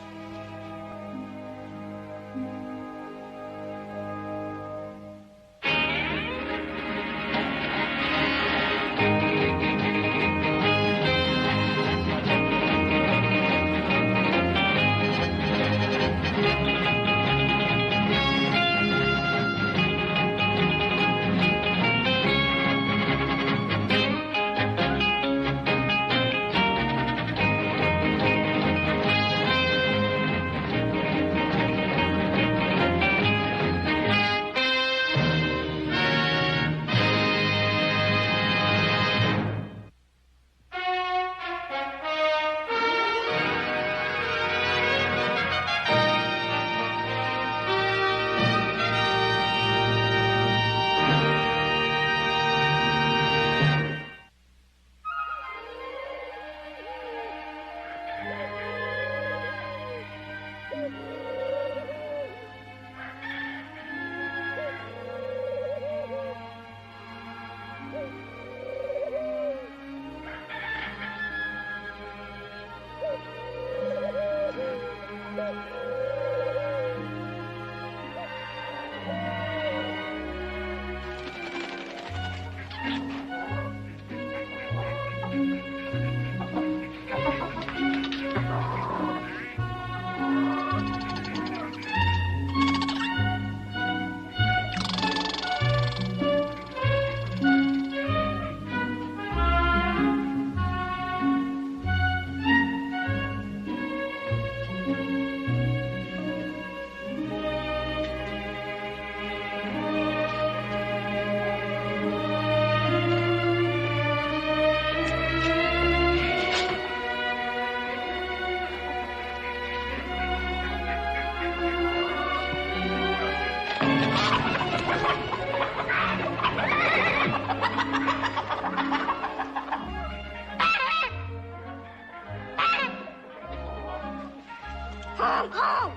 Home, home!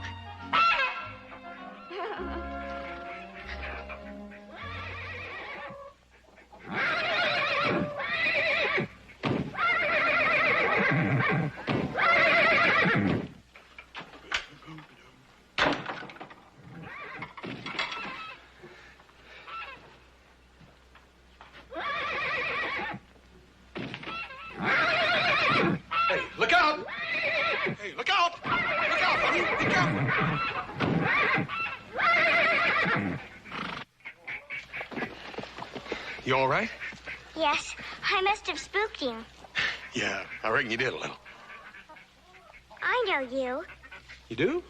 Hey, look out! Hey, look out! Look out, buddy! Be careful! You all right? Yes, I must have spooked him. Yeah, I reckon you did a little. I know you. You do?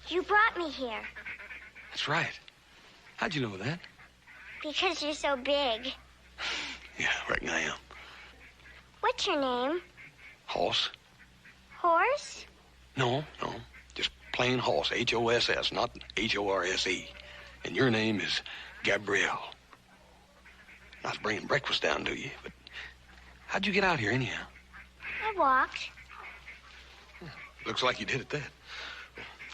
You brought me here That's right. How'd you know that? because you're so big. Yeah, I reckon I am. What's your name? Hoss? Horse? No. Just plain Hoss. H-O-S-S, not H-O-R-S-E. And your name is Gabrielle. I was bringing breakfast down to you, but how'd you get out here anyhow? I walked. Looks like you did at that.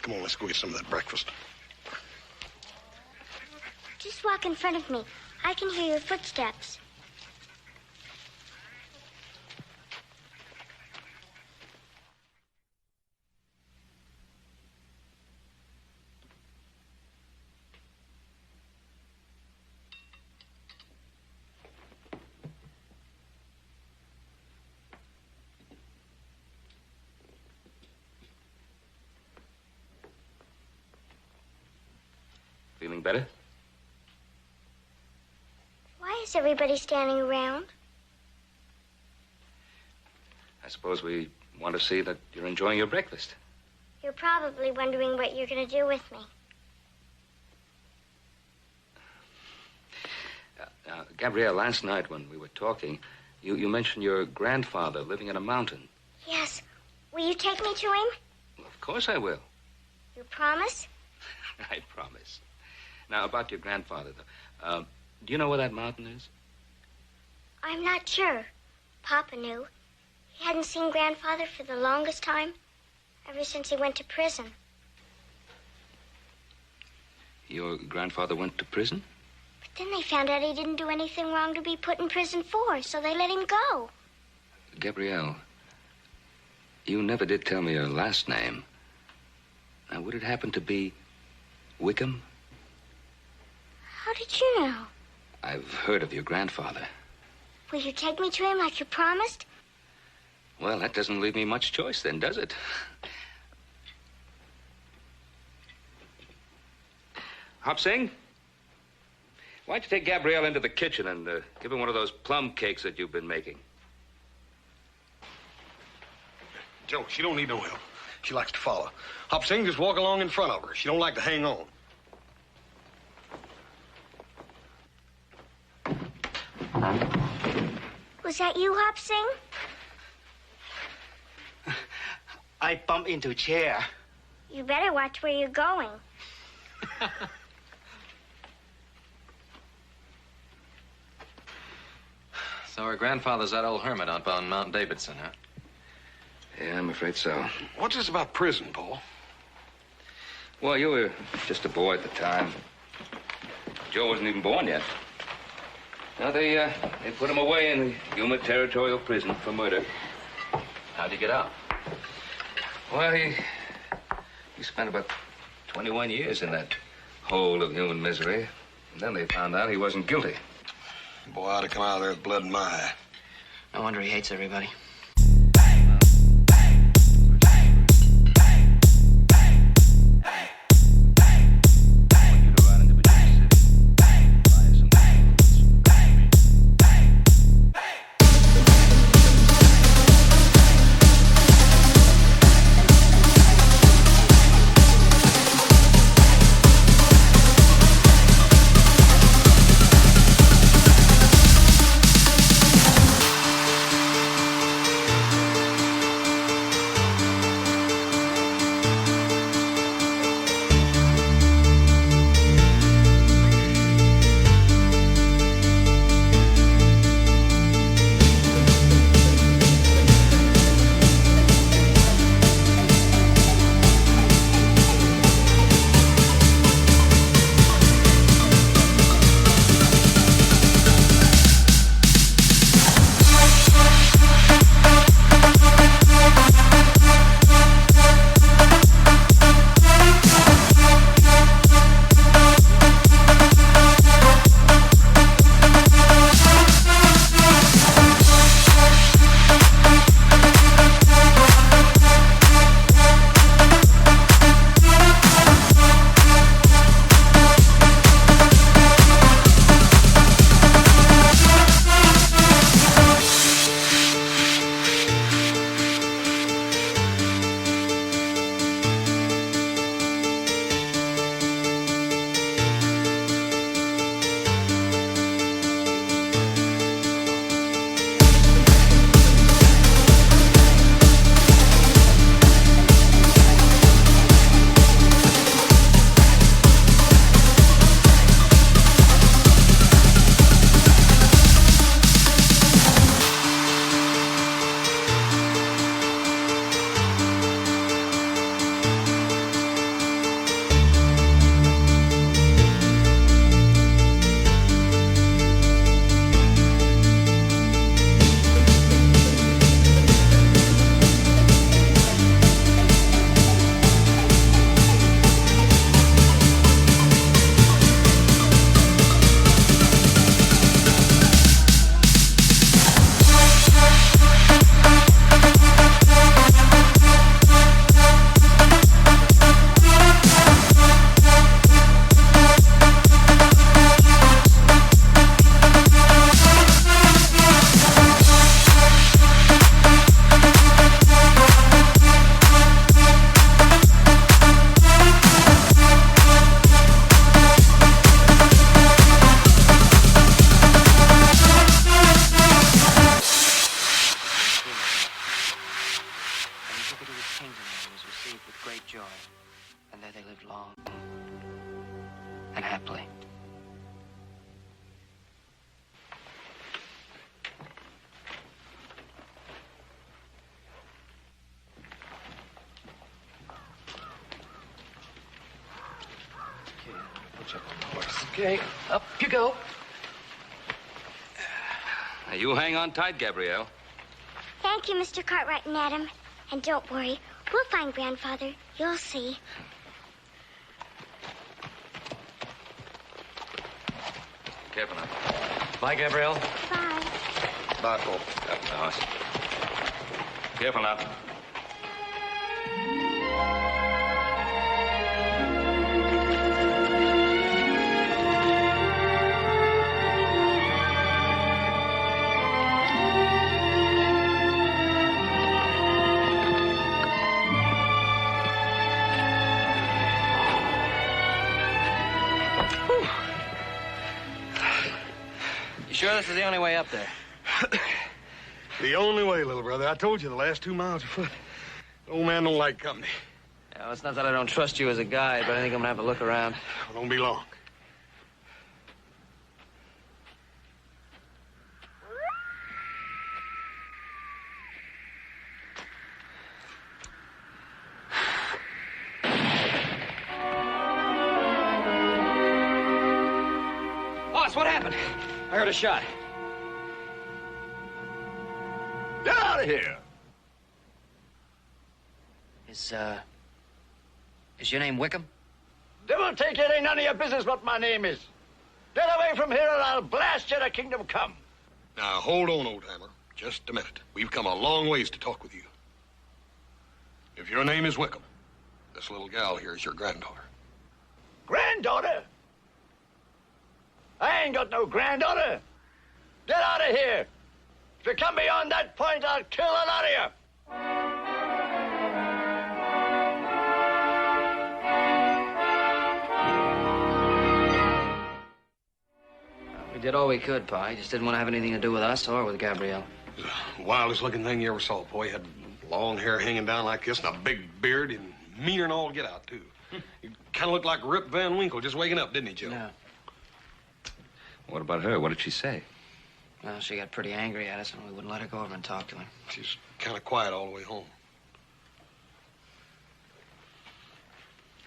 Come on, let's go get some of that breakfast. Just walk in front of me. I can hear your footsteps. Feeling better? Why is everybody standing around? I suppose we want to see that you're enjoying your breakfast. You're probably wondering what you're going to do with me. Gabrielle, last night when we were talking, you mentioned your grandfather living in a mountain. Yes. Will you take me to him? Well, of course I will. You promise? I promise. Now, about your grandfather, though. Do you know where that mountain is? I'm not sure. Papa knew. He hadn't seen Grandfather for the longest time, ever since he went to prison. Your grandfather went to prison? But then they found out he didn't do anything wrong to be put in prison for, so they let him go. Gabrielle, you never did tell me your last name. Now, would it happen to be Wickham? How did you know? I've heard of your grandfather. Will you take me to him like you promised? Well, that doesn't leave me much choice then, does it? Hop Sing, why don't you take Gabrielle into the kitchen and give her one of those plum cakes that you've been making? Joe, she don't need no help. She likes to follow. Hop Sing, just walk along in front of her. She don't like to hang on. Was that you, Hop Sing? I bump into chair. You better watch where you're going. So her grandfather's that old hermit up on Mount Davidson, huh? Yeah, I'm afraid so. What's this about prison, Paul? Well, you were just a boy at the time. Joe wasn't even born yet. Now, they put him away in the Yuma Territorial Prison for murder. How'd he get out? Well, he spent about 21 years in that hole of human misery. And then they found out he wasn't guilty. Boy, I ought to come out of there with blood in my eye. No wonder he hates everybody. And happily. Okay, up you go. Now, you hang on tight, Gabrielle. Thank you, Mr. Cartwright and Adam. And don't worry, we'll find Grandfather. You'll see. Careful now. Bye, Gabrielle. Bye. Bye, Paul. Up the house. Careful now. You sure this is the only way up there? The only way, little brother. I told you the last 2 miles are foot. The old man don't like company. Yeah, well, it's not that I don't trust you as a guide, but I think I'm gonna have a look around. Well, don't be long. Boss, what happened? I heard a shot. Get out of here! Is your name Wickham? Devil take it, ain't none of your business what my name is. Get away from here or I'll blast you to kingdom come. Now, hold on, old hammer. Just a minute. We've come a long ways to talk with you. If your name is Wickham, this little gal here is your granddaughter. Granddaughter? I ain't got no granddaughter. Get out of here. If you come beyond that point, I'll kill the lot of you. We did all we could, Pa. He just didn't want to have anything to do with us or with Gabrielle. Wildest looking thing you ever saw, boy. He had long hair hanging down like this and a big beard and meaner than all get out, too. He kind of looked like Rip Van Winkle just waking up, didn't he, Joe? Yeah. What about her? What did she say? Well, she got pretty angry at us, and we wouldn't let her go over and talk to him. She's kind of quiet all the way home.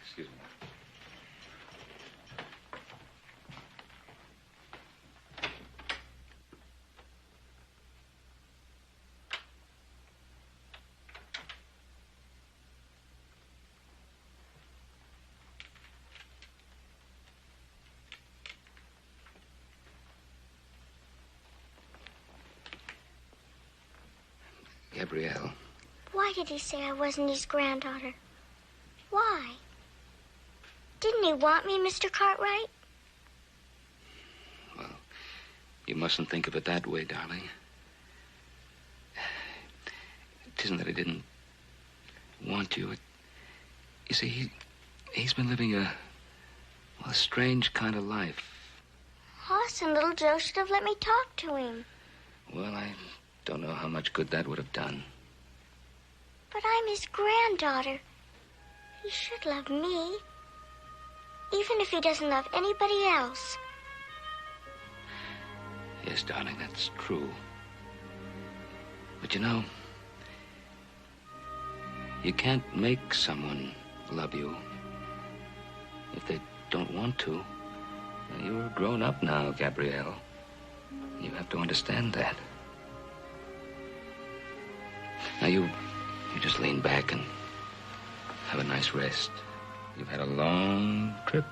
Excuse me. Gabrielle. Why did he say I wasn't his granddaughter? Why? Didn't he want me, Mr. Cartwright? Well, you mustn't think of it that way, darling. It isn't that he didn't want you. You see, he's been living a strange kind of life. Hoss and little Joe should have let me talk to him. Well, I don't know how much good that would have done. But I'm his granddaughter. He should love me. Even if he doesn't love anybody else. Yes, darling, that's true. But you know, you can't make someone love you if they don't want to. You're grown up now, Gabrielle. You have to understand that. Now, you just lean back and have a nice rest. You've had a long trip.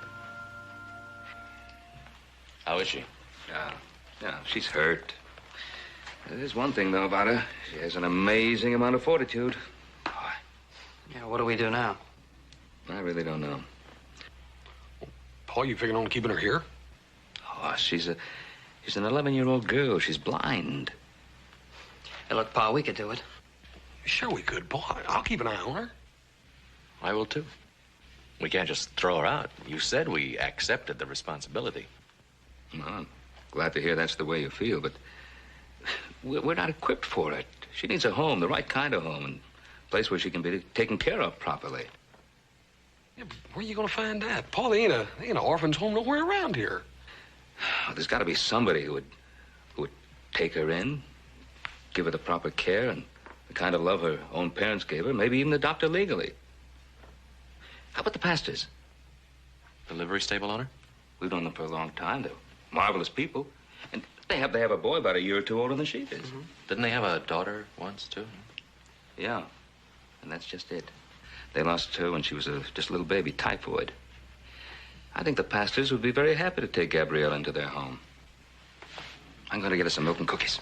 How is she? Yeah, she's hurt. There's one thing, though, about her. She has an amazing amount of fortitude. Yeah, what do we do now? I really don't know. Paul, you figuring on keeping her here? Oh, she's an 11-year-old girl. She's blind. Hey, look, Pa, we could do it. Sure we could, Paul. I'll keep an eye on her. I will, too. We can't just throw her out. You said we accepted the responsibility. Well, I'm glad to hear that's the way you feel, but we're not equipped for it. She needs a home, the right kind of home, and a place where she can be taken care of properly. Yeah, but where are you going to find that? Paul, there ain't an orphan's home nowhere around here. Oh, there's got to be somebody who would take her in, give her the proper care and the kind of love her own parents gave her, maybe even adopt her legally. How about the Pastors? The livery stable owner? We've known them for a long time. They're marvelous people. And they have a boy about a year or two older than she is. Mm-hmm. Didn't they have a daughter once, too? Yeah, and that's just it. They lost her when she was just a little baby, typhoid. I think the Pastors would be very happy to take Gabrielle into their home. I'm going to get her some milk and cookies.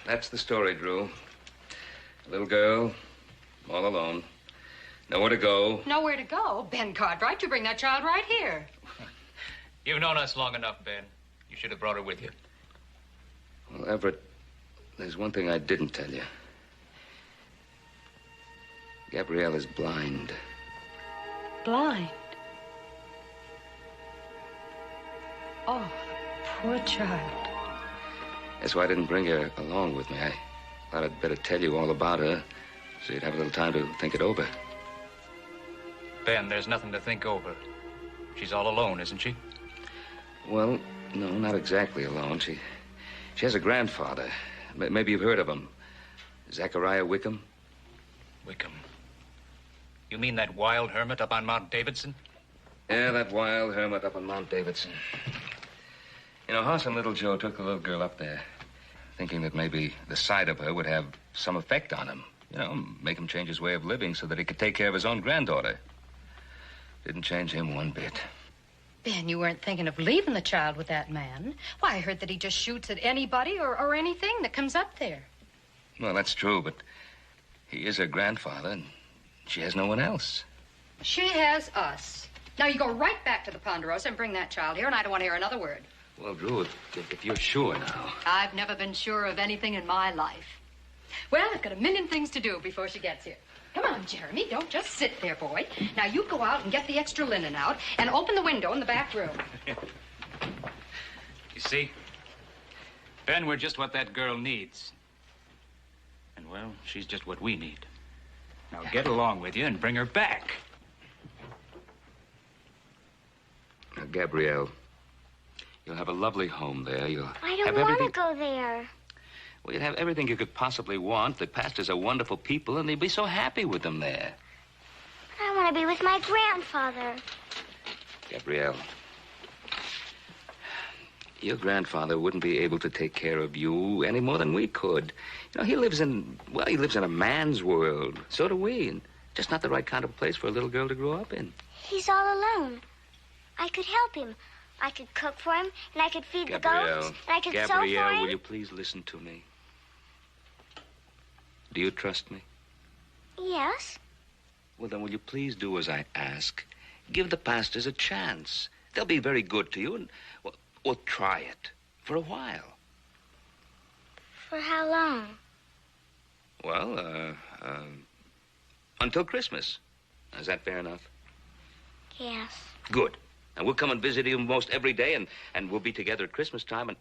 That's the story, Drew. A little girl, all alone. Nowhere to go. Nowhere to go? Ben Cartwright, you bring that child right here. You've known us long enough, Ben. You should have brought her with you. Well, Everett, there's one thing I didn't tell you. Gabrielle is blind. Blind? Oh, poor child. That's why I didn't bring her along with me. I thought I'd better tell you all about her so you'd have a little time to think it over. Ben, there's nothing to think over. She's all alone, isn't she? Well, no, not exactly alone. She has a grandfather. Maybe you've heard of him. Zachariah Wickham. Wickham. You mean that wild hermit up on Mount Davidson? Yeah, that wild hermit up on Mount Davidson. You know, Hoss and little Joe took the little girl up there, thinking that maybe the sight of her would have some effect on him. You know, make him change his way of living so that he could take care of his own granddaughter. Didn't change him one bit. Ben, you weren't thinking of leaving the child with that man. Why, I heard that he just shoots at anybody or anything that comes up there. Well, that's true, but he is her grandfather, and she has no one else. She has us. Now, you go right back to the Ponderosa and bring that child here, and I don't want to hear another word. Well, Drew, if you're sure now. I've never been sure of anything in my life. Well, I've got a million things to do before she gets here. Come on, Jeremy. Don't just sit there, boy. Now, you go out and get the extra linen out and open the window in the back room. You see? Ben, we're just what that girl needs. And, well, she's just what we need. Now, get along with you and bring her back. Now, Gabrielle, you'll have a lovely home there. I don't want to go there. Well, you'd have everything you could possibly want. The pastors are wonderful people, and they'd be so happy with them there. But I want to be with my grandfather. Gabrielle, your grandfather wouldn't be able to take care of you any more than we could. You know, he lives in a man's world. So do we, and just not the right kind of place for a little girl to grow up in. He's all alone. I could help him. I could cook for him, and I could feed the goats, and I could sew for him. Gabrielle, will you please listen to me? Do you trust me? Yes. Well, then will you please do as I ask? Give the pastors a chance. They'll be very good to you, and, well, try it for a while. For how long? Well, until Christmas. Is that fair enough? Yes. Good. And we'll come and visit you most every day, and we'll be together at Christmas time. And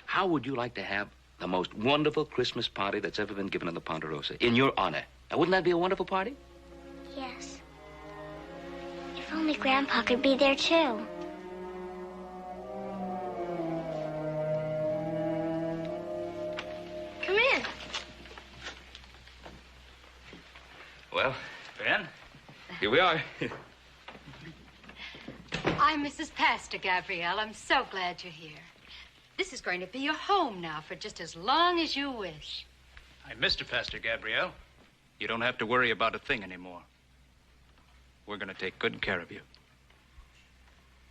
how would you like to have the most wonderful Christmas party that's ever been given in the Ponderosa, in your honor? Now, wouldn't that be a wonderful party? Yes. If only Grandpa could be there, too. Come in. Well, Ben, here we are. I'm Mrs. Pastor, Gabrielle. I'm so glad you're here. This is going to be your home now for just as long as you wish. I'm Mr. Pastor, Gabrielle. You don't have to worry about a thing anymore. We're going to take good care of you.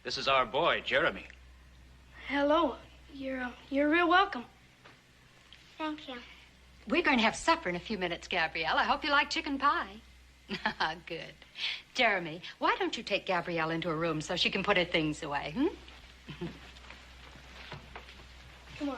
This is our boy, Jeremy. Hello. You're real welcome. Thank you. We're going to have supper in a few minutes, Gabrielle. I hope you like chicken pie. Good. Jeremy, why don't you take Gabrielle into her room so she can put her things away, Come on.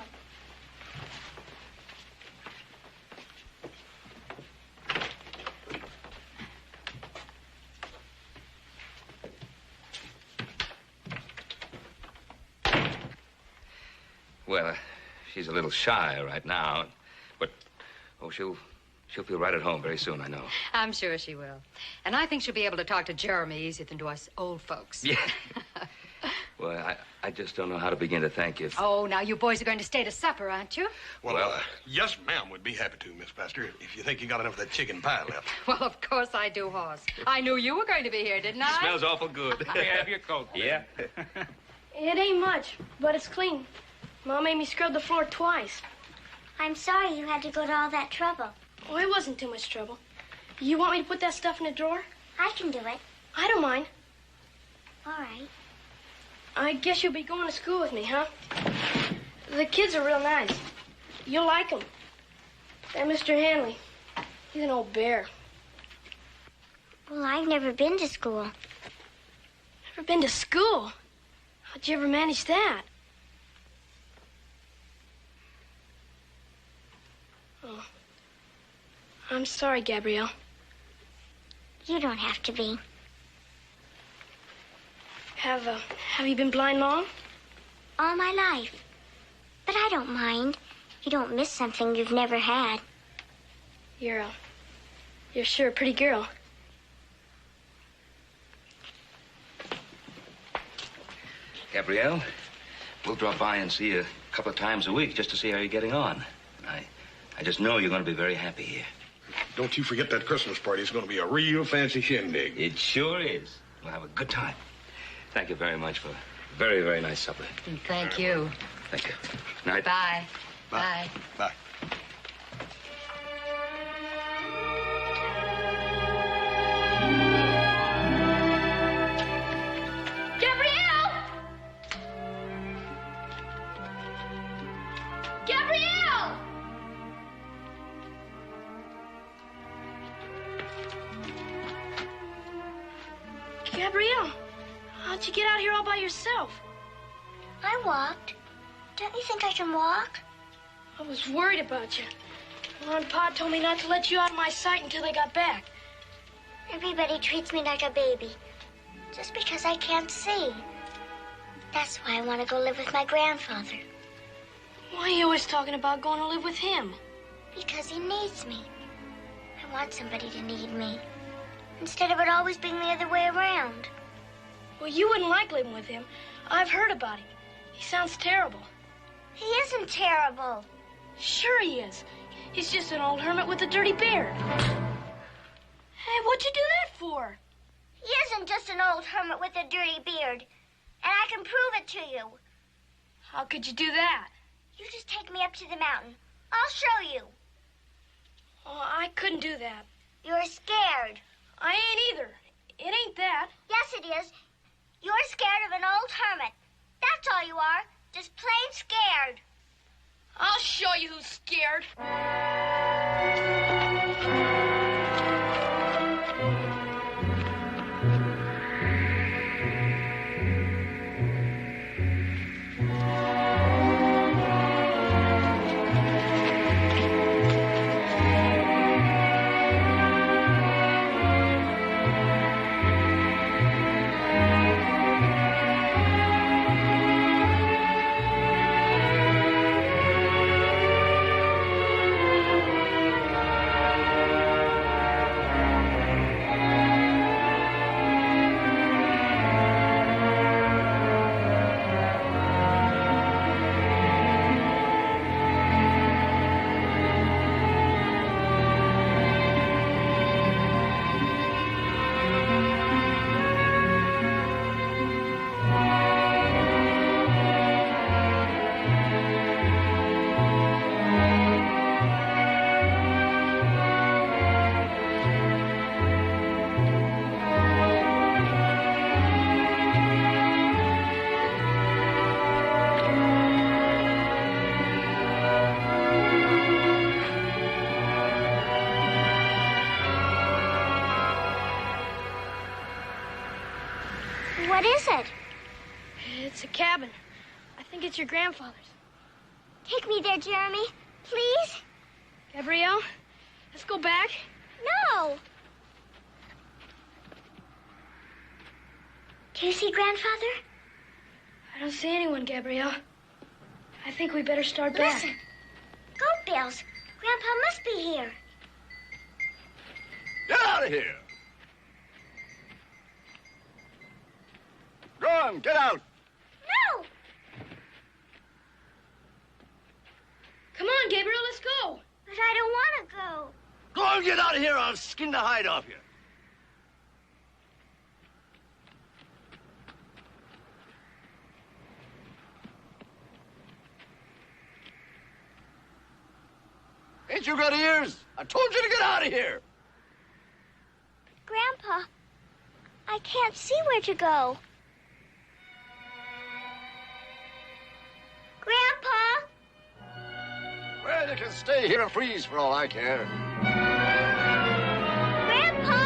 Well, she's a little shy right now, but, she'll feel right at home very soon, I know. I'm sure she will. And I think she'll be able to talk to Jeremy easier than to us old folks. Yeah. Well, I just don't know how to begin to thank you. Oh, now you boys are going to stay to supper, aren't you? Well, yes, ma'am, we'd be happy to, Miss Pastor, if you think you got enough of that chicken pie left. Well, of course I do, Hoss. I knew you were going to be here, didn't I? Smells awful good. May I have your coat? Yeah. It ain't much, but it's clean. Mom made me scrub the floor twice. I'm sorry you had to go to all that trouble. Oh, it wasn't too much trouble. You want me to put that stuff in a drawer? I can do it. I don't mind. All right. I guess you'll be going to school with me, huh? The kids are real nice. You'll like them. And Mr. Hanley, he's an old bear. Well, I've never been to school. Never been to school? How'd you ever manage that? Oh. I'm sorry, Gabrielle. You don't have to be. Have you been blind long? All my life. But I don't mind. You don't miss something you've never had. You're sure a pretty girl. Gabrielle, we'll drop by and see you a couple of times a week just to see how you're getting on. I just know you're going to be very happy here. Don't you forget that Christmas party. It's going to be a real fancy shindig. It sure is. We'll have a good time. Thank you very much for a very, very nice supper. And thank you. Thank you. Night. Bye. Bye. Bye. Gabrielle, how'd you get out here all by yourself? I walked. Don't you think I can walk? I was worried about you. Mom and Pa told me not to let you out of my sight until they got back. Everybody treats me like a baby, just because I can't see. That's why I want to go live with my grandfather. Why are you always talking about going to live with him? Because he needs me. I want somebody to need me, instead of it always being the other way around. Well, you wouldn't like living with him. I've heard about him. He sounds terrible. He isn't terrible. Sure he is. He's just an old hermit with a dirty beard. Hey, what'd you do that for? He isn't just an old hermit with a dirty beard. And I can prove it to you. How could you do that? You just take me up to the mountain. I'll show you. Oh, I couldn't do that. You're scared. I ain't either. It ain't that. Yes, it is. You're scared of an old hermit. That's all you are. Just plain scared. I'll show you who's scared. What is it? It's a cabin. I think it's your grandfather's. Take me there, Jeremy. Please? Gabrielle, let's go back. No. Do you see Grandfather? I don't see anyone, Gabrielle. I think we better start back. Listen. Goat bells. Grandpa must be here. Get out of here! Go on, get out! No! Come on, Gabriel, let's go. But I don't want to go. Go on, get out of here, or I'll skin the hide off you. Ain't you got ears? I told you to get out of here. Grandpa, I can't see where to go. Grandpa! Well, you can stay here and freeze for all I care. Grandpa!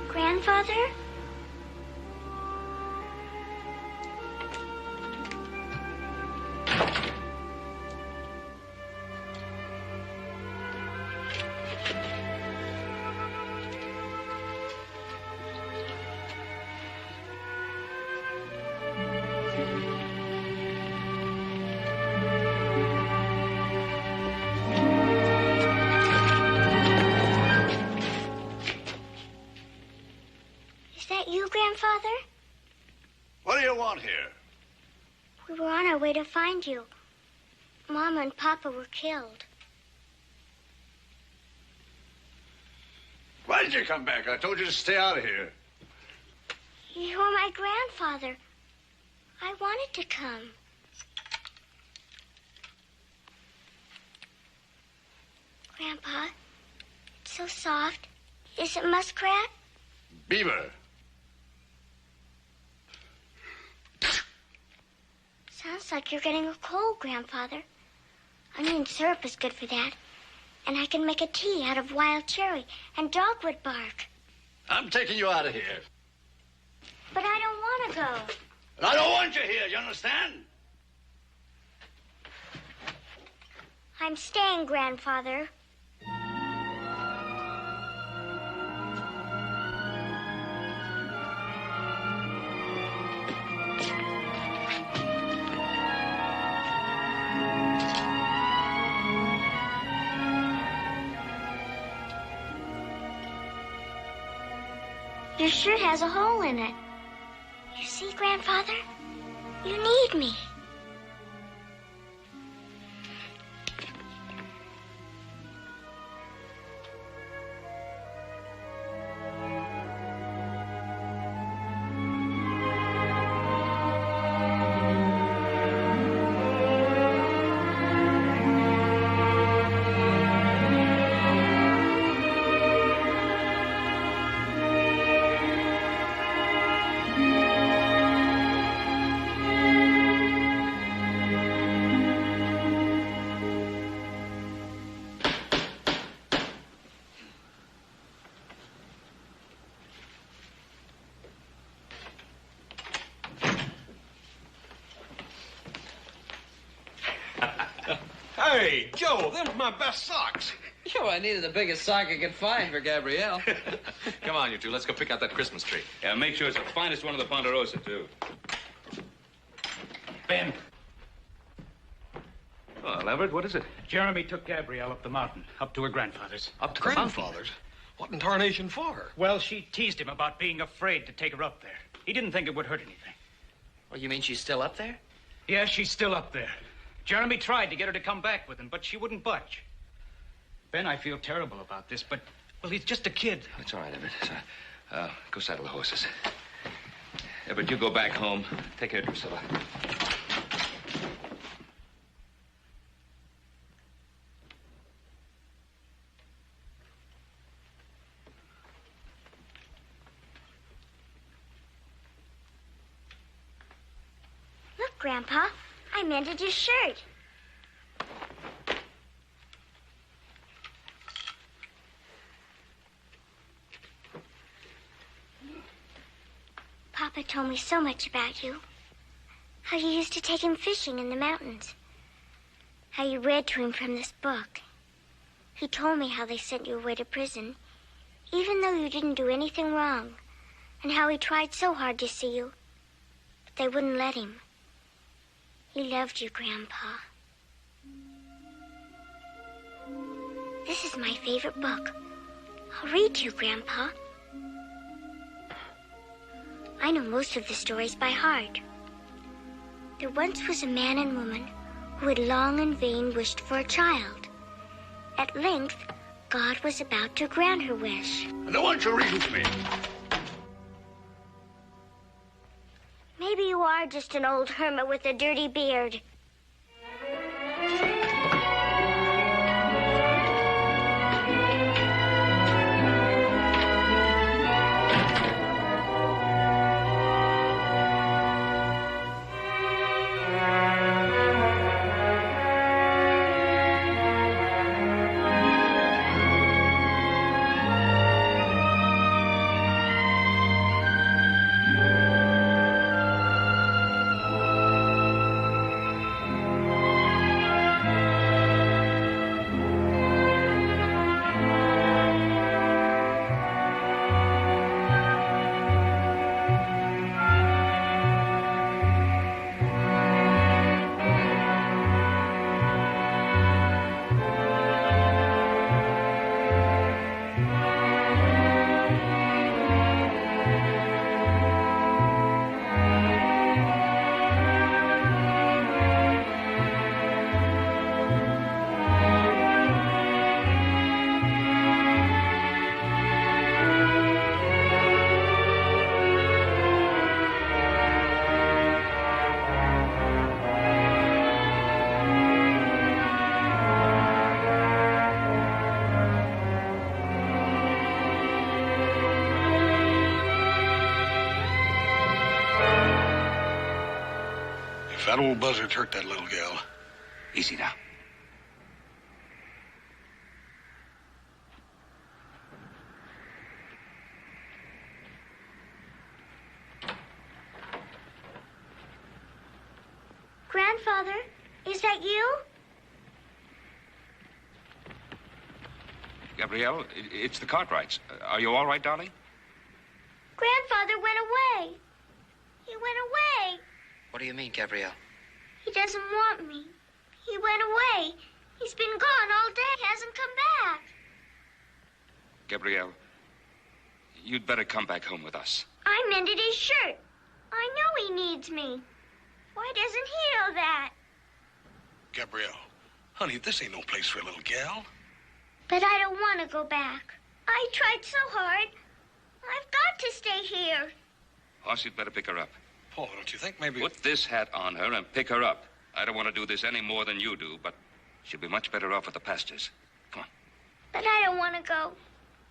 Grandfather? Is that you, Grandfather? What do you want here? We were on our way to find you. Mama and Papa were killed. Why did you come back? I told you to stay out of here. You're my grandfather. I wanted to come. Grandpa, it's so soft. Is it muskrat? Beaver. Sounds like you're getting a cold, Grandfather. Onion syrup is good for that. And I can make a tea out of wild cherry and dogwood bark. I'm taking you out of here. But I don't want to go. And I don't want you here, you understand? I'm staying, Grandfather. Your shirt has a hole in it. You see, Grandfather? You need me. Hey, Joe, them's my best socks. Yo, I needed the biggest sock I could find for Gabrielle. Come on, you two. Let's go pick out that Christmas tree. Yeah, make sure it's the finest one of the Ponderosa, too. Ben, Oh, Lambert, what is it? Jeremy took Gabrielle up the mountain, up to her grandfather's. Up to Grandfather's? What in tarnation for? Well, she teased him about being afraid to take her up there. He didn't think it would hurt anything. Well, you mean she's still up there? Yeah, she's still up there. Jeremy tried to get her to come back with him, but she wouldn't budge. Ben, I feel terrible about this, but, well, he's just a kid. It's all right, Everett. It's all right. Go saddle the horses. Everett, you go back home. Take care of Drusilla. Look, Grandpa, I mended your shirt. Papa told me so much about you. How you used to take him fishing in the mountains. How you read to him from this book. He told me how they sent you away to prison, even though you didn't do anything wrong. And how he tried so hard to see you, but they wouldn't let him. He loved you, Grandpa. This is my favorite book. I'll read to you, Grandpa. I know most of the stories by heart. There once was a man and woman who had long in vain wished for a child. At length, God was about to grant her wish. And I want you to read with me. Maybe you are just an old hermit with a dirty beard. If that old buzzard's hurt that little gal. Easy now. Grandfather, is that you? Gabrielle, it's the Cartwrights. Are you all right, darling? Grandfather went away. He went away. What do you mean, Gabrielle? He doesn't want me. He went away. He's been gone all day. He hasn't come back. Gabrielle, you'd better come back home with us. I mended his shirt. I know he needs me. Why doesn't he know that? Gabrielle, honey, this ain't no place for a little gal. But I don't want to go back. I tried so hard. I've got to stay here. Hoss, you'd better pick her up. Paul, don't you think maybe... Put this hat on her and pick her up. I don't want to do this any more than you do, but she'll be much better off at the pastures. Come on. But I don't want to go.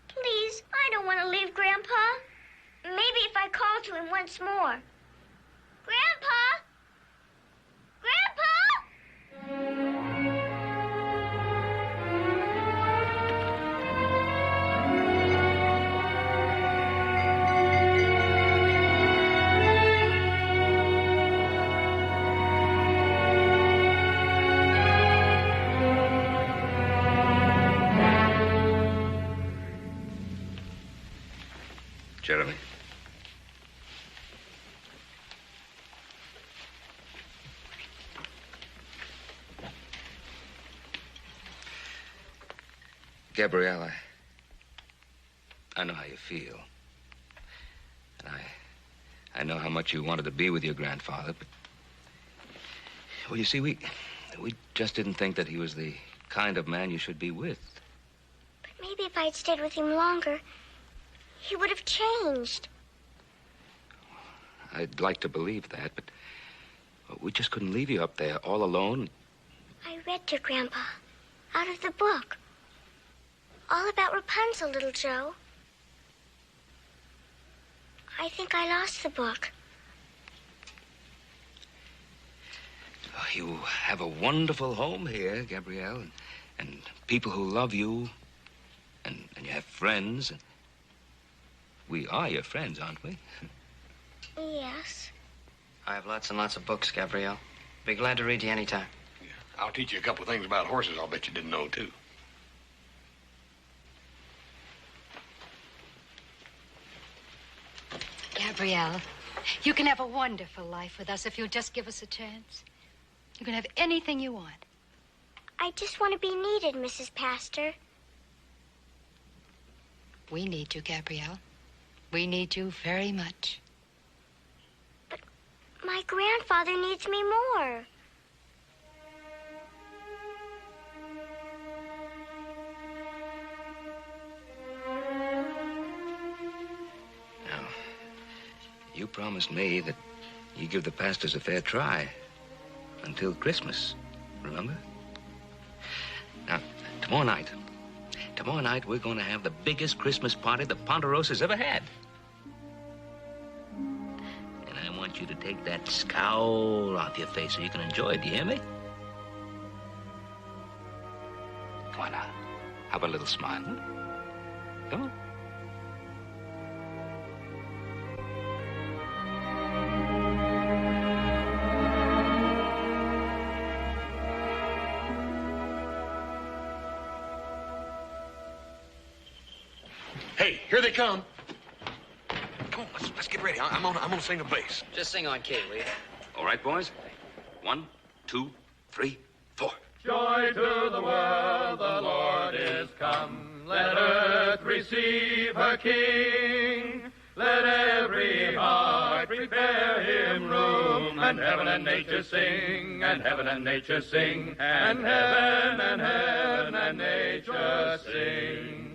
Please, I don't want to leave Grandpa. Maybe if I call to him once more. Grandpa! Grandpa! Jeremy. Gabrielle, I know how you feel. And I know how much you wanted to be with your grandfather, but... Well, you see, we just didn't think that he was the kind of man you should be with. But maybe if I'd stayed with him longer, he would have changed. I'd like to believe that, but we just couldn't leave you up there all alone. I read to Grandpa out of the book. All about Rapunzel, little Joe. I think I lost the book. You have a wonderful home here, Gabrielle, and people who love you, and you have friends. And we are your friends, aren't we? Yes. I have lots and lots of books, Gabrielle. Be glad to read to you anytime. Yeah. I'll teach you a couple of things about horses I'll bet you didn't know, too. Gabrielle, you can have a wonderful life with us if you'll just give us a chance. You can have anything you want. I just want to be needed, Mrs. Pastor. We need you, Gabrielle. We need you very much. But my grandfather needs me more. Now, you promised me that you give the pastors a fair try until Christmas, remember? Now, tomorrow night we're going to have the biggest Christmas party the Ponderosa's ever had. And I want you to take that scowl off your face so you can enjoy it, do you hear me? Come on now. How about a little smile, huh? Come on. Hey, here they come. Come on, let's get ready. I'm gonna sing a bass. Just sing on key, will you? All right, boys. 1, 2, 3, 4. Joy to the world, the Lord is come. Let earth receive her King. Let every heart prepare him room. And heaven and nature sing, and heaven and nature sing, and heaven and nature sing.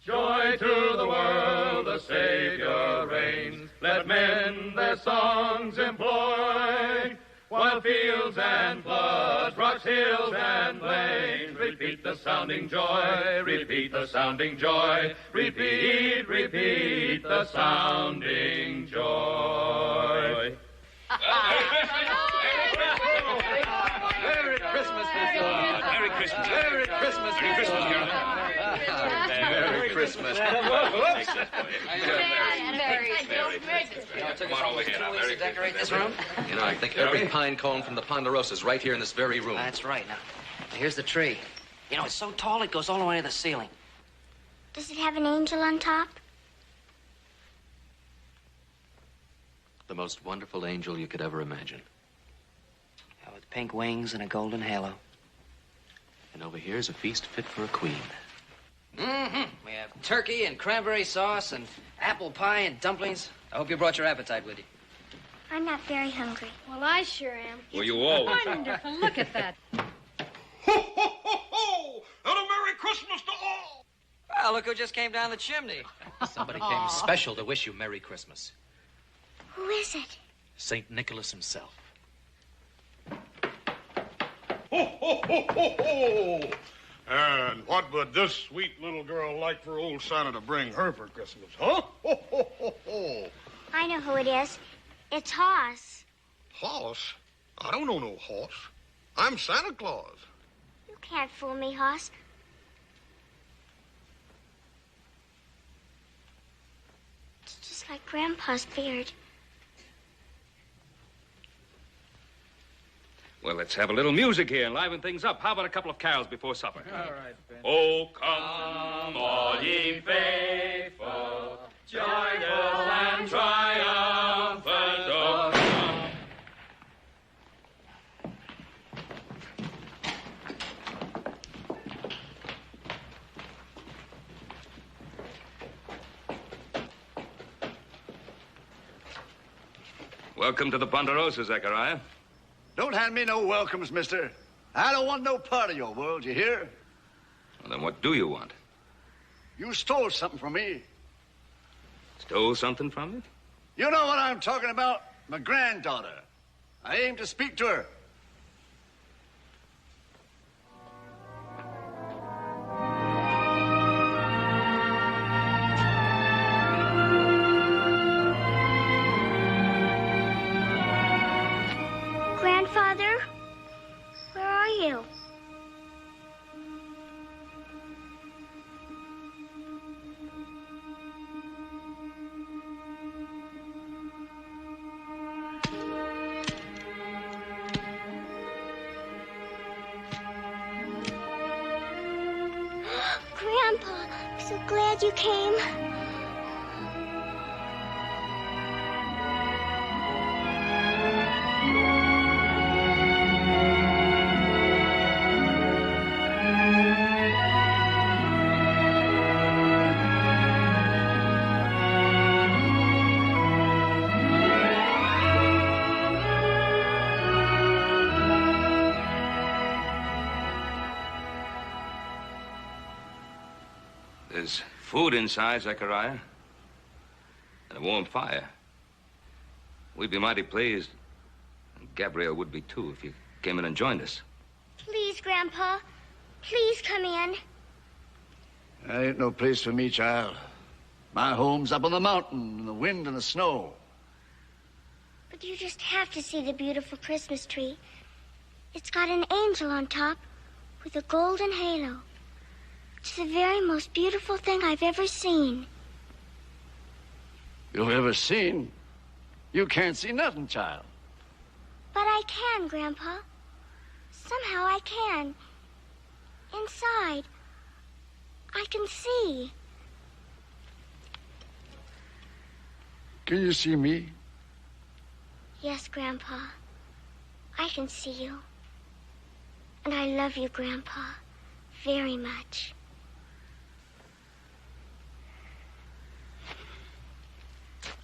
Joy to the world, the Savior reigns. Let men their songs employ, while fields and floods, rocks, hills, and plains repeat the sounding joy, repeat the sounding joy, repeat, repeat the sounding joy. Merry Christmas! Come on over here now. To decorate this room? You know, I think every pine cone from the Ponderosa is right here in this very room. That's right. Now, here's the tree. You know, it's so tall it goes all the way to the ceiling. Does it have an angel on top? The most wonderful angel you could ever imagine. Yeah, with pink wings and a golden halo. And over here is a feast fit for a queen. Mm-hmm. We have turkey and cranberry sauce and apple pie and dumplings. I hope you brought your appetite with you. I'm not very hungry. Well, I sure am. Well, you all. Wonderful. Look at that. Oh, and a Merry Christmas to all! Well, look who just came down the chimney. Somebody came special to wish you Merry Christmas. Who is it? St. Nicholas himself. Ho, ho, ho, ho, ho! And what would this sweet little girl like for old Santa to bring her for Christmas, huh? Ho, ho, ho, ho! I know who it is. It's Hoss. Hoss? I don't know no horse. I'm Santa Claus. You can't fool me, Hoss. It's just like Grandpa's beard. Well, let's have a little music here and liven things up. How about a couple of carols before supper? All right, Ben. Oh, come, all ye faithful, joyful and triumphant, oh, come. Welcome to the Ponderosa, Zechariah. Don't hand me no welcomes, mister. I don't want no part of your world, you hear? Well, then what do you want? You stole something from me. Stole something from you? You know what I'm talking about? My granddaughter. I aim to speak to her. Grandfather? Where are you? Grandpa, I'm so glad you came. There's food inside, Zechariah, and a warm fire. We'd be mighty pleased. Gabrielle would be, too, if you came in and joined us. Please, Grandpa. Please come in. That ain't no place for me, child. My home's up on the mountain in the wind and the snow. But you just have to see the beautiful Christmas tree. It's got an angel on top with a golden halo. It's the very most beautiful thing I've ever seen. You've ever seen? You can't see nothing, child. But I can, Grandpa. Somehow I can. Inside, I can see. Can you see me? Yes, Grandpa. I can see you. And I love you, Grandpa, very much.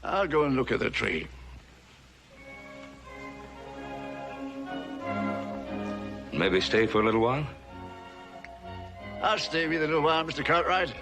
I'll go and look at the tree. Maybe stay for a little while? I'll stay with you a little while, Mr. Cartwright.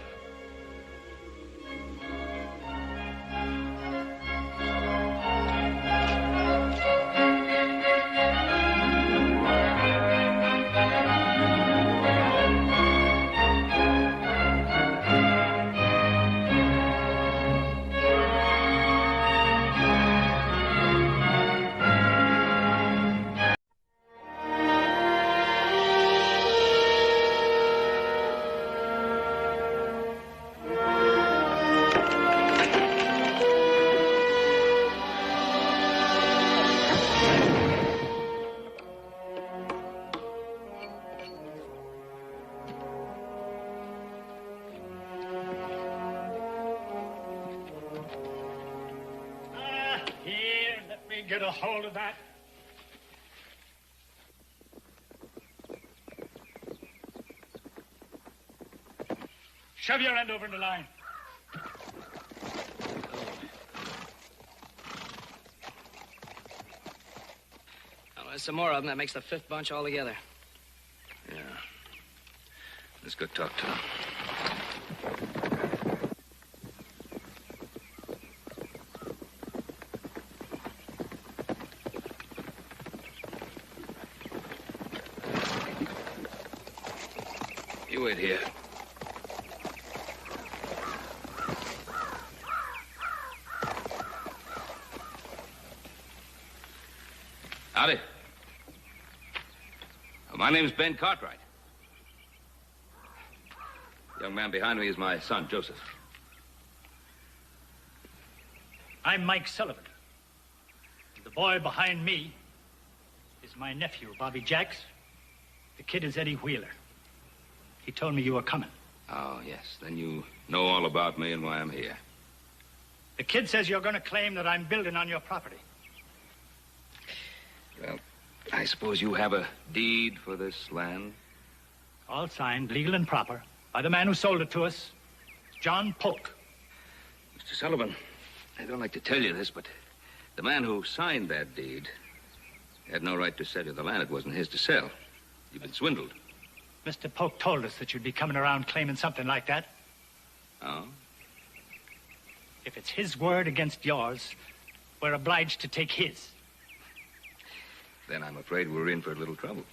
me get a hold of that. Shove your end over in the line. Well, there's some more of them. That makes the fifth bunch altogether. Yeah. Let's go talk to him. You wait here. Howdy. My name's Ben Cartwright. The young man behind me is my son, Joseph. I'm Mike Sullivan. The boy behind me is my nephew, Bobby Jacks. The kid is Eddie Wheeler. He told me you were coming. Oh, yes. Then you know all about me and why I'm here. The kid says you're going to claim that I'm building on your property. Well, I suppose you have a deed for this land? All signed, legal and proper, by the man who sold it to us, John Polk. Mr. Sullivan, I don't like to tell you this, but the man who signed that deed had no right to sell you the land. It wasn't his to sell. You've been swindled. Mr. Polk told us that you'd be coming around claiming something like that. Oh? If it's his word against yours, we're obliged to take his. Then I'm afraid we're in for a little trouble.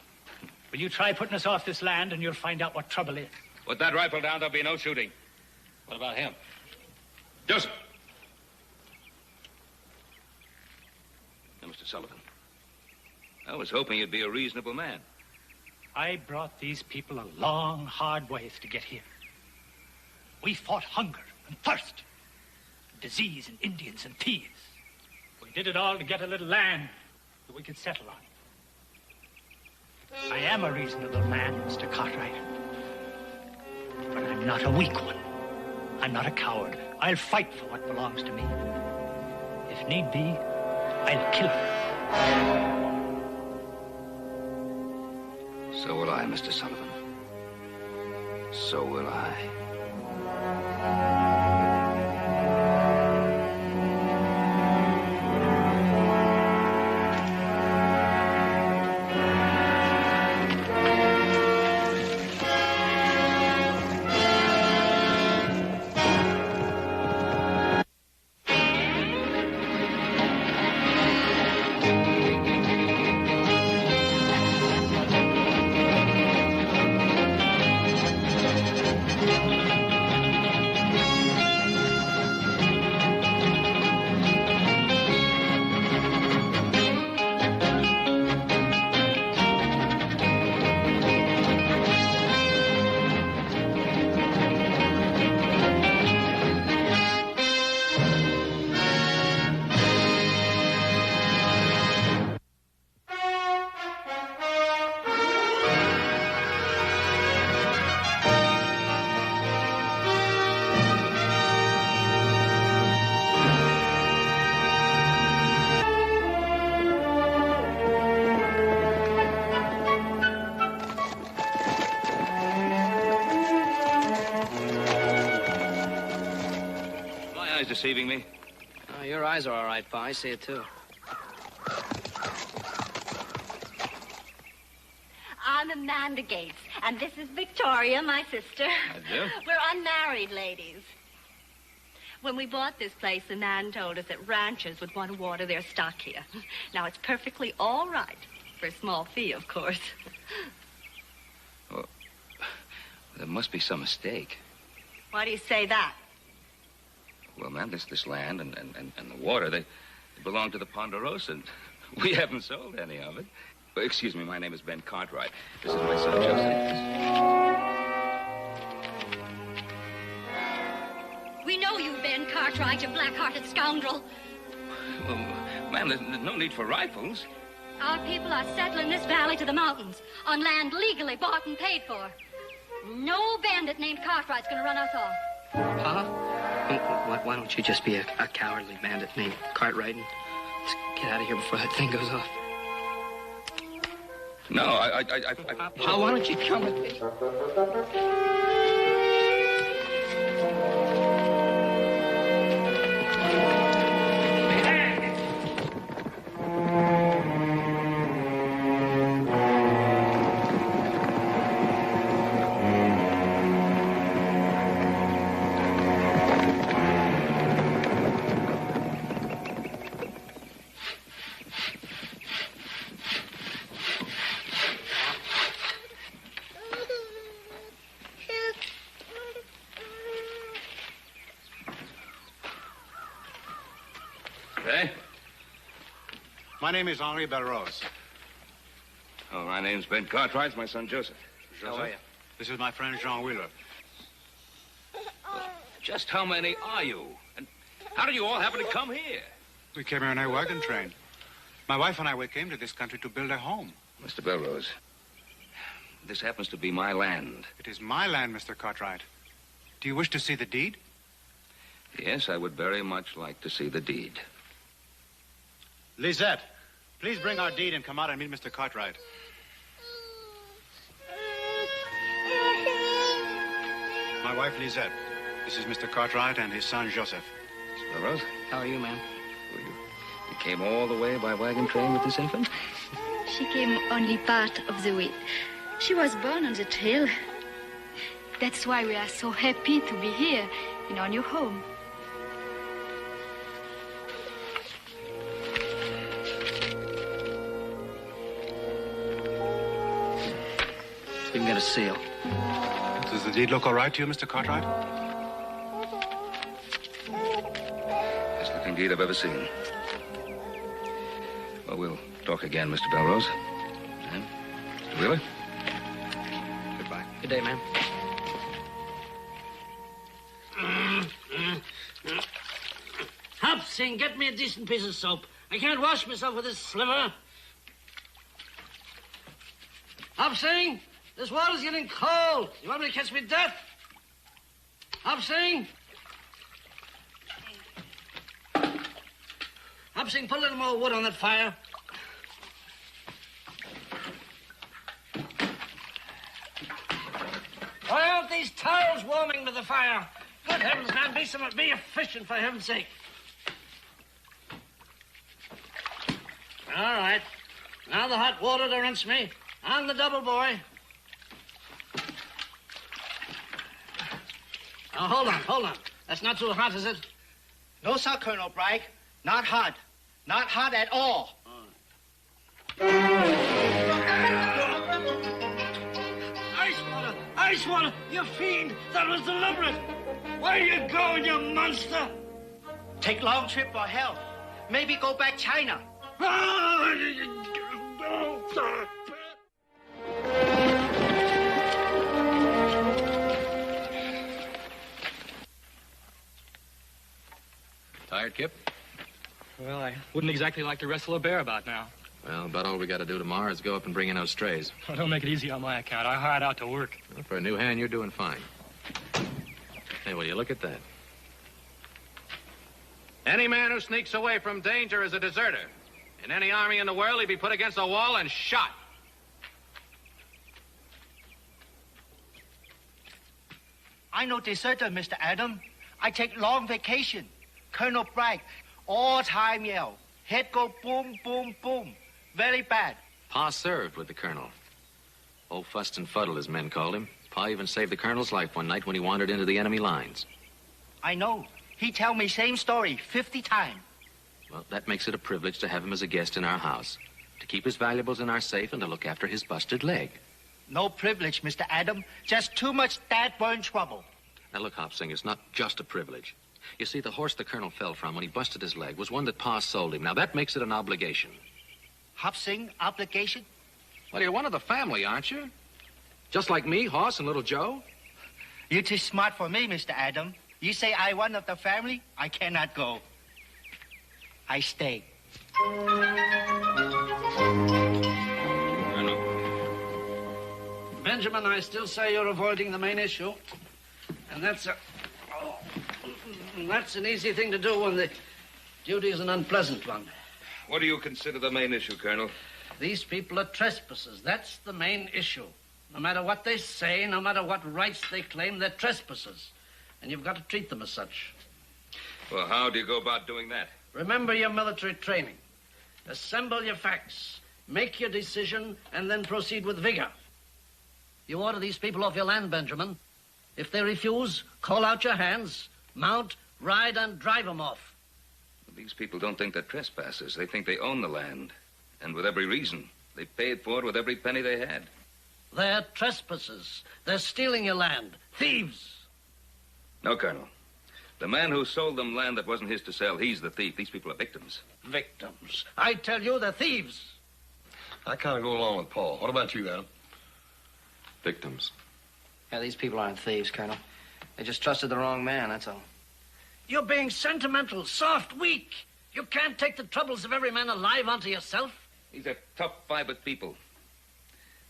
Will you try putting us off this land and you'll find out what trouble is? Put that rifle down, there'll be no shooting. What about him? Joseph! Now, Mr. Sullivan, I was hoping you'd be a reasonable man. I brought these people a long, hard ways to get here. We fought hunger and thirst, disease and Indians and thieves. We did it all to get a little land that we could settle on. I am a reasonable man, Mr. Cartwright. But I'm not a weak one. I'm not a coward. I'll fight for what belongs to me. If need be, I'll kill her. So will I, Mr. Sullivan. So will I. Deceiving me? Oh, your eyes are all right, Pa. I see it, too. I'm Amanda Gates, and this is Victoria, my sister. I do. We're unmarried ladies. When we bought this place, the man told us that ranchers would want to water their stock here. Now, it's perfectly all right, for a small fee, of course. Well, there must be some mistake. Why do you say that? Well, man, this land and the water, they belong to the Ponderosa, and we haven't sold any of it. Well, excuse me, my name is Ben Cartwright. This is my son, Joseph. We know you, Ben Cartwright, you black-hearted scoundrel. Well, ma'am, there's no need for rifles. Our people are settling this valley to the mountains on land legally bought and paid for. No bandit named Cartwright's going to run us off. Pa? Why don't you just be a cowardly bandit named Cartwright and Get out of here before that thing goes off. No, Well, why don't you come with me? My name is Henri Belrose. Oh, my name's Ben Cartwright. It's my son, Joseph. How are you? This is my friend Jean Wheeler. Just how many are you? And how did you all happen to come here? We came here on a wagon train. My wife and I, we came to this country to build a home. Mr. Belrose, this happens to be my land. It is my land, Mr. Cartwright. Do you wish to see the deed? Yes, I would very much like to see the deed. Lisette, please bring our deed and come out and meet Mr. Cartwright. My wife, Lisette. This is Mr. Cartwright and his son, Joseph. Mr. Belrose? How are you, ma'am? You came all the way by wagon train with this infant? She came only part of the way. She was born on the trail. That's why we are so happy to be here in our new home. You can get a seal. Does the deed look all right to you, Mr. Cartwright? Best looking deed I've ever seen. Well, we'll talk again, Mr. Belrose. And Mr. Wheeler? Goodbye. Good day, ma'am. Hop, Sing, get me a decent piece of soap. I can't wash myself with this sliver. Hop, Sing, this water's getting cold. You want me to catch me death? Hop, Sing. Hop, Sing, put a little more wood on that fire. Why aren't these towels warming with the fire? Good heavens, man, be efficient, for heaven's sake. All right. Now the hot water to rinse me. On the double, boy. Now, hold on. That's not too hot, is it? No, sir, Colonel Bragg. Not hot. Not hot at all. Ice water! You fiend! That was deliberate! Where you going, you monster? Take long trip for help. Maybe go back China. Tired, Kip? Well, I wouldn't exactly like to wrestle a bear about now. Well, about all we got to do tomorrow is go up and bring in those strays. Well, don't make it easy on my account. I hired out to work. Well, for a new hand, you're doing fine. Hey, will you look at that? Any man who sneaks away from danger is a deserter. In any army in the world, he'd be put against a wall and shot. I no deserter, Mr. Adam. I take long vacation. Colonel Bragg, all time yell. Head go boom, boom, boom. Very bad. Pa served with the colonel. Old Fussed and Fuddle, as men called him. Pa even saved the colonel's life one night when he wandered into the enemy lines. I know. He tell me same story 50 times. Well, that makes it a privilege to have him as a guest in our house. To keep his valuables in our safe and to look after his busted leg. No privilege, Mr. Adam. Just too much dad burn trouble. Now, look, Hopsing, it's not just a privilege. You see, the horse the colonel fell from when he busted his leg was one that Pa sold him. Now, that makes it an obligation. Hopsing, obligation? Well, you're one of the family, aren't you? Just like me, Hoss, and little Joe. You're too smart for me, Mr. Adam. You say I one of the family, I cannot go. I stay. Benjamin, I still say you're avoiding the main issue. And that's an easy thing to do when the duty is an unpleasant one. What do you consider the main issue, Colonel? These people are trespassers. That's the main issue. No matter what they say, no matter what rights they claim, they're trespassers. And you've got to treat them as such. Well, how do you go about doing that? Remember your military training. Assemble your facts. Make your decision, and then proceed with vigor. You order these people off your land, Benjamin. If they refuse, call out your hands, mount, ride, and drive them off. These people don't think they're trespassers. They think they own the land. And with every reason. They paid for it with every penny they had. They're trespassers. They're stealing your land. Thieves. No, Colonel. The man who sold them land that wasn't his to sell, he's the thief. These people are victims. Victims. I tell you, they're thieves. I kind of go along with Paul. What about you, Adam? Victims. Yeah, these people aren't thieves, Colonel. They just trusted the wrong man, that's all. You're being sentimental, soft, weak. You can't take the troubles of every man alive onto yourself. These are tough, fibered people.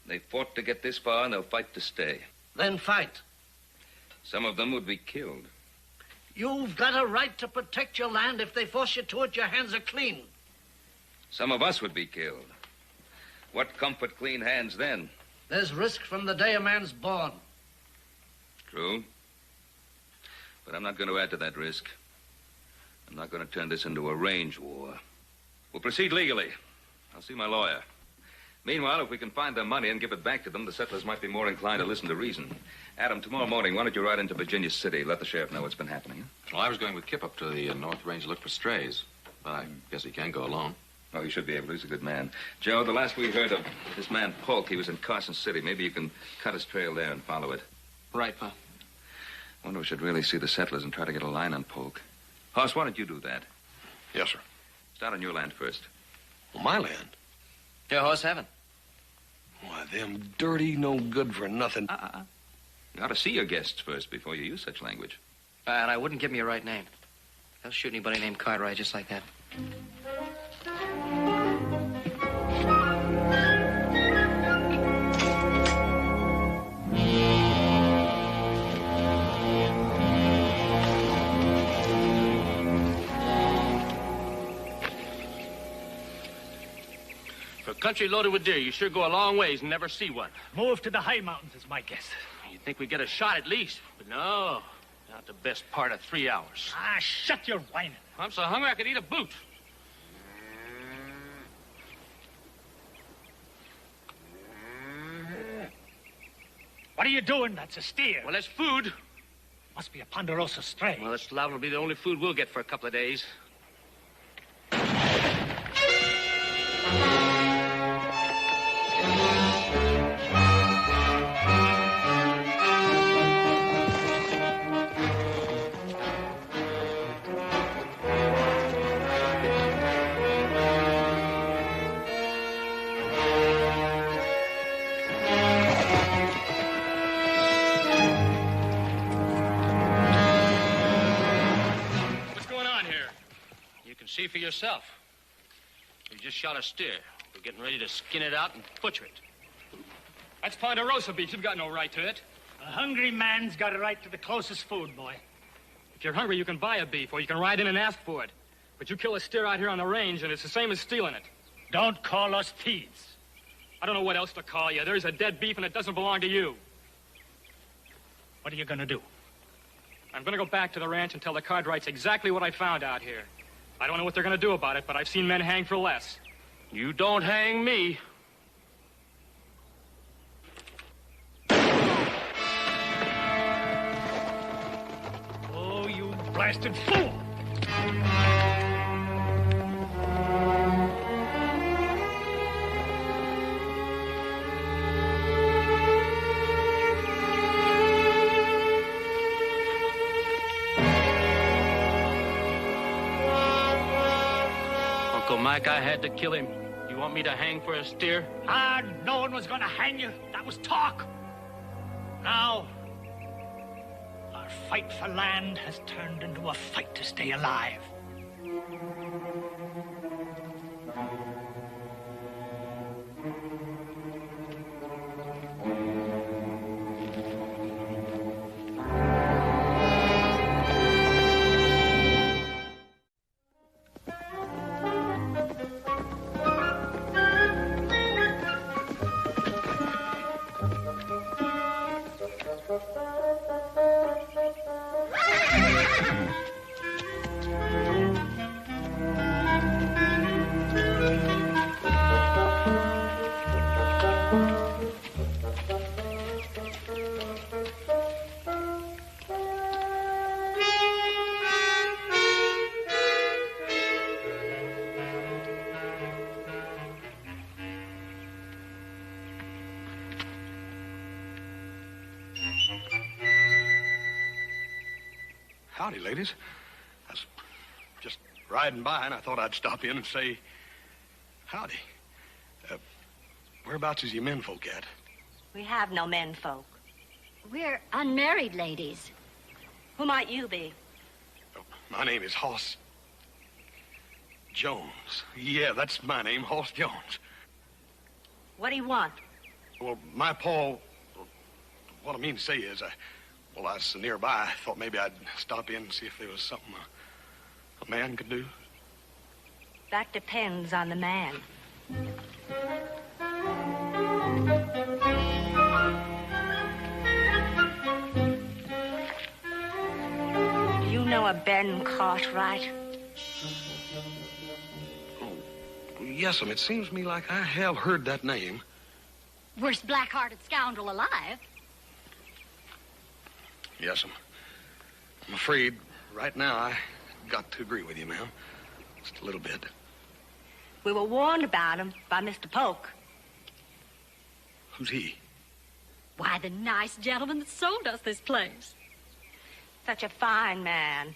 They fought to get this far, and they'll fight to stay. Then fight. Some of them would be killed. You've got a right to protect your land. If they force you to it, your hands are clean. Some of us would be killed. What comfort clean hands then? There's risk from the day a man's born. True. But I'm not going to add to that risk. I'm not going to turn this into a range war. We'll proceed legally. I'll see my lawyer. Meanwhile, if we can find the money and give it back to them, the settlers might be more inclined to listen to reason. Adam, tomorrow morning, why don't you ride into Virginia City? Let the sheriff know what's been happening. Well, I was going with Kip up to the North Range to look for strays. But I guess he can go alone. Oh, he should be able to. He's a good man. Joe, the last we heard of this man Polk, he was in Carson City. Maybe you can cut his trail there and follow it. Right, Pa. I wonder if we should really see the settlers and try to get a line on Polk. Hoss, why don't you do that? Yes, sir. Start on your land first. Well, my land? Yeah, Hoss, heaven. Why, them dirty, no good for nothing. You ought to see your guests first before you use such language. And I wouldn't give them your right name. They'll shoot anybody named Cartwright just like that. For a country loaded with deer, you sure go a long ways and never see one. Move to the high mountains is my guess. You think we get a shot at least, but no. Not the best part of 3 hours. Ah, shut your whining. I'm so hungry I could eat a boot. What are you doing? That's a steer. Well, that's food. Must be a Ponderosa stray. Well, this loud will be the only food we'll get for a couple of days. See for yourself. We just shot a steer. We're getting ready to skin it out and butcher it. That's Ponderosa beef. You've got no right to it. A hungry man's got a right to the closest food, boy. If you're hungry, you can buy a beef, or you can ride in and ask for it. But you kill a steer out here on the range, and it's the same as stealing it. Don't call us thieves. I don't know what else to call you. There's a dead beef, and it doesn't belong to you. What are you gonna do? I'm gonna go back to the ranch and tell the Cartwrights exactly what I found out here. I don't know what they're going to do about it, but I've seen men hang for less. You don't hang me. Oh, you blasted fool! Mike, I had to kill him. You want me to hang for a steer? No one was gonna hang you. That was talk. Now, our fight for land has turned into a fight to stay alive. Howdy, ladies. I was just riding by, and I thought I'd stop in and say howdy. Whereabouts is your menfolk at? We have no menfolk. We're unmarried ladies. Who might you be? My name is Hoss Jones. Yeah, that's my name, Hoss Jones. What do you want? Well, my pa, what I mean to say is, I was so nearby, I thought maybe I'd stop in and see if there was something a man could do. That depends on the man. You know a Ben Cartwright? Oh, yes'm, it seems to me like I have heard that name. Worst black-hearted scoundrel alive. Yes'm. I'm afraid right now I got to agree with you, ma'am. Just a little bit. We were warned about him by Mr. Polk. Who's he? Why, the nice gentleman that sold us this place. Such a fine man.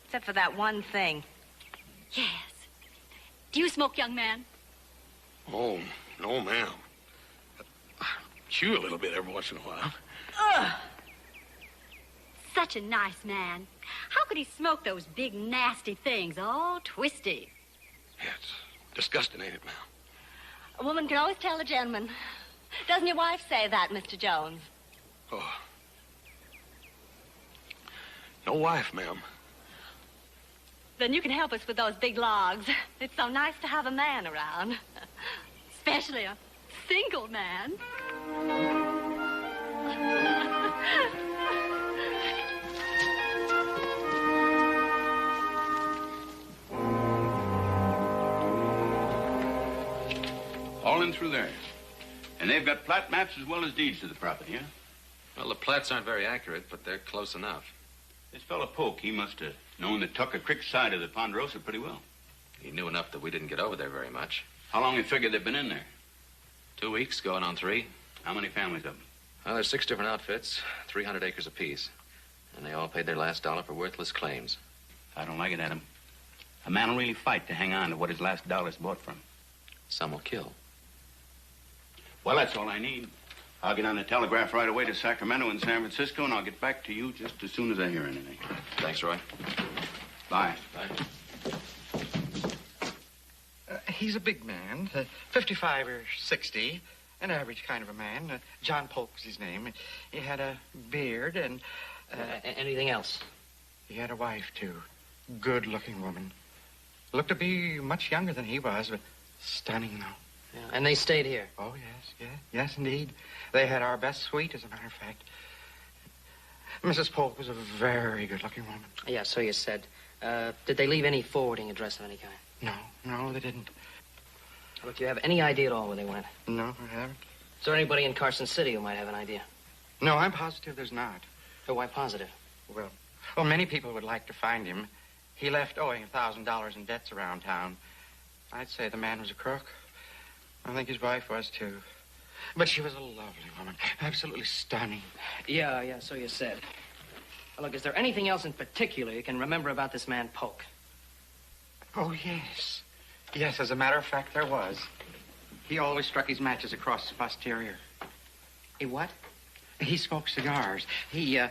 Except for that one thing. Yes. Do you smoke, young man? Oh, no, ma'am. Chew a little bit every once in a while. Ugh. Such a nice man. How could he smoke those big, nasty things, all twisty? Yeah, it's disgusting, ain't it, ma'am? A woman can always tell a gentleman. Doesn't your wife say that, Mr. Jones? Oh. No wife, ma'am. Then you can help us with those big logs. It's so nice to have a man around. Especially a single man. All in through there. And they've got plat maps as well as deeds to the property, huh? Well, the plats aren't very accurate, but they're close enough. This fellow Polk, he must have known the Tucker Creek side of the Ponderosa pretty well. He knew enough that we didn't get over there very much. How long you figure they've been in there? 2 weeks, going on 3. How many families of them? Well, there's 6 different outfits, 300 acres apiece. And they all paid their last dollar for worthless claims. I don't like it, Adam. A man will really fight to hang on to what his last dollar's bought from. Some will kill. Well, that's all I need. I'll get on the telegraph right away to Sacramento and San Francisco, and I'll get back to you just as soon as I hear anything. Thanks, Roy. Bye. Bye. He's a big man, 55 or 60, an average kind of a man. John Polk was his name. He had a beard and... anything else? He had a wife, too. Good-looking woman. Looked to be much younger than he was, but stunning, though. Yeah, and they stayed here? Oh, yes, indeed. They had our best suite, as a matter of fact. Mrs. Polk was a very good-looking woman. Yeah, so you said. Did they leave any forwarding address of any kind? No, they didn't. Look, do you have any idea at all where they went? No, I haven't. Is there anybody in Carson City who might have an idea? No, I'm positive there's not. So why positive? Well, many people would like to find him. He left owing $1,000 in debts around town. I'd say the man was a crook. I think his wife was, too. But she was a lovely woman. Absolutely stunning. Yeah, so you said. Well, look, is there anything else in particular you can remember about this man, Polk? Oh, yes. Yes, as a matter of fact, there was. He always struck his matches across his posterior. He what? He smoked cigars. He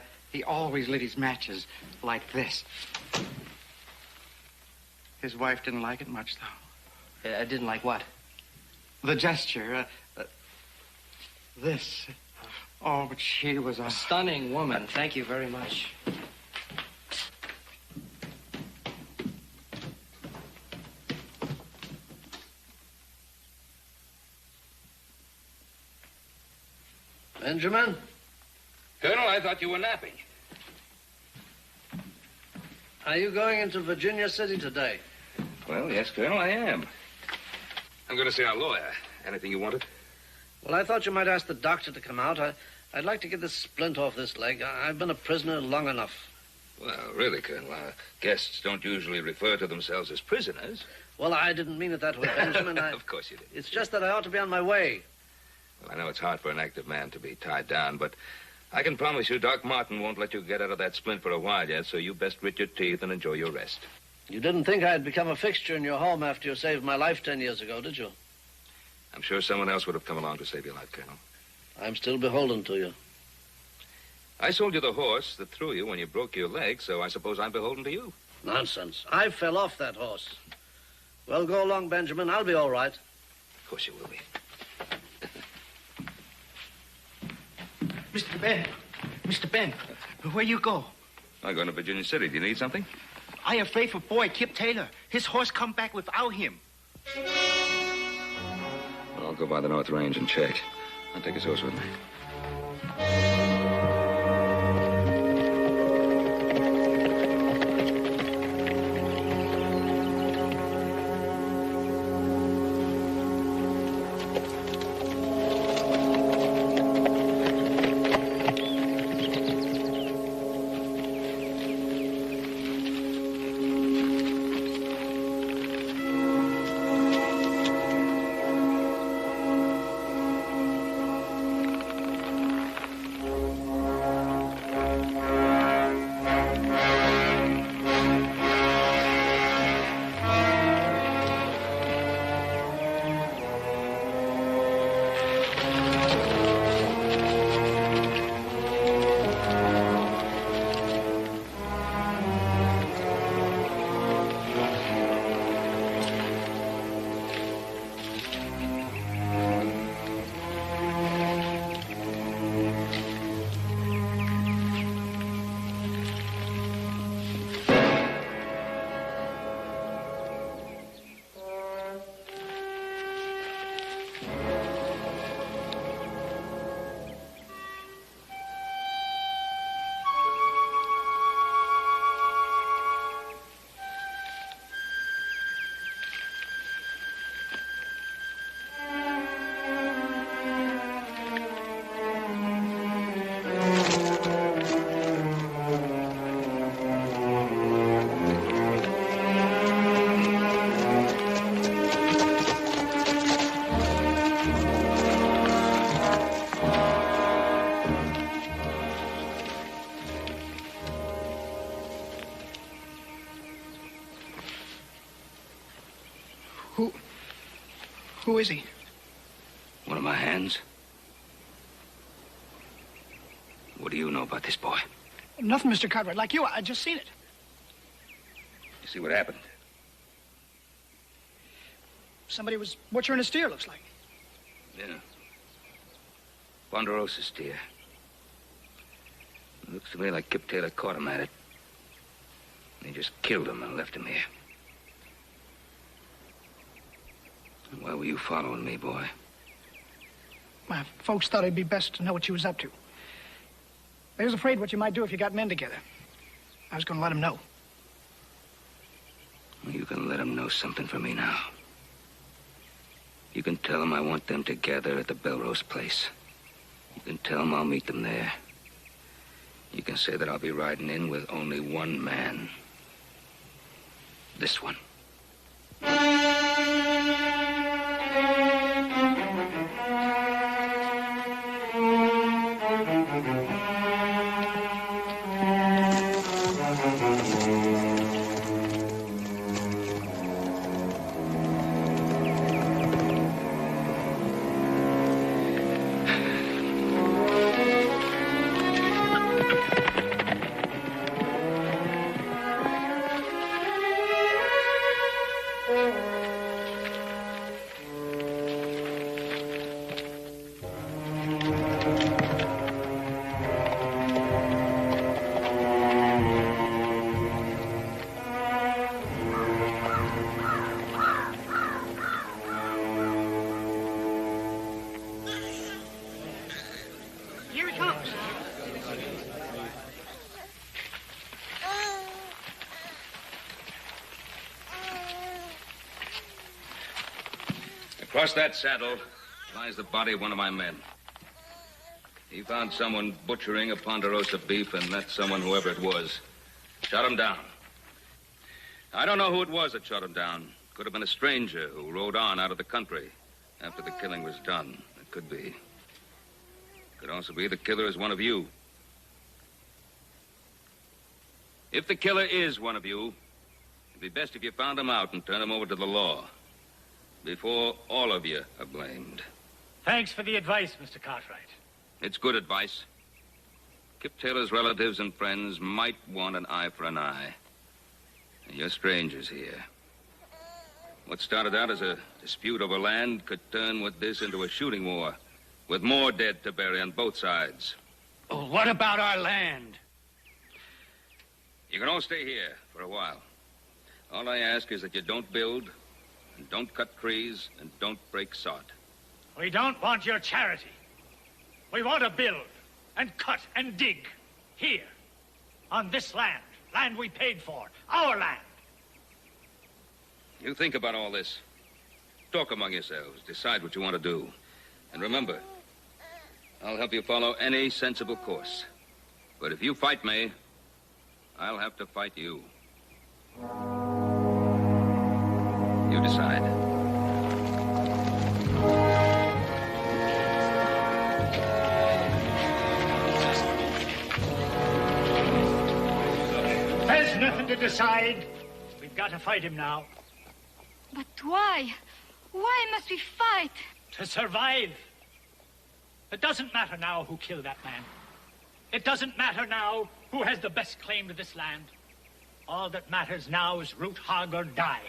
always lit his matches like this. His wife didn't like it much, though. Didn't like what? The gesture, this. Oh, but she was a stunning woman. Thank you very much. Benjamin? Colonel, I thought you were napping. Are you going into Virginia City today? Well, yes, Colonel, I am. I'm going to see our lawyer. Anything you wanted? Well, I thought you might ask the doctor to come out. I'd like to get this splint off this leg. I've been a prisoner long enough. Well, really, Colonel, our guests don't usually refer to themselves as prisoners. Well, I didn't mean it that way, Benjamin. Of course you did. It's just that I ought to be on my way. Well, I know it's hard for an active man to be tied down, but I can promise you Doc Martin won't let you get out of that splint for a while yet, so you best grit your teeth and enjoy your rest. You didn't think I'd become a fixture in your home after you saved my life 10 years ago, did you? I'm sure someone else would have come along to save your life, Colonel. I'm still beholden to you. I sold you the horse that threw you when you broke your leg, so I suppose I'm beholden to you. Nonsense. I fell off that horse. Well, go along, Benjamin. I'll be all right. Of course you will be. Mr. Ben, where you go? I'm going to Virginia City. Do you need something? I afraid for boy Kip Taylor. His horse come back without him. Well, I'll go by the North Range and check. I'll take his horse with me. Who is he? One of my hands. What do you know about this boy? Nothing, Mr. Cartwright. Like you, I just seen it. You see what happened? Somebody was butchering a steer, looks like. Yeah. Ponderosa's steer. Looks to me like Kip Taylor caught him at it. And he just killed him and left him here. Why were you following me, boy? My folks thought it'd be best to know what you was up to. They was afraid what you might do if you got men together. I was going to let them know. Well, you can let them know something for me now. You can tell them I want them together at the Belrose place. You can tell them I'll meet them there. You can say that I'll be riding in with only one man. This one. Here he comes. Across that saddle lies the body of one of my men. He found someone butchering a Ponderosa beef, and that someone, whoever it was, shot him down. I don't know who it was that shot him down. Could have been a stranger who rode on out of the country after the killing was done. It could be. Could also be the killer is one of you. If the killer is one of you, it'd be best if you found him out and turned him over to the law before all of you are blamed. Thanks for the advice, Mr. Cartwright. It's good advice. Kip Taylor's relatives and friends might want an eye for an eye. And you're strangers here. What started out as a dispute over land could turn with this into a shooting war, with more dead to bury on both sides. Oh, what about our land? You can all stay here for a while. All I ask is that you don't build, and don't cut trees, and don't break sod. We don't want your charity. We want to build and cut and dig here, on this land, land we paid for, our land. You think about all this. Talk among yourselves. Decide what you want to do. And remember, I'll help you follow any sensible course. But if you fight me, I'll have to fight you. You decide. There's nothing to decide. We've got to fight him now. But why? Why must we fight? To survive. It doesn't matter now who killed that man. It doesn't matter now who has the best claim to this land. All that matters now is root hog or die.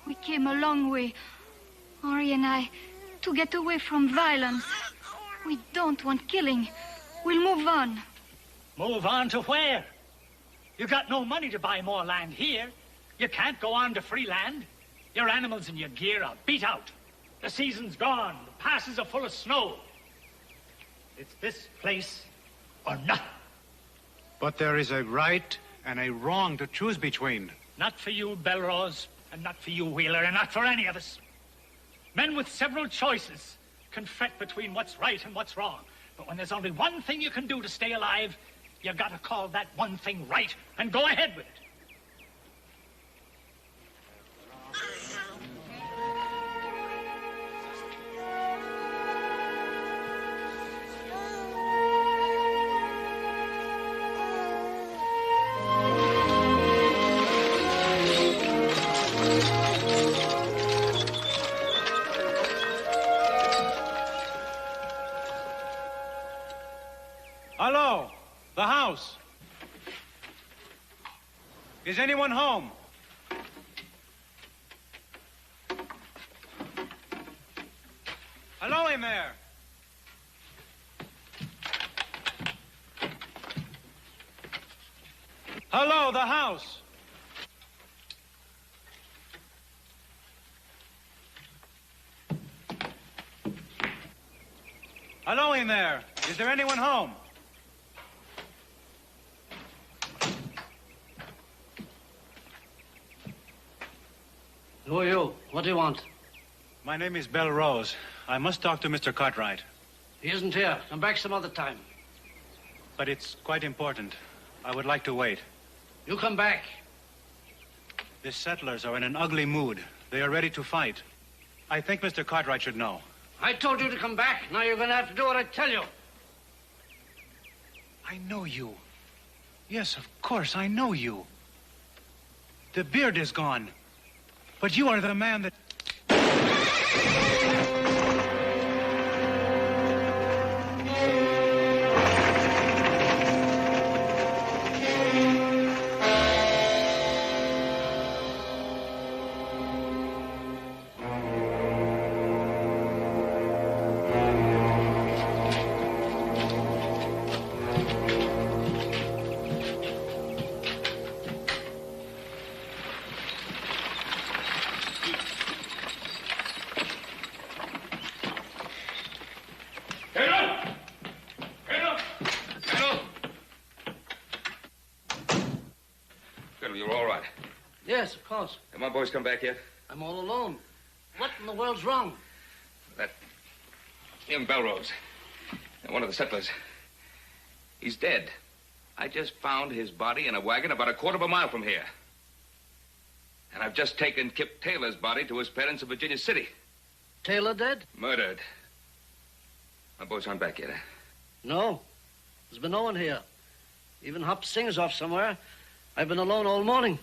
We came a long way, Henri and I, to get away from violence. We don't want killing. We'll move on. Move on to where? You got no money to buy more land here. You can't go on to free land. Your animals and your gear are beat out. The season's gone. The passes are full of snow. It's this place or nothing. But there is a right and a wrong to choose between. Not for you, Belrose, and not for you, Wheeler, and not for any of us. Men with several choices can fret between what's right and what's wrong. But when there's only one thing you can do to stay alive, you gotta call that one thing right and go ahead with it. Hello, the house. Is anyone home? Hello in there. Hello, the house. Hello in there. Is there anyone home? Who are you? What do you want? My name is Belle Rose. I must talk to Mr. Cartwright. He isn't here. Come back some other time. But it's quite important. I would like to wait. You come back. The settlers are in an ugly mood. They are ready to fight. I think Mr. Cartwright should know. I told you to come back. Now you're going to have to do what I tell you. I know you. Yes, of course, I know you. The beard is gone. But you are the man that... You're all right. Yes, of course. Have my boys come back yet? I'm all alone. What in the world's wrong? That young Belrose, one of the settlers, he's dead. I just found his body in a wagon about a quarter of a mile from here. And I've just taken Kip Taylor's body to his parents in Virginia City. Taylor dead? Murdered. My boys aren't back yet, eh? No. There's been no one here. Even Hop Singh's off somewhere. I've been alone all morning.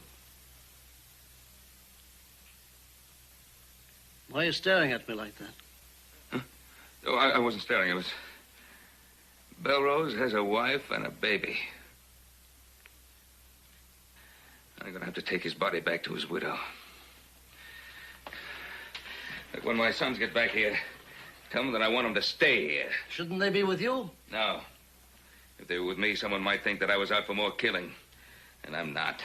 Why are you staring at me like that? Huh? Oh, I wasn't staring. It was... Belrose has a wife and a baby. I'm going to have to take his body back to his widow. Look, when my sons get back here, tell them that I want them to stay here. Shouldn't they be with you? No. If they were with me, someone might think that I was out for more killing. And I'm not.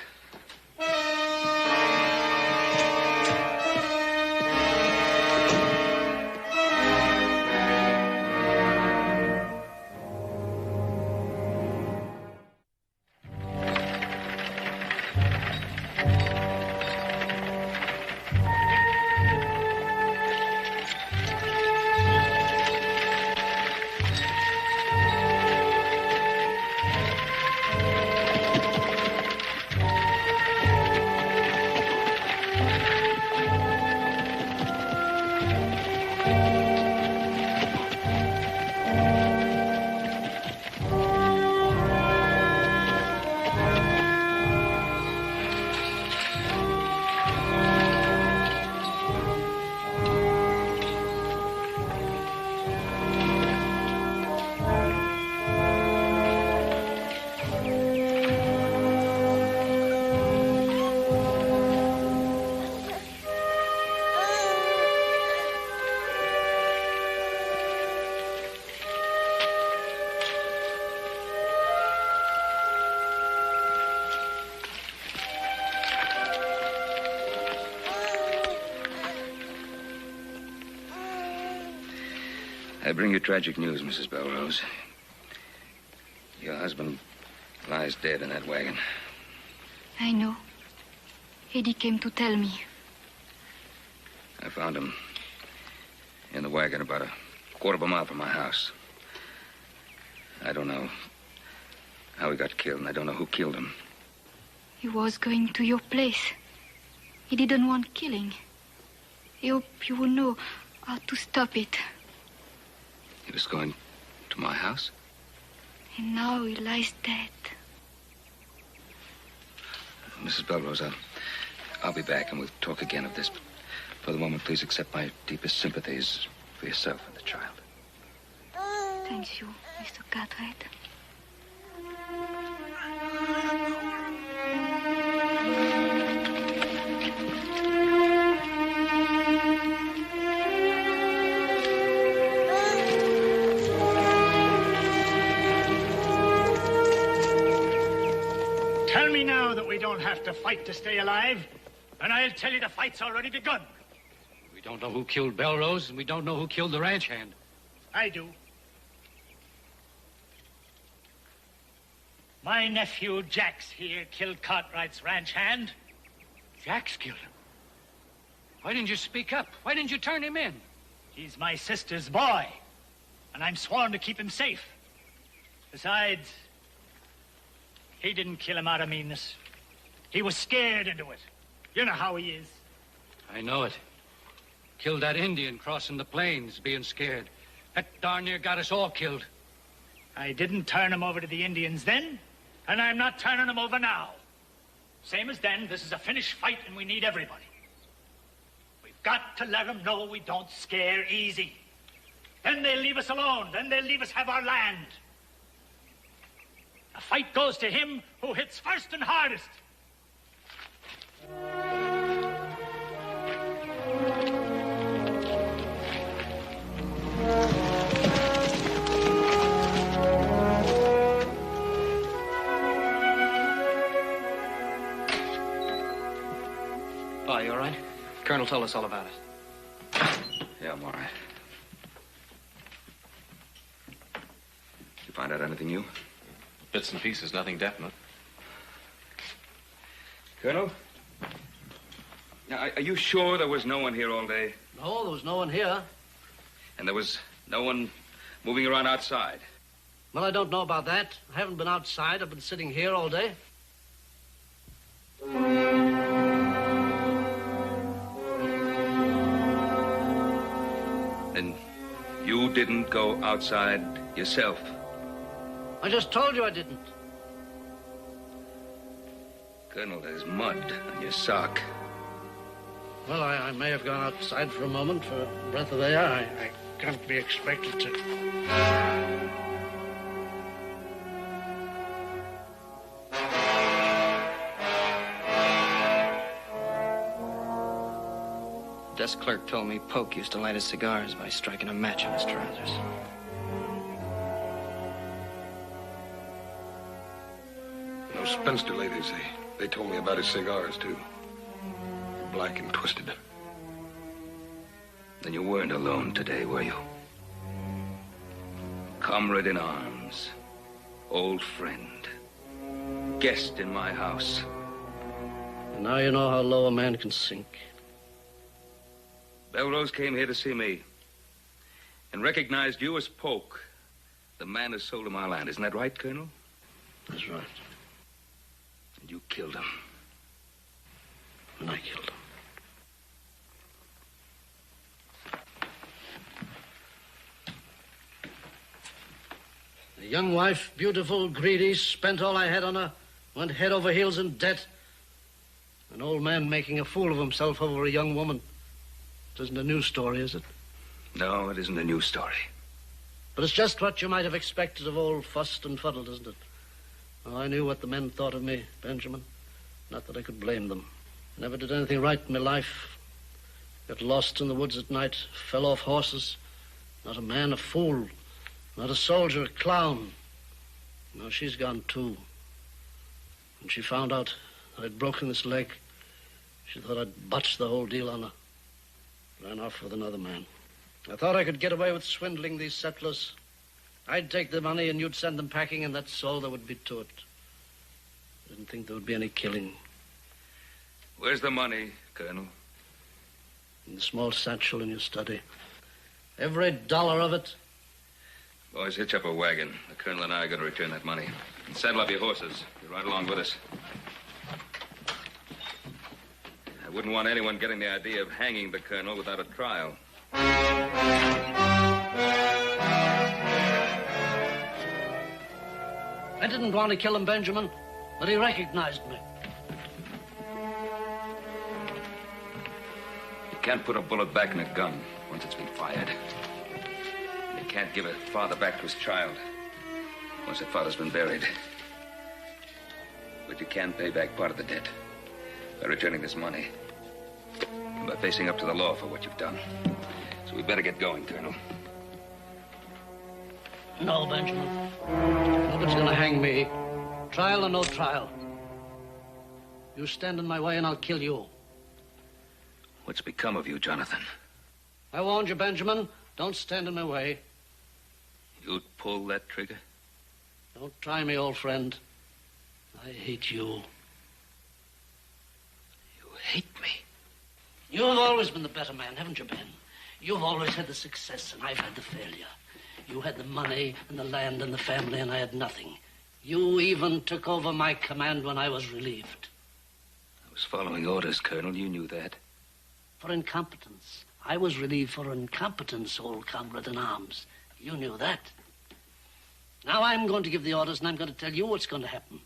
I bring you tragic news, Mrs. Belrose. Your husband lies dead in that wagon. I know. Eddie came to tell me. I found him in the wagon about a quarter of a mile from my house. I don't know how he got killed, and I don't know who killed him. He was going to your place. He didn't want killing. He hoped you would know how to stop it. He was going to my house? And now he lies dead. Mrs. Belrose, I'll be back and we'll talk again of this. But for the moment, please accept my deepest sympathies for yourself and the child. Thank you, Mr. Cartwright. Tell me now that we don't have to fight to stay alive, and I'll tell you the fight's already begun. We don't know who killed Belrose, and we don't know who killed the ranch hand. I do. My nephew Jax here killed Cartwright's ranch hand. Jax killed him? Why didn't you speak up? Why didn't you turn him in? He's my sister's boy, and I'm sworn to keep him safe. Besides, he didn't kill him out of meanness. He was scared into it. You know how he is. I know it. Killed that Indian crossing the plains, being scared. That darn near got us all killed. I didn't turn him over to the Indians then, and I'm not turning him over now. Same as then, this is a finished fight, and we need everybody. We've got to let them know we don't scare easy. Then they'll leave us alone. Then they'll leave us have our land. The fight goes to him who hits first and hardest. Oh, you all right? Colonel told us all about it. Yeah, I'm all right. You find out anything new? Bits and pieces, nothing definite. Colonel? Now, are you sure there was no one here all day? No, there was no one here. And there was no one moving around outside? Well, I don't know about that. I haven't been outside. I've been sitting here all day. Then you didn't go outside yourself? I just told you I didn't. Colonel, there's mud on your sock. Well, I may have gone outside for a moment for a breath of air. I can't be expected to. Desk clerk told me Polk used to light his cigars by striking a match in his trousers. Those spinster ladies, they told me about his cigars, too. Black and twisted. Then you weren't alone today, were you? Comrade in arms, old friend, guest in my house. And now you know how low a man can sink. Belrose came here to see me and recognized you as Polk, the man who sold him our land. Isn't that right, Colonel? That's right. And you killed him. And I killed him. A young wife, beautiful, greedy, spent all I had on her, went head over heels in debt. An old man making a fool of himself over a young woman. It isn't a new story, is it? No, it isn't a new story. But it's just what you might have expected of old Fussed and Fuddled, isn't it? Oh, I knew what the men thought of me, Benjamin. Not that I could blame them. I never did anything right in my life. Got lost in the woods at night, fell off horses. Not a man, a fool. Not a soldier, a clown. Now she's gone too. When she found out that I'd broken this leg, she thought I'd botched the whole deal on her. Ran off with another man. I thought I could get away with swindling these settlers. I'd take the money and you'd send them packing, and that's all there would be to it. I didn't think there would be any killing. Where's the money, Colonel? In the small satchel in your study. Every dollar of it. Boys, hitch up a wagon. The Colonel and I are going to return that money. And saddle up your horses. You're right along with us. I wouldn't want anyone getting the idea of hanging the Colonel without a trial. I didn't want to kill him, Benjamin, but he recognized me. You can't put a bullet back in a gun once it's been fired. You can't give a father back to his child once that father's been buried. But you can pay back part of the debt by returning this money and by facing up to the law for what you've done. So we better get going, Colonel. No, Benjamin. Nobody's gonna hang me. Trial or no trial. You stand in my way and I'll kill you. What's become of you, Jonathan? I warned you, Benjamin. Don't stand in my way. You'd pull that trigger? Don't try me, old friend. I hate you. You hate me? You've always been the better man, haven't you, Ben? You've always had the success, and I've had the failure. You had the money and the land and the family, and I had nothing. You even took over my command when I was relieved. I was following orders, Colonel. You knew that. For incompetence. I was relieved for incompetence, old comrade in arms. You knew that. Now I'm going to give the orders, and I'm going to tell you what's going to happen.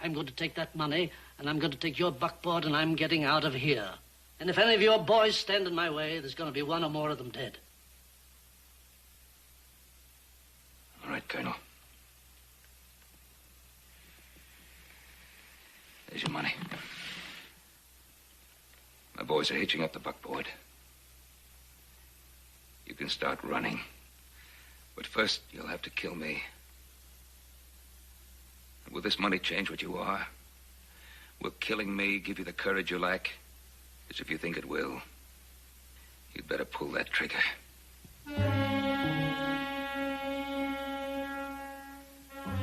I'm going to take that money, and I'm going to take your buckboard, and I'm getting out of here. And if any of your boys stand in my way, there's going to be one or more of them dead. All right, Colonel. There's your money. My boys are hitching up the buckboard. You can start running. But first, you'll have to kill me. And will this money change what you are? Will killing me give you the courage you lack? As if you think it will. You'd better pull that trigger.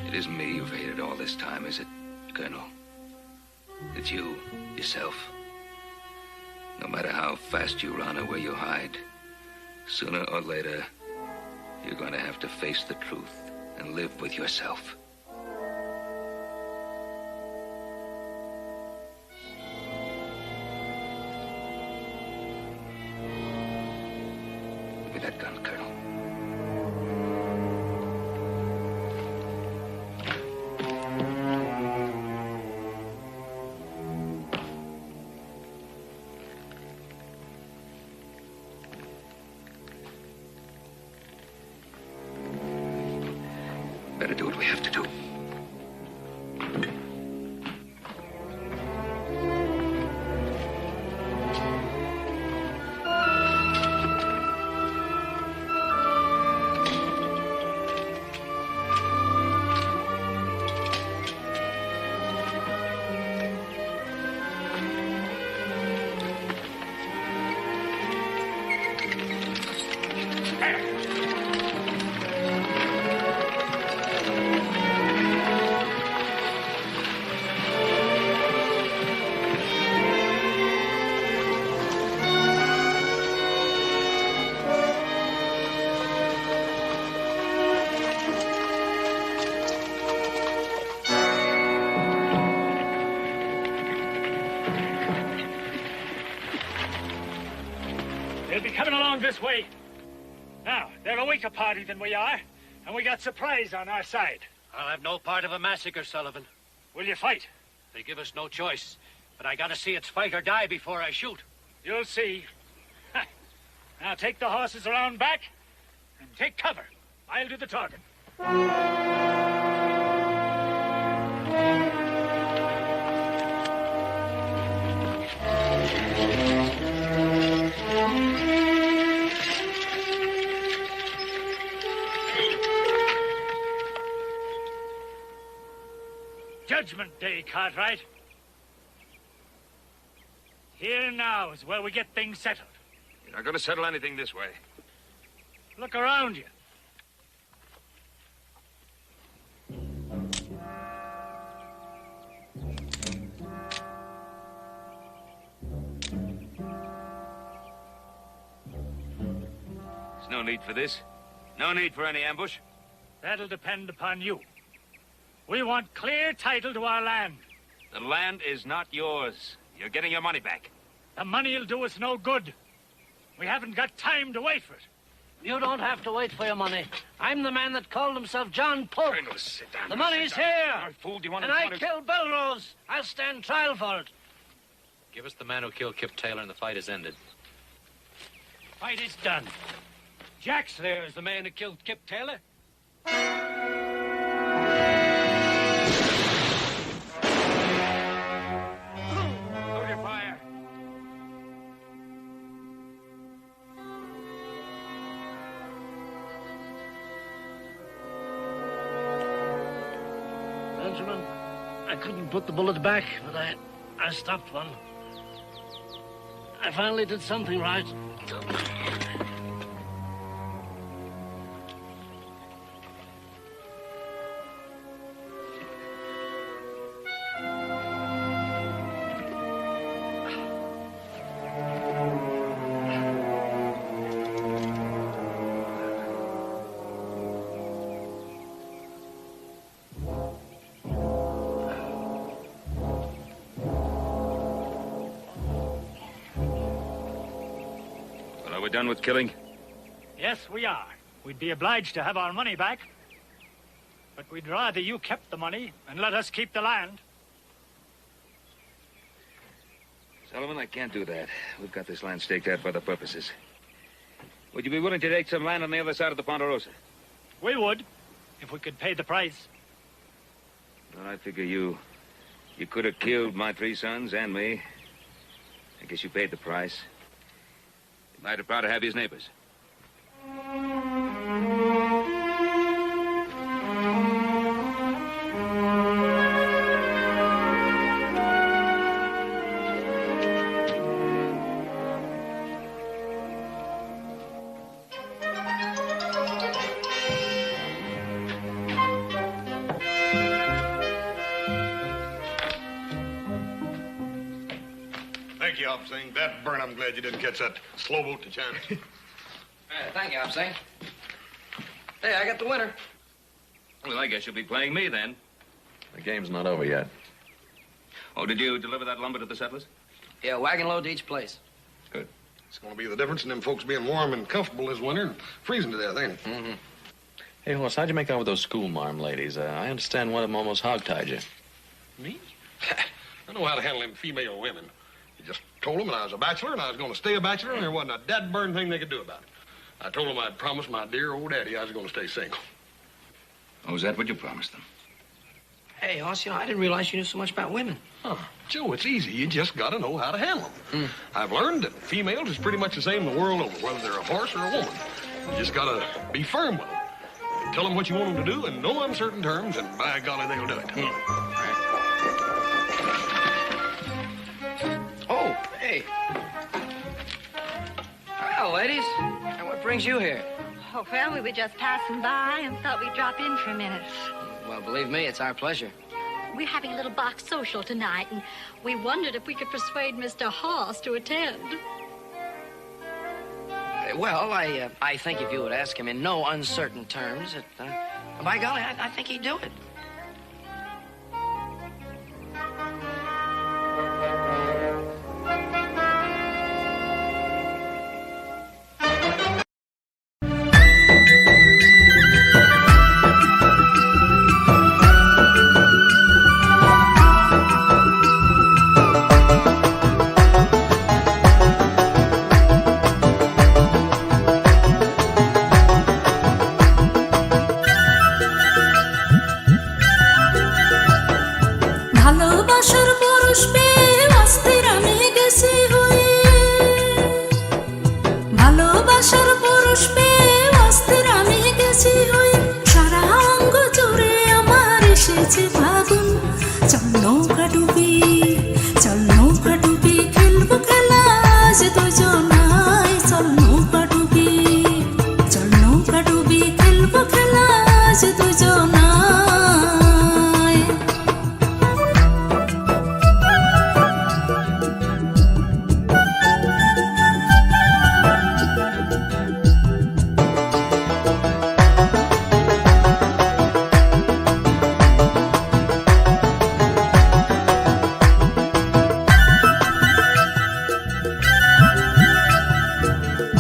It isn't me you've hated all this time, is it, Colonel? It's you, yourself. No matter how fast you run or where you hide, sooner or later, you're going to have to face the truth and live with yourself. Give me that gun, Colonel. better do what we have to do. They'll be coming along this way. Now, they're a weaker party than we are, and we got surprise on our side. I'll have no part of a massacre, Sullivan. Will you fight? They give us no choice, but I gotta see it's fight or die before I shoot. You'll see. Now take the horses around back and take cover. I'll do the talking. Judgment Day, Cartwright. Here now is where we get things settled. You're not going to settle anything this way. Look around you. There's no need for this. No need for any ambush. That'll depend upon you. We want clear title to our land. The land is not yours. You're getting your money back. The money'll do us no good. We haven't got time to wait for it. You don't have to wait for your money. I'm the man that called himself John Pope. Sit down. The money's sit down. here. I fooled you. And I killed Belrose. I'll stand trial for it. Give us the man who killed Kip Taylor and the fight is ended. Fight is done. Jack's there is the man who killed Kip Taylor. Hold your fire. Benjamin, I couldn't put the bullet back, but I stopped one. I finally did something right. Are we done with killing? Yes, we are. We'd be obliged to have our money back. But we'd rather you kept the money and let us keep the land. Sullivan, I can't do that. We've got this land staked out for other purposes. Would you be willing to take some land on the other side of the Ponderosa? We would, if we could pay the price. Well, I figure you could have killed my 3 sons and me. I guess you paid the price. You might have proud to have his neighbors. Thank you, Officer. That burn, I'm glad you didn't catch that slow boat to China. Thank you, Hopsing. Hey, I got the winner. Well, I guess you'll be playing me then. The game's not over yet. Oh, did you deliver that lumber to the settlers? Yeah, wagon load to each place. Good. It's going to be the difference in them folks being warm and comfortable this winter and freezing to death, ain't it? Mm-hmm. Hey, Horse, how'd you make out with those school marm ladies? I understand one of them almost hogtied you. Me? I know how to handle them female women. You just told them that I was a bachelor and I was going to stay a bachelor and there wasn't a dead burn thing they could do about it. I told them I'd promised my dear old daddy I was going to stay single. Oh, is that what you promised them? Hey, Hoss, I didn't realize you knew so much about women. Huh. Joe, it's easy. You just got to know how to handle them. I've learned that females is pretty much the same the world over, whether they're a horse or a woman. You just got to be firm with them. Tell them what you want them to do in no uncertain terms, and by golly, they'll do it. Oh, hey. Well, ladies, what brings you here? Oh, well, we were just passing by and thought we'd drop in for a minute. Well, believe me, it's our pleasure. We're having a little box social tonight, and we wondered if we could persuade Mr. Hoss to attend. Well, I think if you would ask him in no uncertain terms, by golly, I think he'd do it.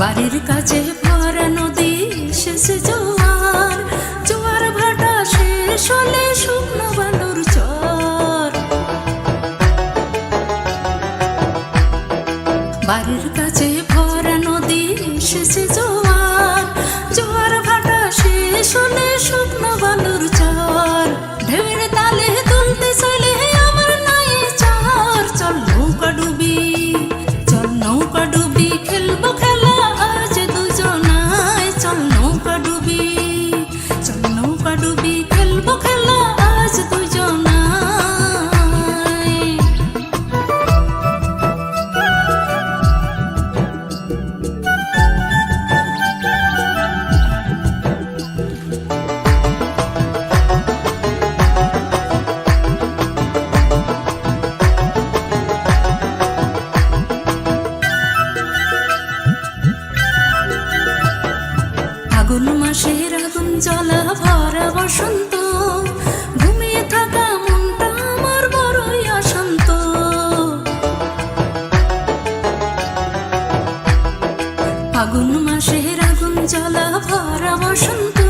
বাড়ির কাছে ভরা নদী শেষে জোয়ার জোয়ার ভাটা শেষ হলে শুকনো বালুর চর বাড়ির কাছে ভরা নদী শেষে জোয়ার জোয়ার ভাটা শেষ হলে শুকনো বালুর চর ঢেউয়ের তালে তুলতে চলে আমার নাই চর চল নৌকা ডুবি খেলবো খেলা আজ দুজনায় চল নৌকা ডুবি খেলবো খেলা আজ দুজনায় ফাগুন মাসের আগুন জ্বলা ভরা বসন্ত ঘুমিয়ে থাকা মনটা আমার বড়ই অশান্ত ফাগুন মাসের আগুন জ্বলা ভরা বসন্ত